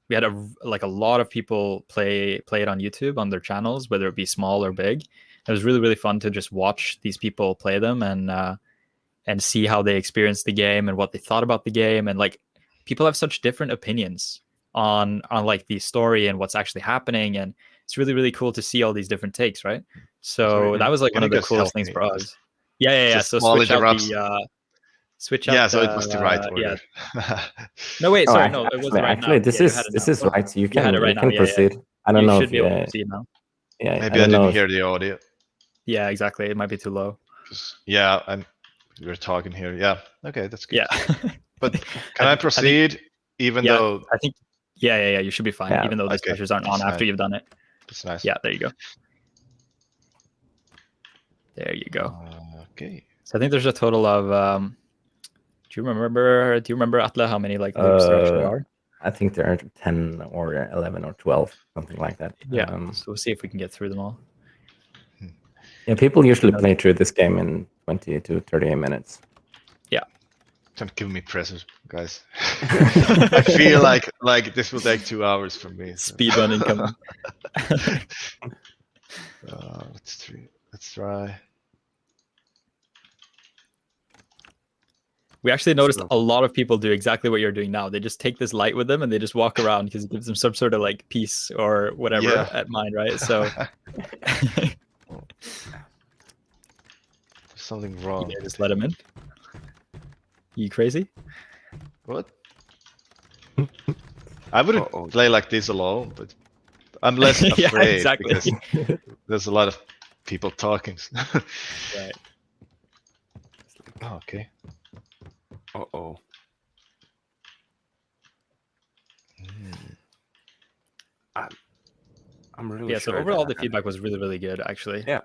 we had a lot of people play it on YouTube on their channels, whether it be small or big. It was really, really fun to just watch these people play them and see how they experienced the game and what they thought about the game. And like people have such different opinions on like the story and what's actually happening, and it's really, really cool to see all these different takes, right? So that was like one of the coolest things for us. Yeah. So switch out the switch out. Yeah, so it was the right order. No, wait, sorry, no, it was right actually, now. this is right. So you can proceed. Yeah. I don't know should if be able to proceed now. Yeah, maybe I didn't hear the audio. Yeah, exactly. It might be too low. Yeah, we're talking here. Yeah, okay, that's good. Yeah. But can I proceed even though? I think. Yeah. You should be fine, even though the statues aren't on after you've done it. That's nice. Yeah, there you go. There you go. Okay. So I think there's a total of. Do you remember Atle how many like loops there actually are? I think there are 10 or 11 or 12, something like that. Yeah. So we'll see if we can get through them all. Yeah, people usually play through this game in 20 to 30 minutes. Yeah. Don't give me pressure, guys. I feel like this will take 2 hours for me. So. Speedrun incoming. Let's try. We actually noticed a lot of people do exactly what you're doing now. They just take this light with them and they just walk around because it gives them some sort of like peace or whatever at mind, right? So there's something wrong. You just let them in. You crazy? What? I wouldn't play like this alone, but I'm less afraid because there's a lot of people talking. Right. Oh, okay. Uh-oh. I'm really so sure overall the feedback was really, really good, actually. Yeah.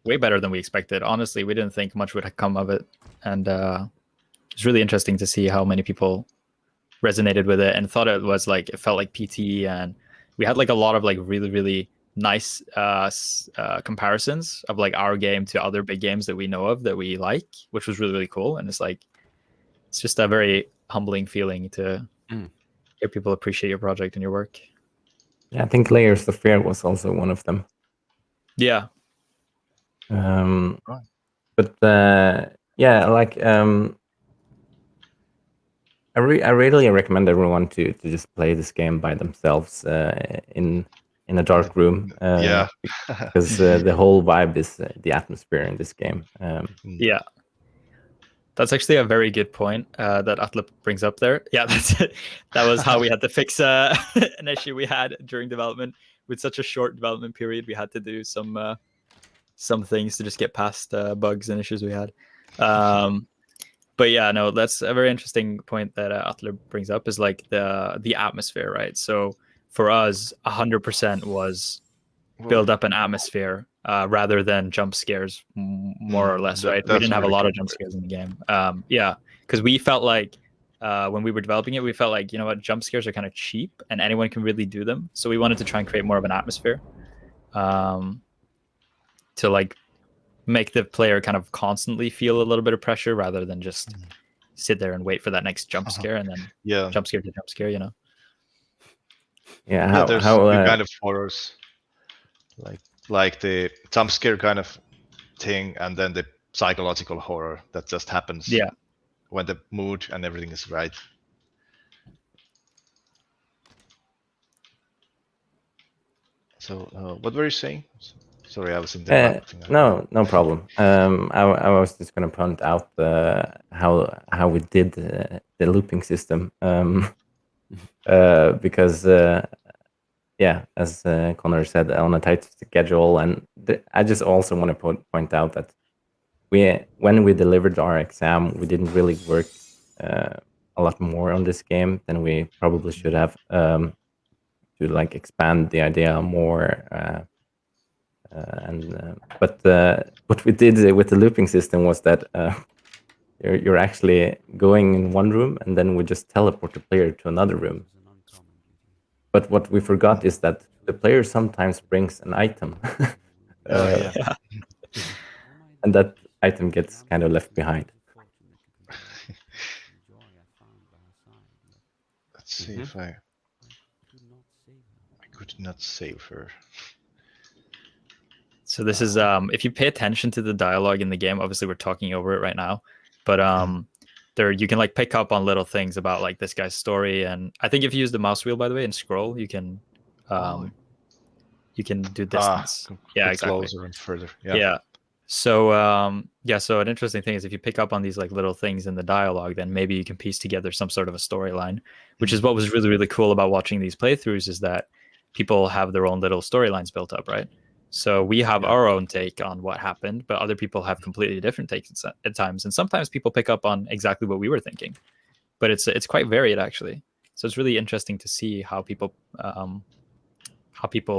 Way better than we expected. Honestly, we didn't think much would come of it. And it's really interesting to see how many people resonated with it and thought it was like, it felt like PT. And we had like a lot of like really, really nice comparisons of like our game to other big games that we know of that we like, which was really, really cool. And it's like, it's just a very humbling feeling to hear people appreciate your project and your work. Yeah, I think Layers of Fear was also one of them. Yeah. But yeah, like I really recommend everyone to just play this game by themselves in a dark room. Yeah, because the whole vibe is the atmosphere in this game. Yeah. That's actually a very good point that Atle brings up there. Yeah, that's it. That was how we had to fix an issue we had during development. With such a short development period, we had to do some things to just get past bugs and issues we had. But yeah, no, that's a very interesting point that Atle brings up, is like the atmosphere, right? So for us, 100% was build up an atmosphere rather than jump scares, more or less, right? We didn't have a lot of jump scares in the game. Yeah, because we felt like when we were developing it, we felt like, you know what, jump scares are kind of cheap and anyone can really do them. So we wanted to try and create more of an atmosphere to like make the player kind of constantly feel a little bit of pressure rather than just sit there and wait for that next jump scare and then jump scare to jump scare, you know? Yeah, there's how two kind of horrors, like the jump scare kind of thing, and then the psychological horror that just happens. Yeah. When the mood and everything is right. So, what were you saying? Sorry, I was interrupting. No problem. I was just going to point out how we did the looping system, because yeah, as Connor said, on a tight schedule, and I just also want to point out that when we delivered our exam, we didn't really work a lot more on this game than we probably should have, to like expand the idea more. But what we did with the looping system was that you're actually going in one room and then we just teleport the player to another room. But what we forgot is that the player sometimes brings an item. And that item gets kind of left behind. Let's see if I could not save her. So this is if you pay attention to the dialogue in the game, obviously we're talking over it right now, but there you can like pick up on little things about like this guy's story, and I think if you use the mouse wheel, by the way, and scroll, you can do distance. Yeah, exactly. Closer and further. Yeah. So so an interesting thing is if you pick up on these like little things in the dialogue, then maybe you can piece together some sort of a storyline, which is what was really, really cool about watching these playthroughs, is that people have their own little storylines built up, right? So we have our own take on what happened, but other people have completely different takes at times. And sometimes people pick up on exactly what we were thinking, but it's quite varied actually. So it's really interesting to see how people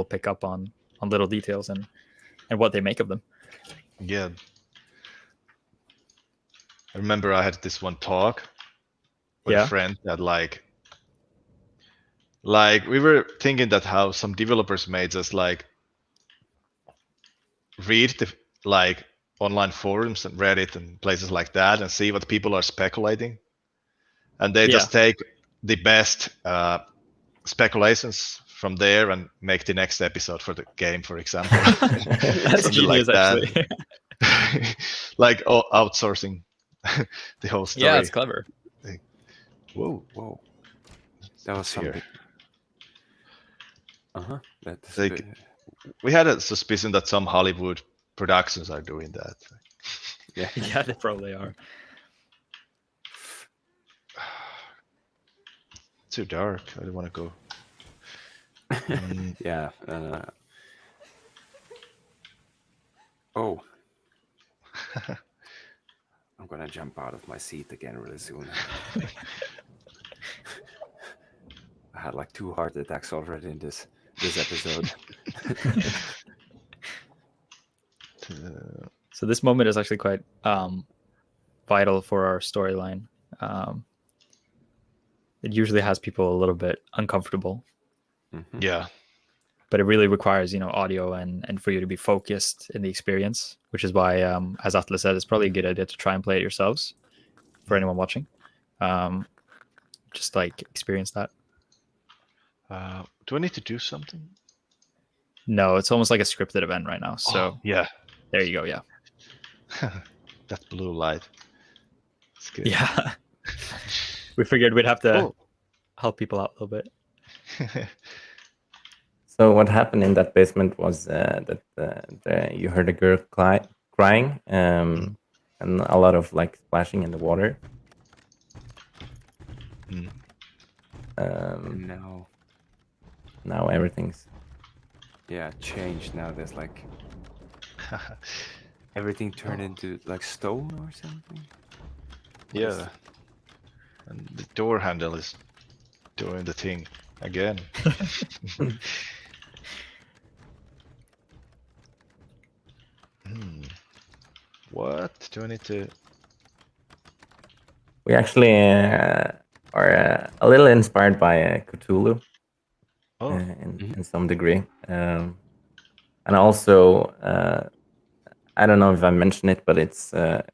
pick up on little details and what they make of them. Yeah. I remember I had this one talk with a friend that like we were thinking that how some developers may just like read the online forums and Reddit and places like that and see what people are speculating, and they just take the best speculations from there and make the next episode for the game, for example. That's Something genius, like that. actually. Like outsourcing the whole story. Yeah, it's clever. Whoa. That was here. something. That's Like, we had a suspicion that some Hollywood productions are doing that. Yeah. Yeah, they probably are. Too dark. I don't want to go. Yeah. Oh. I'm gonna jump out of my seat again really soon. I had like 2 heart attacks already in this episode. So this moment is actually quite vital for our storyline. It usually has people a little bit uncomfortable. Yeah. But it really requires, audio and for you to be focused in the experience, which is why, as Atlas said, it's probably a good idea to try and play it yourselves for anyone watching. Just like experience that. Do I need to do something? No, it's almost like a scripted event right now. So yeah, there you go. Yeah. That blue light. It's good. Yeah. We figured we'd have to help people out a little bit. So what happened in that basement was that you heard a girl crying, and a lot of like splashing in the water. Now everything's changed. Now there's like everything turned into like stone or something. Yeah. And the door handle is doing the thing again. What do I need to? We actually are a little inspired by Cthulhu in some degree, and also I don't know if I mentioned it, but it's a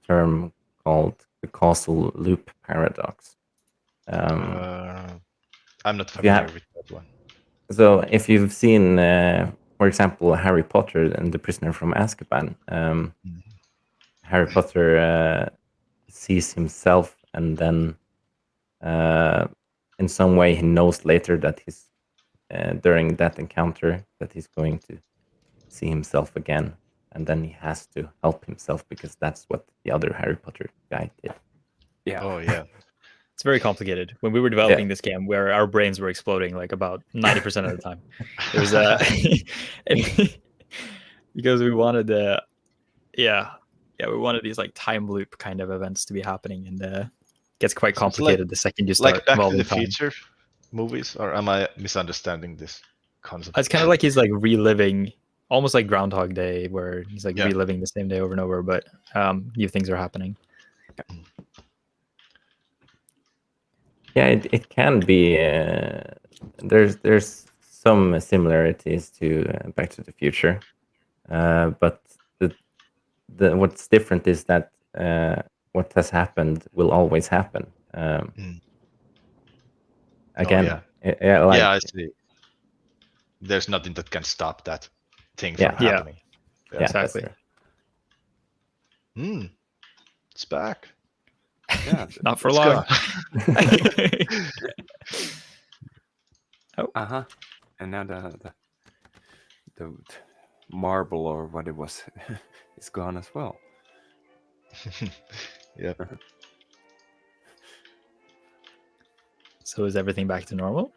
term called the causal loop paradox. I'm not familiar with that one. So if you've seen, for example, Harry Potter and the Prisoner from Azkaban, Harry Potter sees himself, and then in some way he knows later that he's during that encounter that he's going to see himself again, and then he has to help himself because that's what the other Harry Potter guy did. Yeah. Oh yeah. It's very complicated. When we were developing this game, where our brains were exploding like about 90% of the time, it was because we wanted we wanted these like time loop kind of events to be happening, and it gets quite complicated the second you start like Back to involving the time. Future movies, or am I misunderstanding this concept? It's kind of like he's like reliving, almost like Groundhog Day, where he's like reliving the same day over and over, but new things are happening. Yeah, it can be. There's some similarities to Back to the Future, but the what's different is that what has happened will always happen. Again, I see. There's nothing that can stop that thing from happening. Yeah, exactly. It's back. Yeah, not for long. And now the marble or what it was is gone as well. Yeah. So is everything back to normal?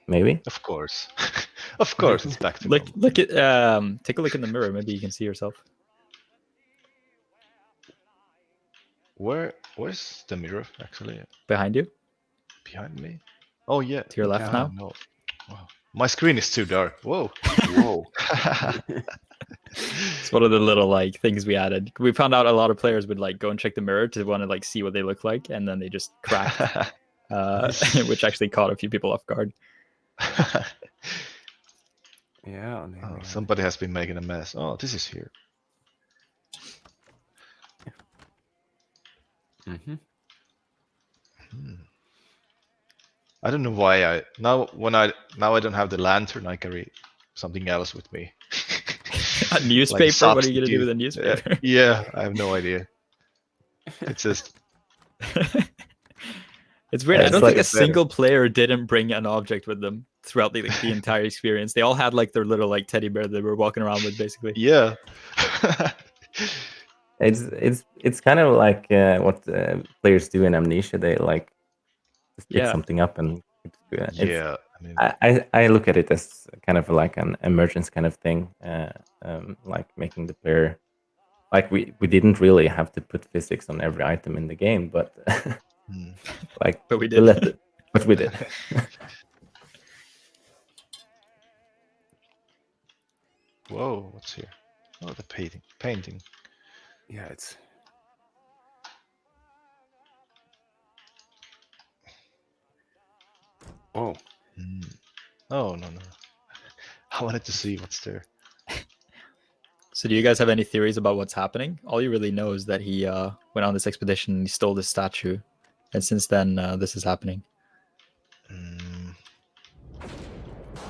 Maybe. Of course. Of course, it's back to normal. Look at take a look in the mirror. Maybe you can see yourself. Where's the mirror actually? Behind you. Behind me? Oh yeah. To your left now. No. Wow. My screen is too dark. Whoa. It's one of the little like things we added. We found out a lot of players would like go and check the mirror to want to like see what they look like, and then they just cracked, which actually caught a few people off guard. Yeah. Somebody has been making a mess. Oh, this is here. Mm-hmm. I don't know why I now don't have the lantern. I carry something else with me. A newspaper? What are you gonna do with a newspaper? Yeah, I have no idea. It's just It's weird. I It's don't like think a a single player didn't bring an object with them throughout the entire experience. They all had like their little like teddy bear that they were walking around with, basically. yeah. It's kind of like what players do in Amnesia. They like just pick Yeah. something up and it's Yeah, I mean, I look at it as kind of like an emergence kind of thing, like making the player like we didn't really have to put physics on every item in the game, but like But we did. But we did. whoa, what's here? Oh, the painting. Yeah, it's. Oh. Oh no. I wanted to see what's there. So do you guys have any theories about what's happening? All you really know is that he went on this expedition and he stole this statue. And since then, this is happening.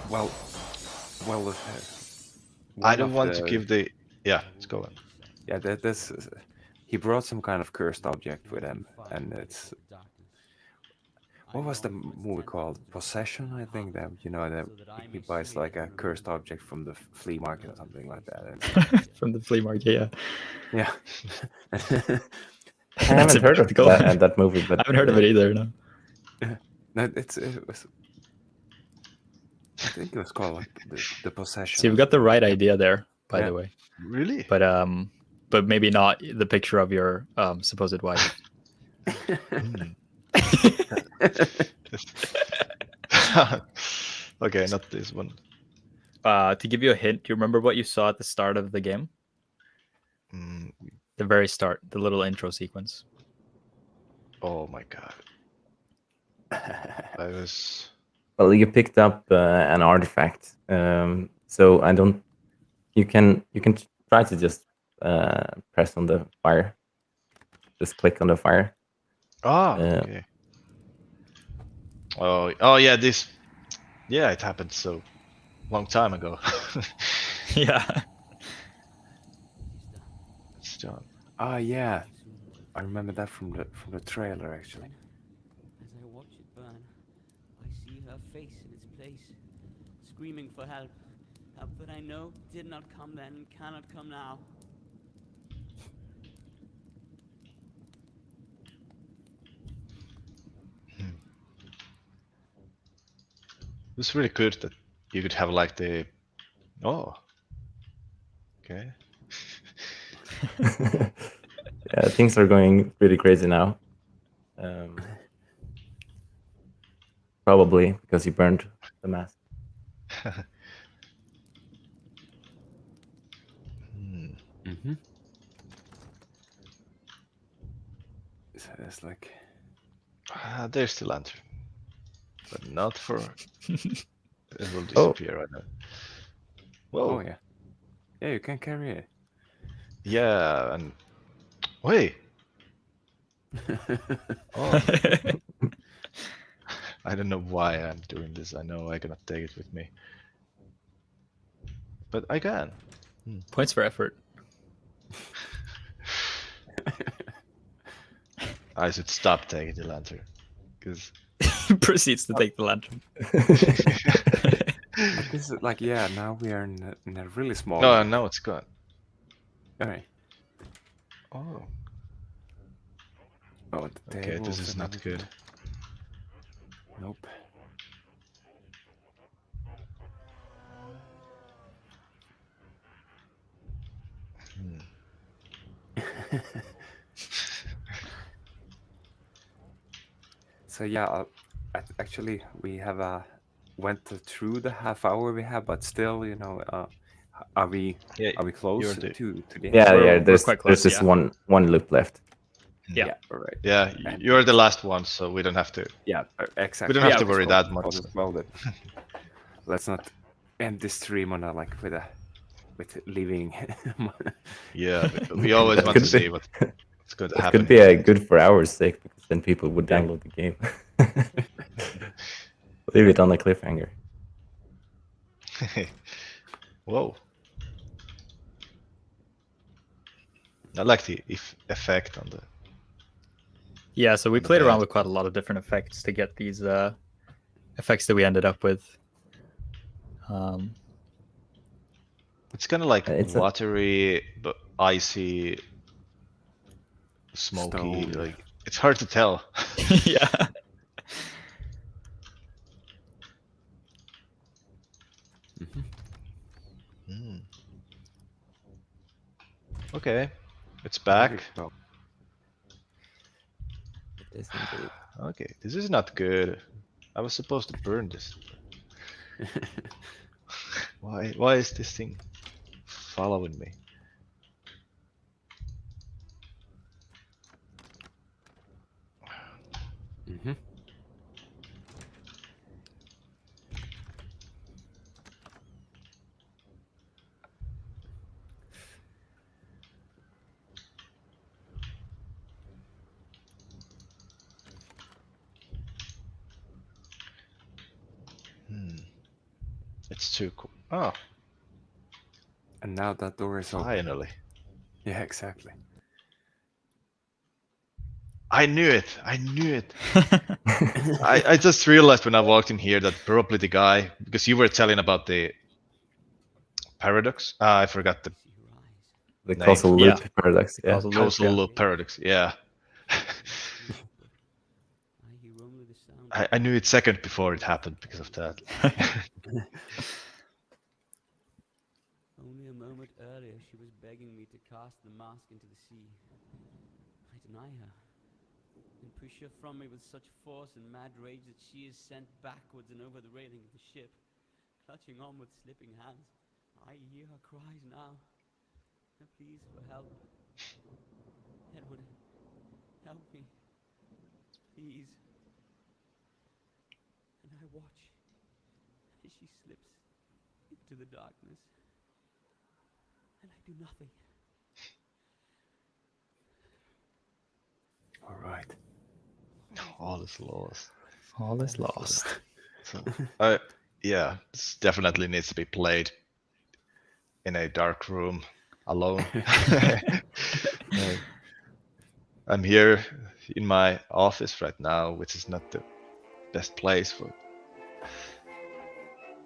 Well, I don't want to give the... Yeah, let's go on. Yeah, this he brought some kind of cursed object with him, and it's... What was the movie called? Possession, I think. That that he buys like a cursed object from the flea market or something like that. From the flea market, yeah. Yeah. I haven't heard of that movie, but I haven't heard of it either. No. No, it was. I think it was called like the Possession. See, we got the right idea there, by the way. Really? But maybe not the picture of your supposed wife. Okay, not this one. To give you a hint, do you remember what you saw at the start of the game? The very start, the little intro sequence. Oh my god. I was... Well, you picked up an artifact, so I don't. You can try to just press on the fire. Just click on the fire. Okay. Oh yeah, this. Yeah, it happened so long time ago. Yeah. It's done. Yeah, I remember that from the trailer actually. As I watch it burn, I see her face in its place, screaming for help. Help that I know did not come then and cannot come now. It was really good that you could have like the... Oh. Okay. Yeah, things are going pretty crazy now. Probably because you burned the mask. Mm-hmm. So it's like... There's the lantern. But not for... It will disappear right now. Whoa. Oh yeah. Yeah, you can carry it. Yeah, and... Wait! Oh. I don't know why I'm doing this. I know I cannot take it with me. But I can. Points for effort. I should stop taking the lantern. Because... Proceeds to take the lantern. But this is like, yeah, now we are in a really small... No, now it's gone. Alright. Oh. Oh, the Okay, this is and not everything. good. Nope. So yeah, actually we have went through the half hour we have, but still, are we close to the end? Yeah. There's quite close, just yeah. one loop left. Yeah. All right. Yeah, you're the last one, so we don't have to. Yeah, exactly. We don't have to worry that much. Well, then, let's not end this stream on with leaving. Yeah, because we always want to see what it's going to It happen could be here a next. good for our sake because then people would Yeah. download the game. Leave it on a cliffhanger. Whoa. I like the effect on the. Yeah, so we on the played around bed. with quite a lot of different effects to get these effects that we ended up with. It's kind of like It's a- watery, but icy, smoky. Stone. Like it's hard to tell. Yeah. Mm. Okay, it's There we back. go. It is indeed. Okay, this is not good. I was supposed to burn this. Why is this thing following me? Mhm. It's too cool. Oh, And now that door is open. finally. Yeah, exactly. I knew it. I knew it. I just realized when I walked in here that probably the guy, because you were telling about the paradox. I forgot the The name. causal loop Yeah. paradox. Yeah. Causal loop, Causal yeah. loop paradox. Yeah. I knew it second before it happened because of that. Only a moment earlier, she was begging me to cast the mask into the sea. I deny her, and push her from me with such force and mad rage that she is sent backwards and over the railing of the ship, clutching on with slipping hands. I hear her cries now. Her pleas for help. Edward, help me, please. And I watch as she slips into the darkness, and I do nothing. All right. All is lost. All is lost. So, yeah, this definitely needs to be played in a dark room alone. I'm here in my office right now, which is not the best place for.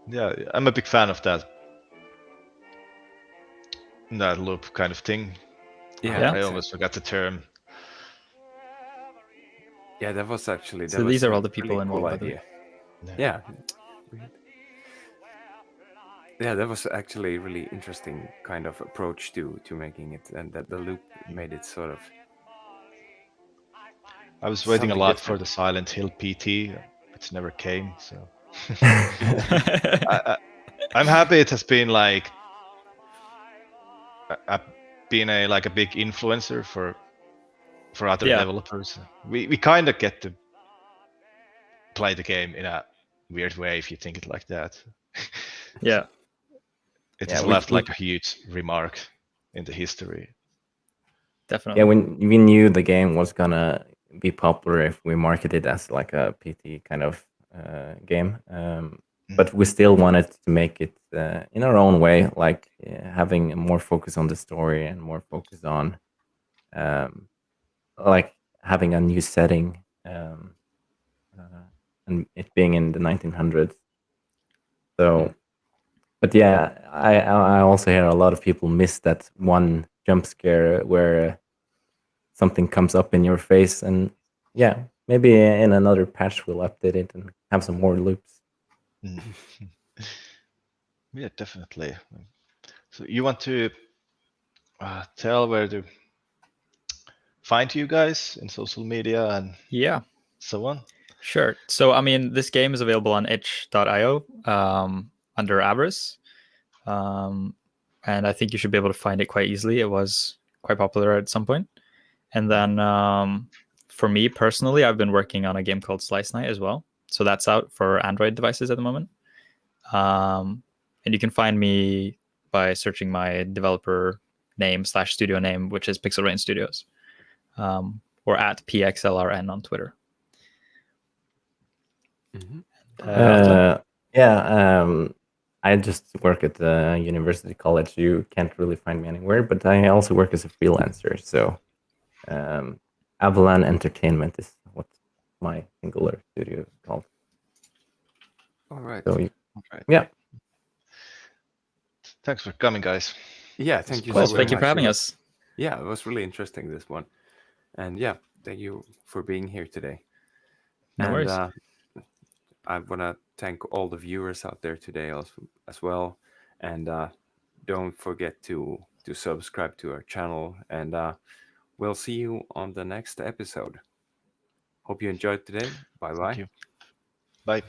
Yeah, I'm a big fan of that loop kind of thing. Yeah. I almost forgot the term. Yeah, that was actually. So these are all the people really involved, cool by the way. idea. Yeah. Yeah, that was actually a really interesting kind of approach to making it, and that the loop made it sort of. I was waiting a something lot for different. the Silent Hill PT, which never came. So I'm happy it has been like been a big influencer for other developers. We kind of get to play the game in a weird way if you think it like that. Yeah. It has left like a huge remark in the history. Definitely. Yeah, when we knew the game was gonna be popular if we marketed it as like a PT kind of game, but we still wanted to make it in our own way, like having more focus on the story and more focus on like having a new setting and it being in the 1900s. So, but yeah, I also hear a lot of people miss that one jump scare where something comes up in your face, and yeah, maybe in another patch we'll update it and have some more loops. Yeah, definitely. So you want to tell where to find you guys in social media and so on? Sure. So, I mean, this game is available on itch.io under Avarice. And I think you should be able to find it quite easily. It was quite popular at some point. And then for me personally, I've been working on a game called Slice Night as well. So that's out for Android devices at the moment. And you can find me by searching my developer name /studio name, which is Pixel Rain Studios. or at PXLRN on Twitter. I just work at the university college. You can't really find me anywhere, but I also work as a freelancer. So Avalon Entertainment is what my singular studio is called. All right. So right. Yeah. Thanks for coming, guys. Yeah, thank you Cool. so very Thank you much. for having It us. was- Yeah, it was really interesting, this one. And yeah, thank you for being here today. No and worries. I want to thank all the viewers out there today as well. And don't forget to subscribe to our channel. And we'll see you on the next episode. Hope you enjoyed today. Bye-bye. Thank you. Bye.